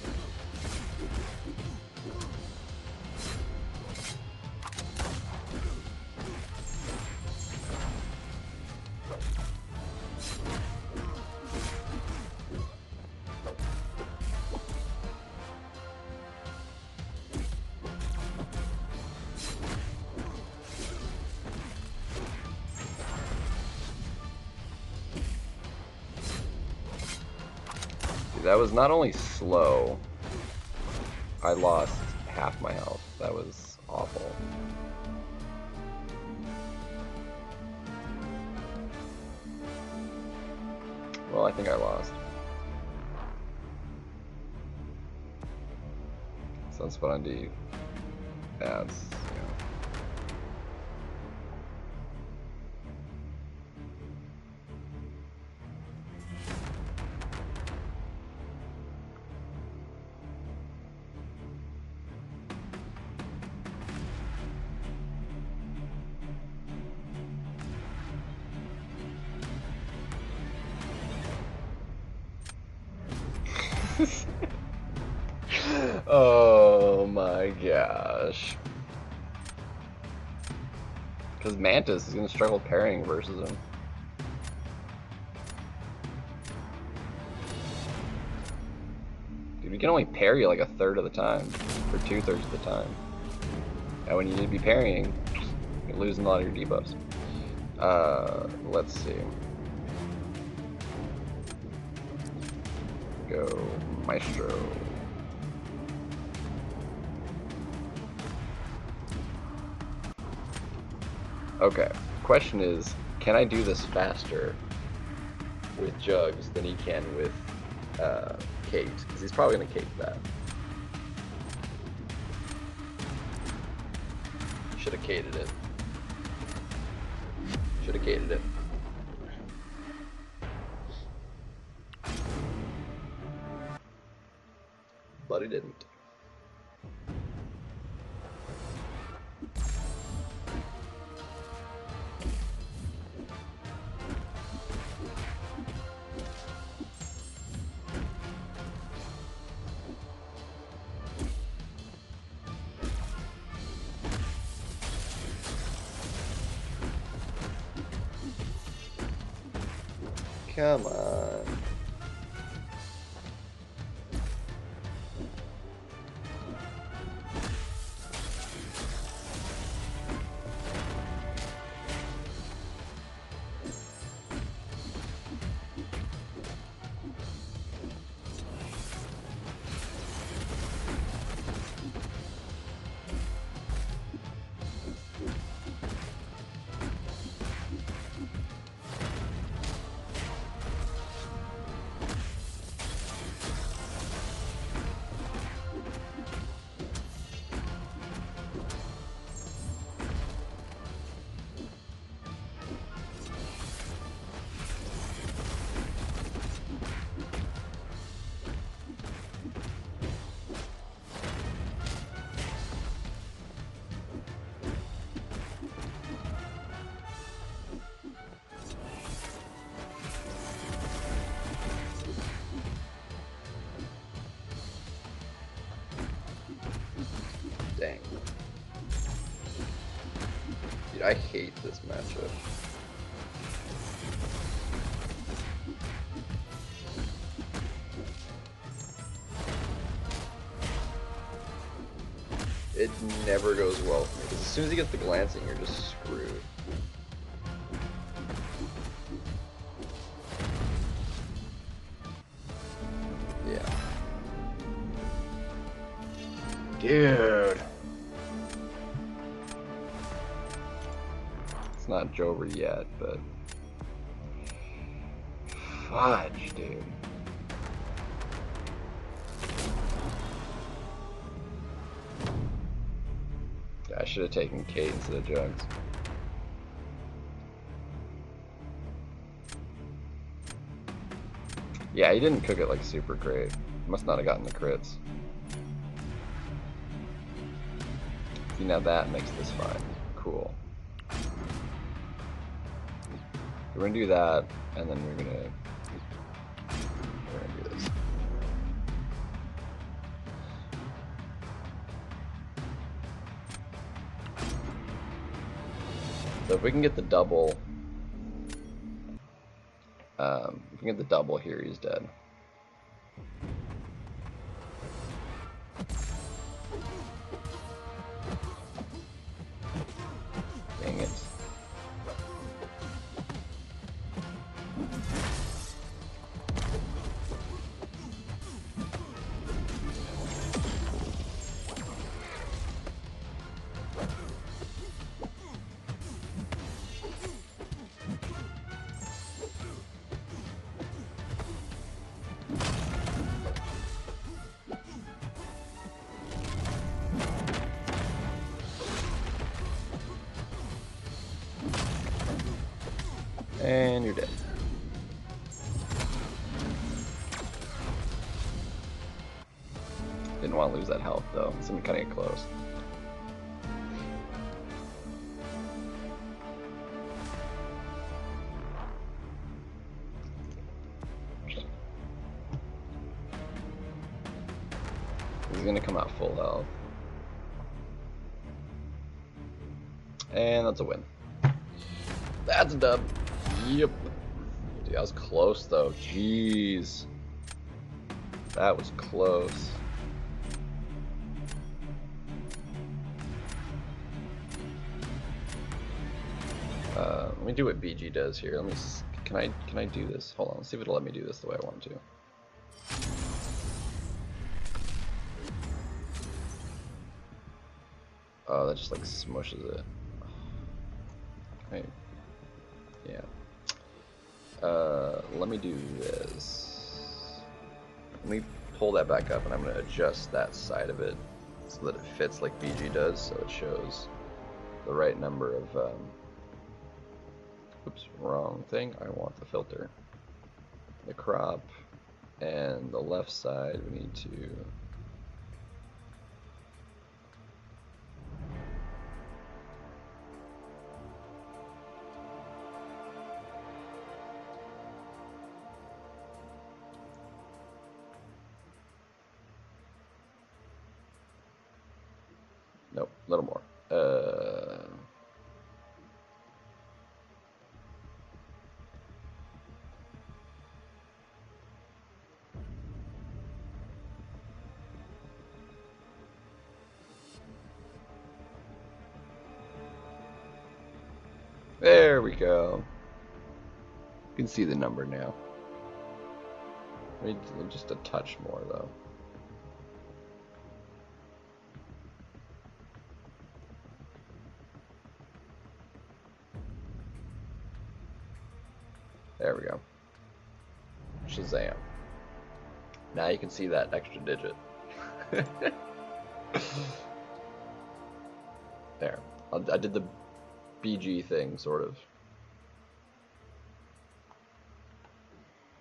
That was not only slow, I lost half my health. That was awful. Well, I think I lost. Sunspot on D. Ads. Oh my gosh. Because Mantis is going to struggle parrying versus him. Dude, we can only parry like a third of the time, or 2/3 of the time. And when you need to be parrying, you're losing a lot of your debuffs. Let's see. Go Maestro. Okay. question is, can I do this faster with Jugs than he can with Kate? Because he's probably going to Kate that. Should have Kated it. Should have Kated it. But he didn't. Come on. Dang. Dude, I hate this matchup. It never goes well for me, because as soon as he gets the glancing, you're just screwed. Yeah. Dude. It's not Jover yet, but fudge, dude. Yeah, I should have taken Kate instead of Jugs. Yeah, he didn't cook it like super great. Must not have gotten the crits. See, now that makes this fine. Cool. We're gonna do that, and then we're gonna do this. So if we can get the double, if we can get the double here, he's dead. Dang it. And you're dead. Didn't want to lose that health though. It's gonna kind of get close. He's gonna come out full health. And that's a win. That's a dub. Yep. Dude, that was close though. Jeez. That was close. Let me do what BG does here. Let me. Can I do this? Hold on. Let's see if it'll let me do this the way I want to. Oh, that just like smushes it. Hey, Yeah. Let me do this. Let me pull that back up, and I'm going to adjust that side of it so that it fits like BG does, so it shows the right number of, oops, wrong thing. I want the filter. The crop, and the left side we need to nope, a little more. There we go. You can see the number now. Maybe just a touch more though. There we go. Shazam. Now you can see that extra digit. There. I did the BG thing, sort of.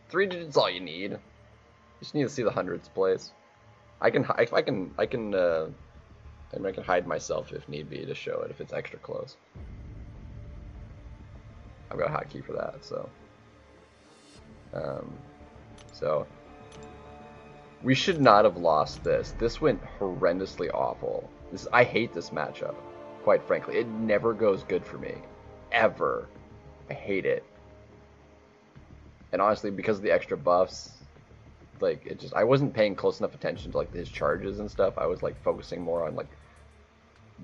3 digits all you need. You just need to see the hundreds place. I can hide myself if need be to show it if it's extra close. I've got a hotkey for that, so. So we should not have lost this. This went horrendously awful. I hate this matchup, quite frankly. It never goes good for me, ever. I hate it. And honestly, because of the extra buffs, like I wasn't paying close enough attention to like his charges and stuff. I was like focusing more on like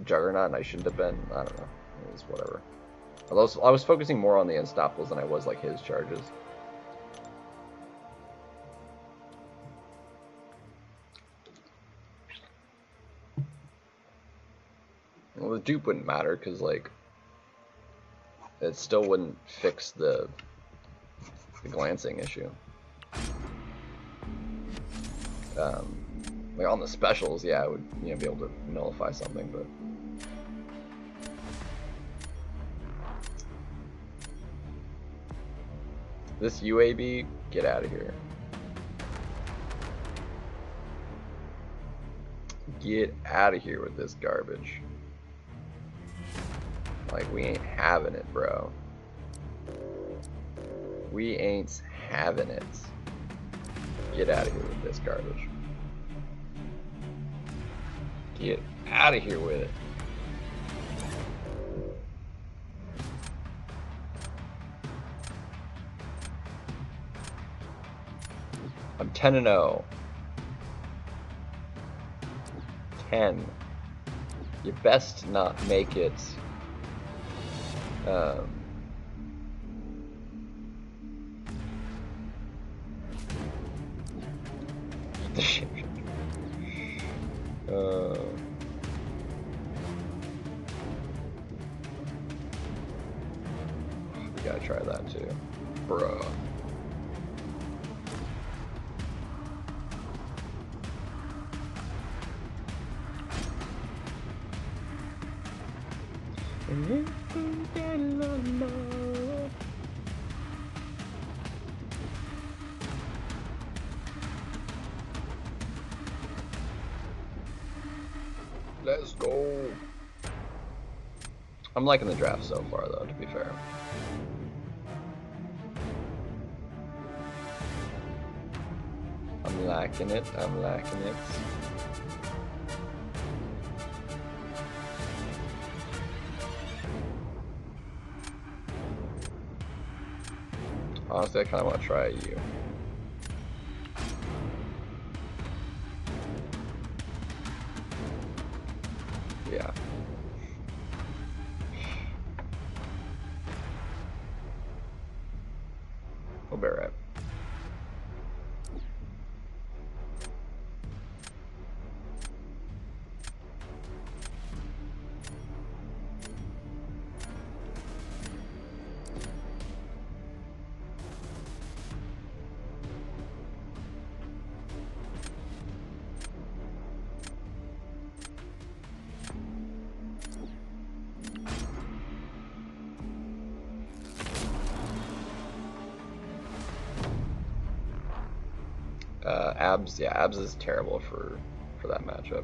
Juggernaut, and I shouldn't have been. I don't know. It was whatever. Although I was focusing more on the Unstoppables than I was like his charges. Well, the dupe wouldn't matter because like it still wouldn't fix the glancing issue. Like on the specials, yeah, I would be able to nullify something, but this UAB, get out of here. Get out of here with this garbage. Like, we ain't having it, bro. We ain't having it. Get out of here with this garbage. Get out of here with it. I'm 10-0. 10. You best not make it. We gotta try that too, bruh. Let's go. I'm liking the draft so far, though, to be fair. I'm liking it. I'm liking it. Honestly, I kind of want to try you. Yeah. We'll be right. Abs, yeah, Abs is terrible for that matchup.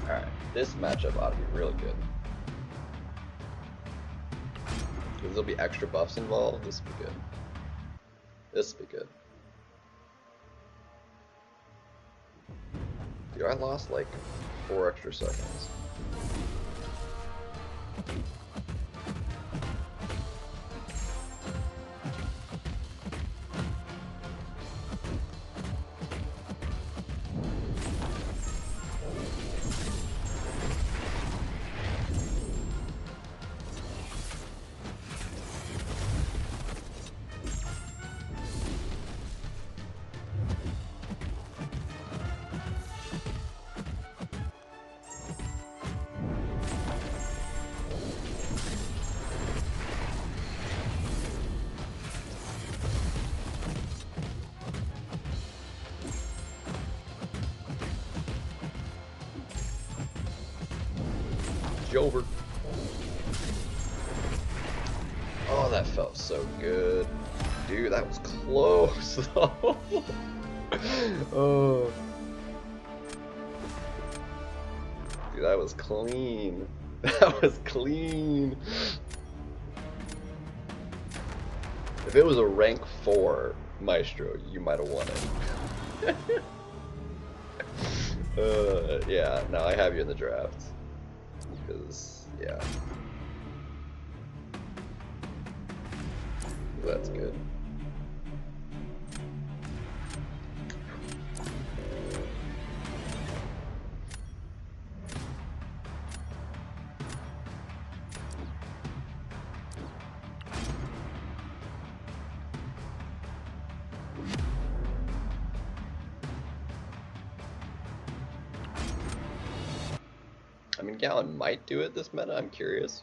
Alright, this matchup ought to be really good. Because there'll be extra buffs involved. This will be good. This will be good. Dude, I lost like 4 extra seconds. Over. Oh, that felt so good. Dude, that was close though. Oh. Dude, that was clean. That was clean. If it was a rank 4 Maestro, you might have won it. Yeah, no, I have you in the draft. Because, yeah. That's good. I mean, Gallon might do it this meta, I'm curious.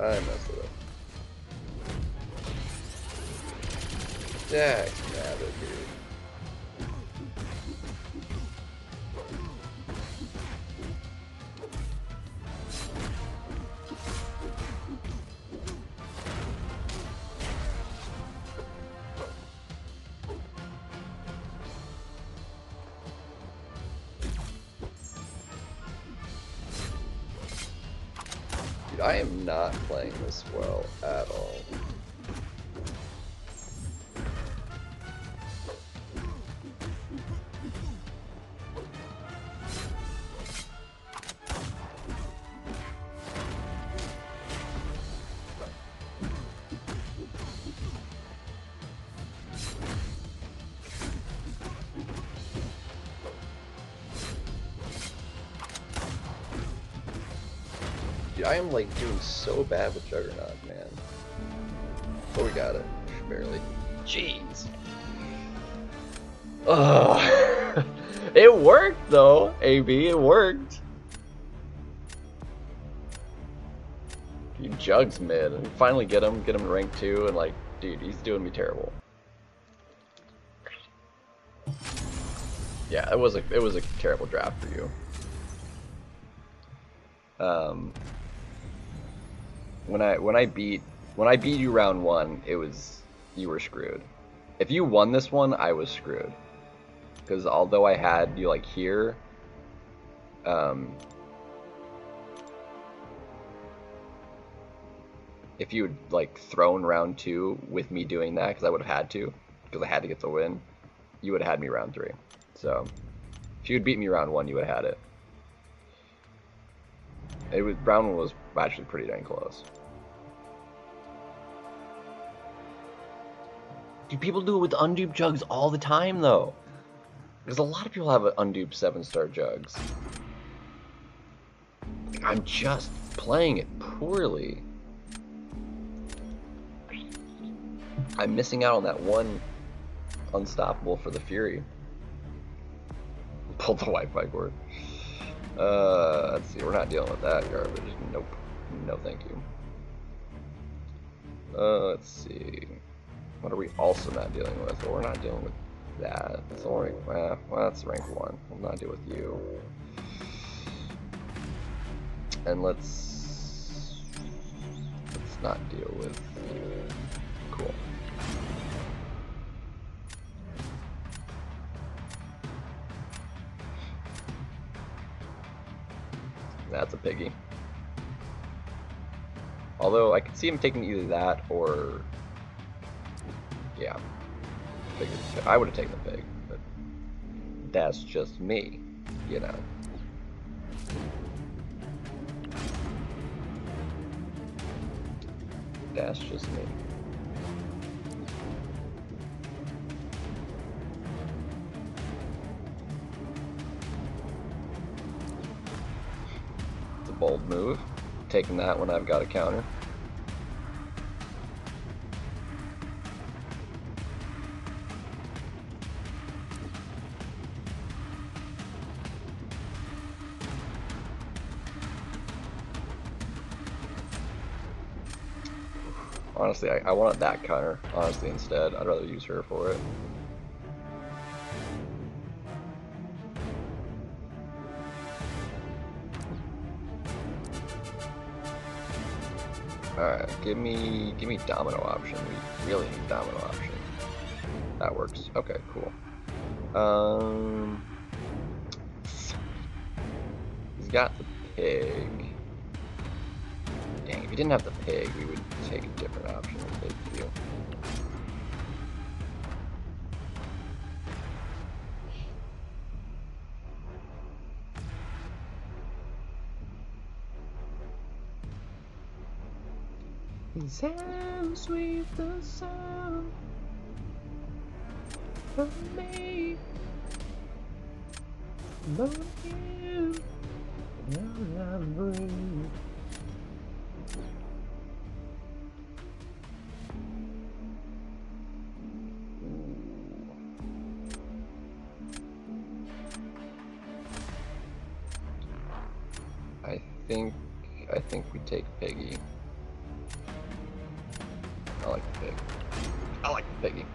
I messed it up. Yeah, nabbit, dude. Dude, I am not playing this well at all. Dude, I am like doing so bad with Juggernaut, man. Oh, we got it. Barely. Jeez. Ugh. It worked though, AB. It worked. Dude, Jug's mid. And finally get him to rank 2, and like, dude, he's doing me terrible. Yeah, it was a terrible draft for you. When I beat you round 1, you were screwed. If you won this one, I was screwed. Because although I had you like here, if you had like thrown round 2 with me doing that, because I would have had to, because I had to get the win, you would have had me round 3. So if you had beat me round 1, you would have had it. Round 1 was actually pretty dang close. Dude, people do it with unduped jugs all the time, though. Because a lot of people have unduped 7-star jugs. I'm just playing it poorly. I'm missing out on that one unstoppable for the Fury. Pulled the Wi-Fi cord. Let's see, we're not dealing with that garbage. Nope. No thank you. Let's see. What are we also not dealing with? Well, we're not dealing with that. It's only, well, that's rank 1. We'll not deal with you. And let's not deal with you. Cool. That's a piggy. Although I could see him taking either that or, yeah, I would have taken the pig, but that's just me, you know. That's just me. It's a bold move. Taking that when I've got a counter. Honestly, I wanted that counter, honestly, instead. I'd rather use her for it. Alright, give me domino option. We really need domino option. That works. Okay, cool. He's got the pig. Dang, if he didn't have the pig, we would take a different option and take you. His hands sweep the sound of me, but you will not breathe. I think we take Piggy. I like the pig. I like the piggy.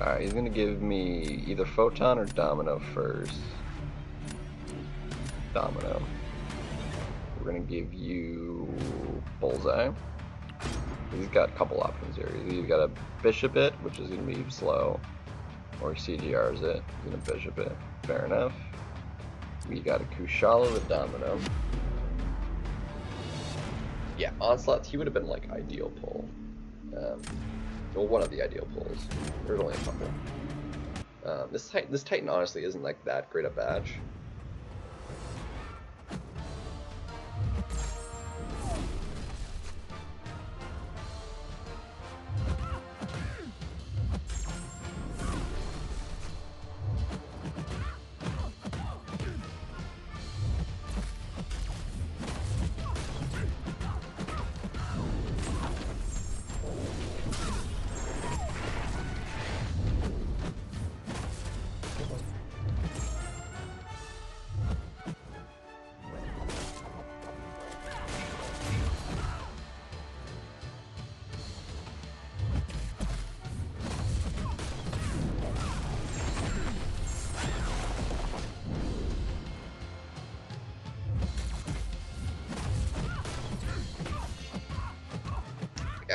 Alright, he's gonna give me either Photon or Domino first. Domino. We're gonna give you Bullseye. He's got a couple options here. He's either got a Bishop it, which is gonna be slow, or he CGRs it. He's gonna Bishop it. Fair enough. We got a Kushala with Domino. Yeah, Onslaught, he would have been like ideal pull. Well, one of the ideal pulls. There's only a couple. This Titan honestly isn't like that great a batch.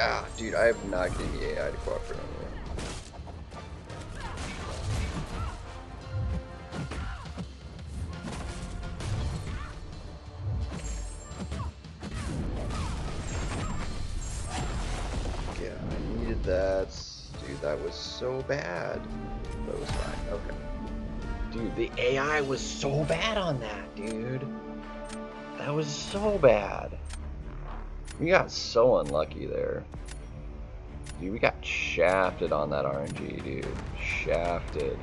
Ah, dude, I have not getting the AI to cooperate on Dude, that was so bad. That was fine. Okay. Dude, the AI was so bad on that, dude. That was so bad. We got so unlucky there. Dude, we got shafted on that RNG, dude. Shafted.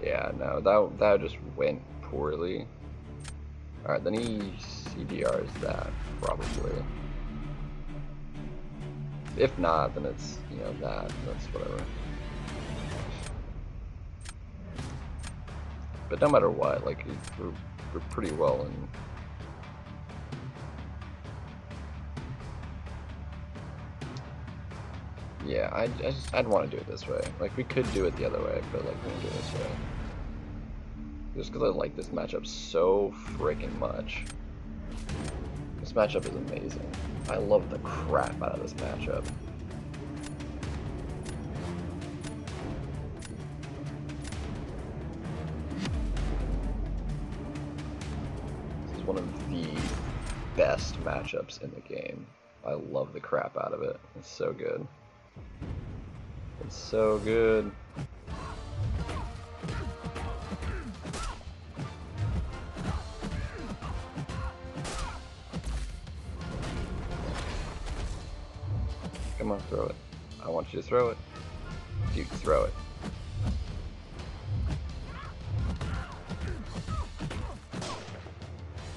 Yeah, no, that just went poorly. Alright, then he CDRs that, probably. If not, then it's, you know, that's whatever. But no matter what, like, we're pretty well in. Yeah, I'd want to do it this way. Like, we could do it the other way, but like, we're gonna do it this way. Just because I like this matchup so freaking much. This matchup is amazing. I love the crap out of this matchup. This is one of the best matchups in the game. I love the crap out of it. It's so good. It's so good. Come on, throw it. I want you to throw it. Dude, throw it.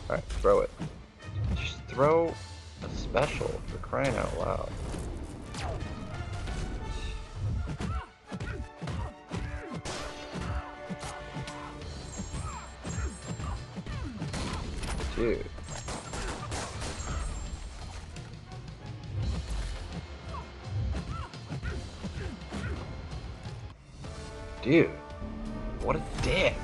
Alright, throw it. Just throw a special for crying out loud. Dude. Dude, what a dick.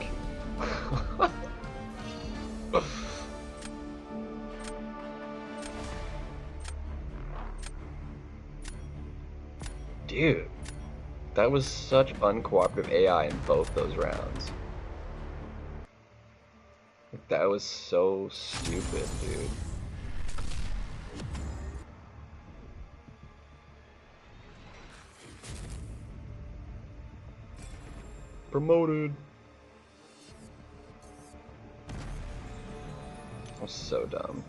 Dude, that was such uncooperative AI in both those rounds. That was so stupid, dude. Promoted. That was so dumb.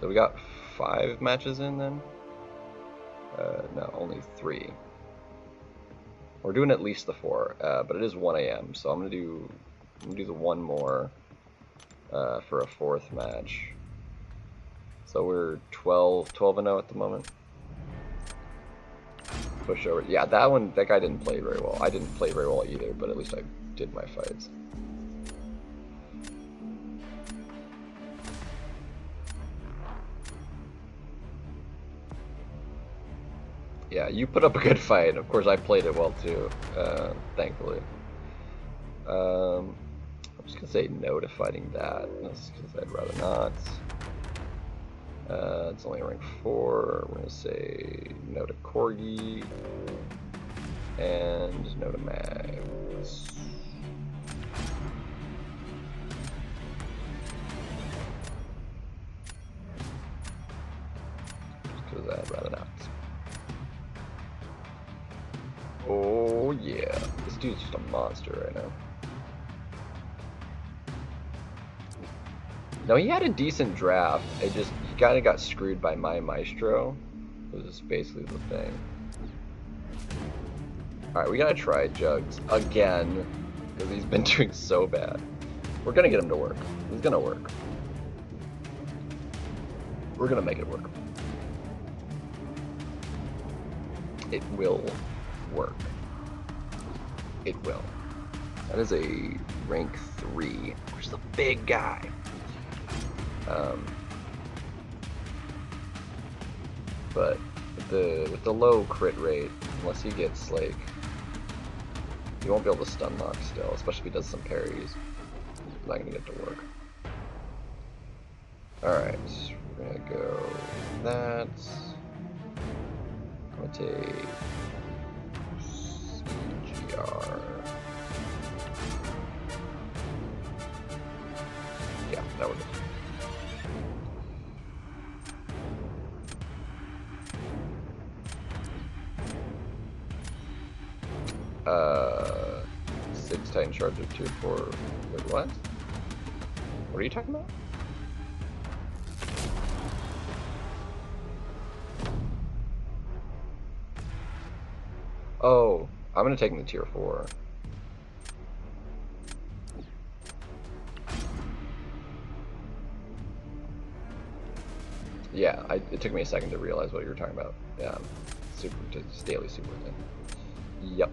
So we got 5 matches in then? No, only 3. We're doing at least the 4, but it is 1 AM, so I'm gonna do the one more for a 4th match. So we're 12-0 at the moment. Push over. Yeah, that guy didn't play very well. I didn't play very well either, but at least I did my fights. Yeah, you put up a good fight. Of course, I played it well too, thankfully. I'm just gonna say no to fighting that, just because I'd rather not. It's only rank 4. We're gonna say no to Corgi and no to Mags. Just because I'd rather not. Oh yeah, this dude's just a monster right now. No, he had a decent draft. He kind of got screwed by my Maestro. This is basically the thing. Alright, we gotta try Jugs again, because he's been doing so bad. We're gonna get him to work. He's gonna work. We're gonna make it work. It will work. It will. That is a rank 3, which is a big guy. But with the low crit rate, unless he gets like, he won't be able to stun lock still, especially if he does some parries. He's not gonna get to work. Alright, we're gonna go that. I'm gonna take CGR. That was it. 6 Titan Charger, 2 4. Wait, what? What are you talking about? Oh, I'm gonna take him to tier 4. Yeah, it took me a second to realize what you were talking about. Yeah, daily super thing. Yep.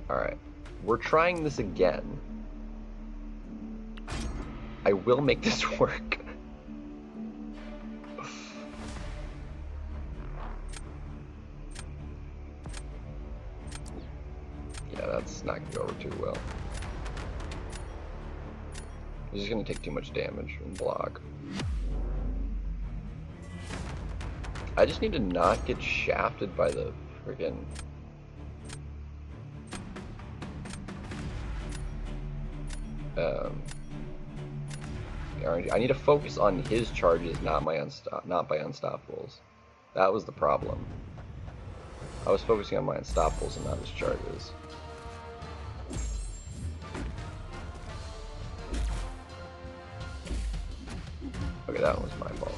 Alright, we're trying this again. I will make this work. Yeah, that's not gonna go over too well. He's just gonna take too much damage and block. I just need to not get shafted by the friggin' I need to focus on his charges, not by unstoppables. That was the problem. I was focusing on my unstoppables and not his charges. Okay, that was my fault.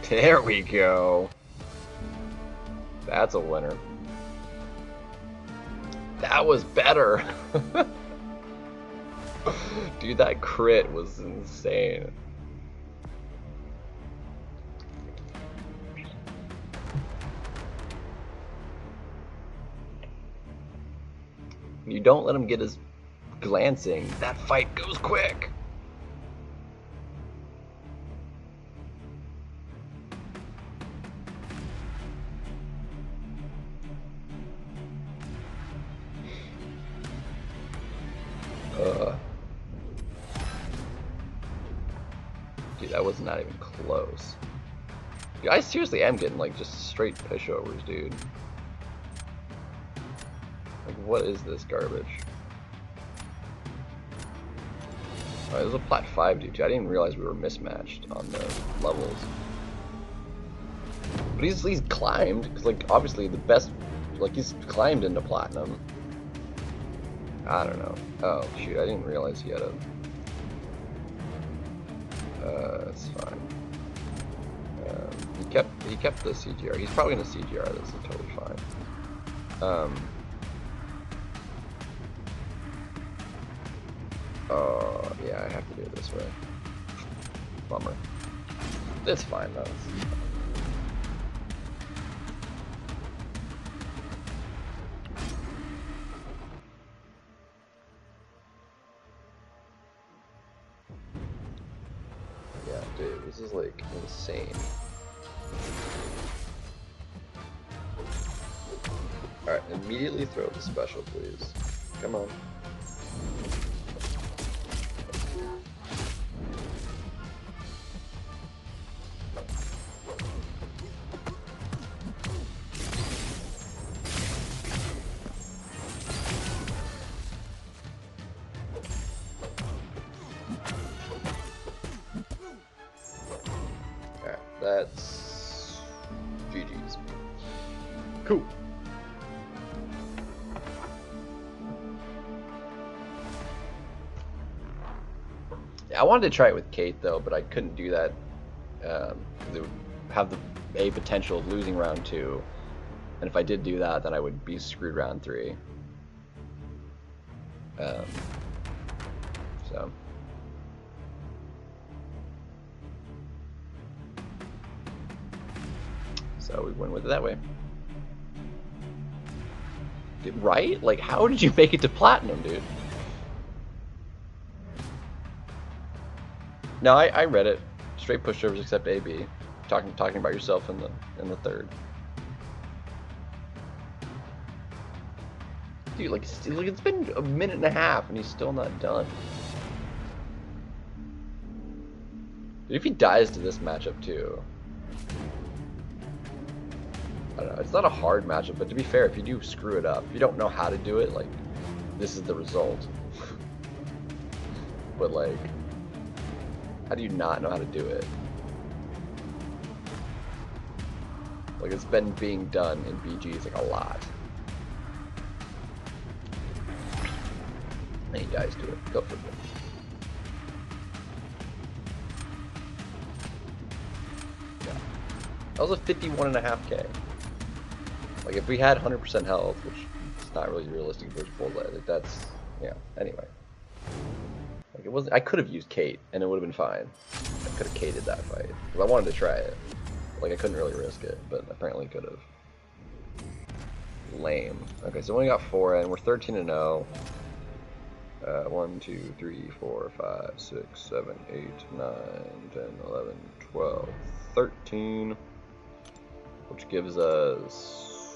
There we go. That's a winner. That was better. Dude, that crit was insane. You don't let him get his glancing. That fight goes quick. Dude, that was not even close. Dude, I seriously am getting like just straight pushovers, dude. Like, what is this garbage? Alright, there's a plat 5 dude too. I didn't even realize we were mismatched on the levels. But he's climbed, because like obviously the best, like he's climbed into platinum. I don't know. Oh shoot, I didn't realize he had a it's fine. He kept the CGR. He's probably gonna CGR this. Is totally fine. Oh yeah, I have to do it this way. Bummer. It's fine though. Yeah, dude, this is like insane. Alright, immediately throw the special, please. Come on. Alright, that's GG's. Cool. I wanted to try it with Kate though, but I couldn't do that because it would have a potential of losing round 2, and if I did do that, then I would be screwed round 3. So we went with it that way. Right? Like, how did you make it to platinum, dude? No, I read it. Straight pushovers except AB. Talking about yourself in the third. Dude, like it's been a minute and a half and he's still not done. Dude, if he dies to this matchup too, I don't know. It's not a hard matchup, but to be fair, if you do screw it up, if you don't know how to do it, like this is the result. But like, how do you not know how to do it? Like it's been being done in BGs like a lot. And he dies to it. Go for it. Yeah. That was a 51.5k. Like if we had 100% health, which is not really realistic versus Bullseye, like that's, yeah, anyway. Like it wasn't, I could have used Kate and it would have been fine. I could have Kated that fight. Because I wanted to try it. Like I couldn't really risk it, but apparently could have. Lame. Okay, so we only got 4 and we're 13-0. 1, 2, 3, 4, 5, 6, 7, 8, 9, 10, 11, 12, 13. Which gives us,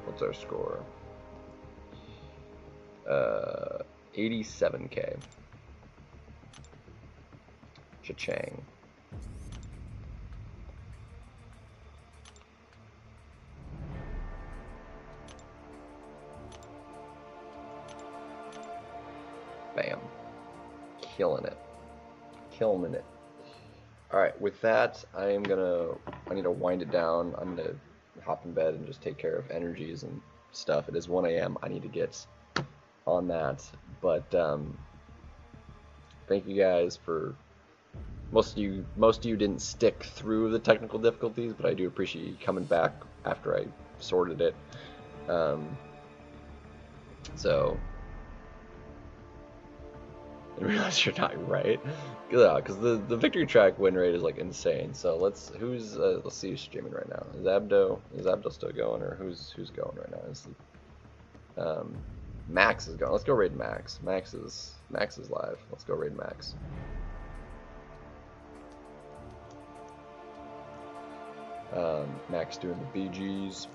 what's our score? 87k. Cha-chang. Bam. Killing it. Killing it. Alright, with that, I need to wind it down. I'm gonna hop in bed and just take care of energies and stuff. It is 1 a.m. I need to get on that. But thank you guys for most of you didn't stick through the technical difficulties, but I do appreciate you coming back after I sorted it. So I realize you're not right. Yeah, because the victory track win rate is like insane. So let's see who's streaming right now. Is Abdo still going, or who's going right now? Is Max is going. Let's go raid Max. Max is live. Let's go raid Max. Max doing the BGs.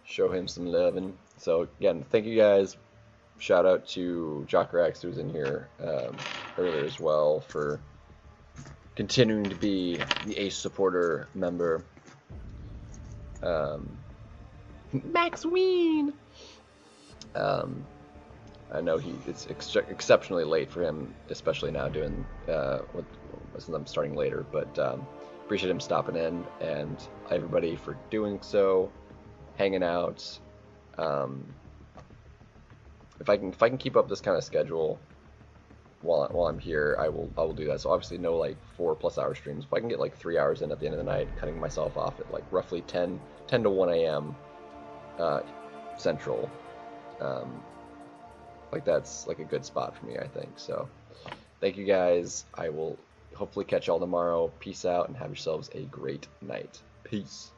Show him some loving. So again, thank you guys. Shout out to JockerX, who was in here earlier as well, for continuing to be the Ace supporter member. Max Ween. I know it's exceptionally late for him, especially now doing since I'm starting later. But appreciate him stopping in, and everybody for doing so, hanging out. If I can keep up this kind of schedule while I'm here, I will do that. So obviously no like 4+ hour streams, but I can get like 3 hours in at the end of the night, cutting myself off at like roughly 10 to 1 a.m. Central. Like that's like a good spot for me, I think. So thank you guys. I will hopefully catch y'all tomorrow. Peace out and have yourselves a great night. Peace.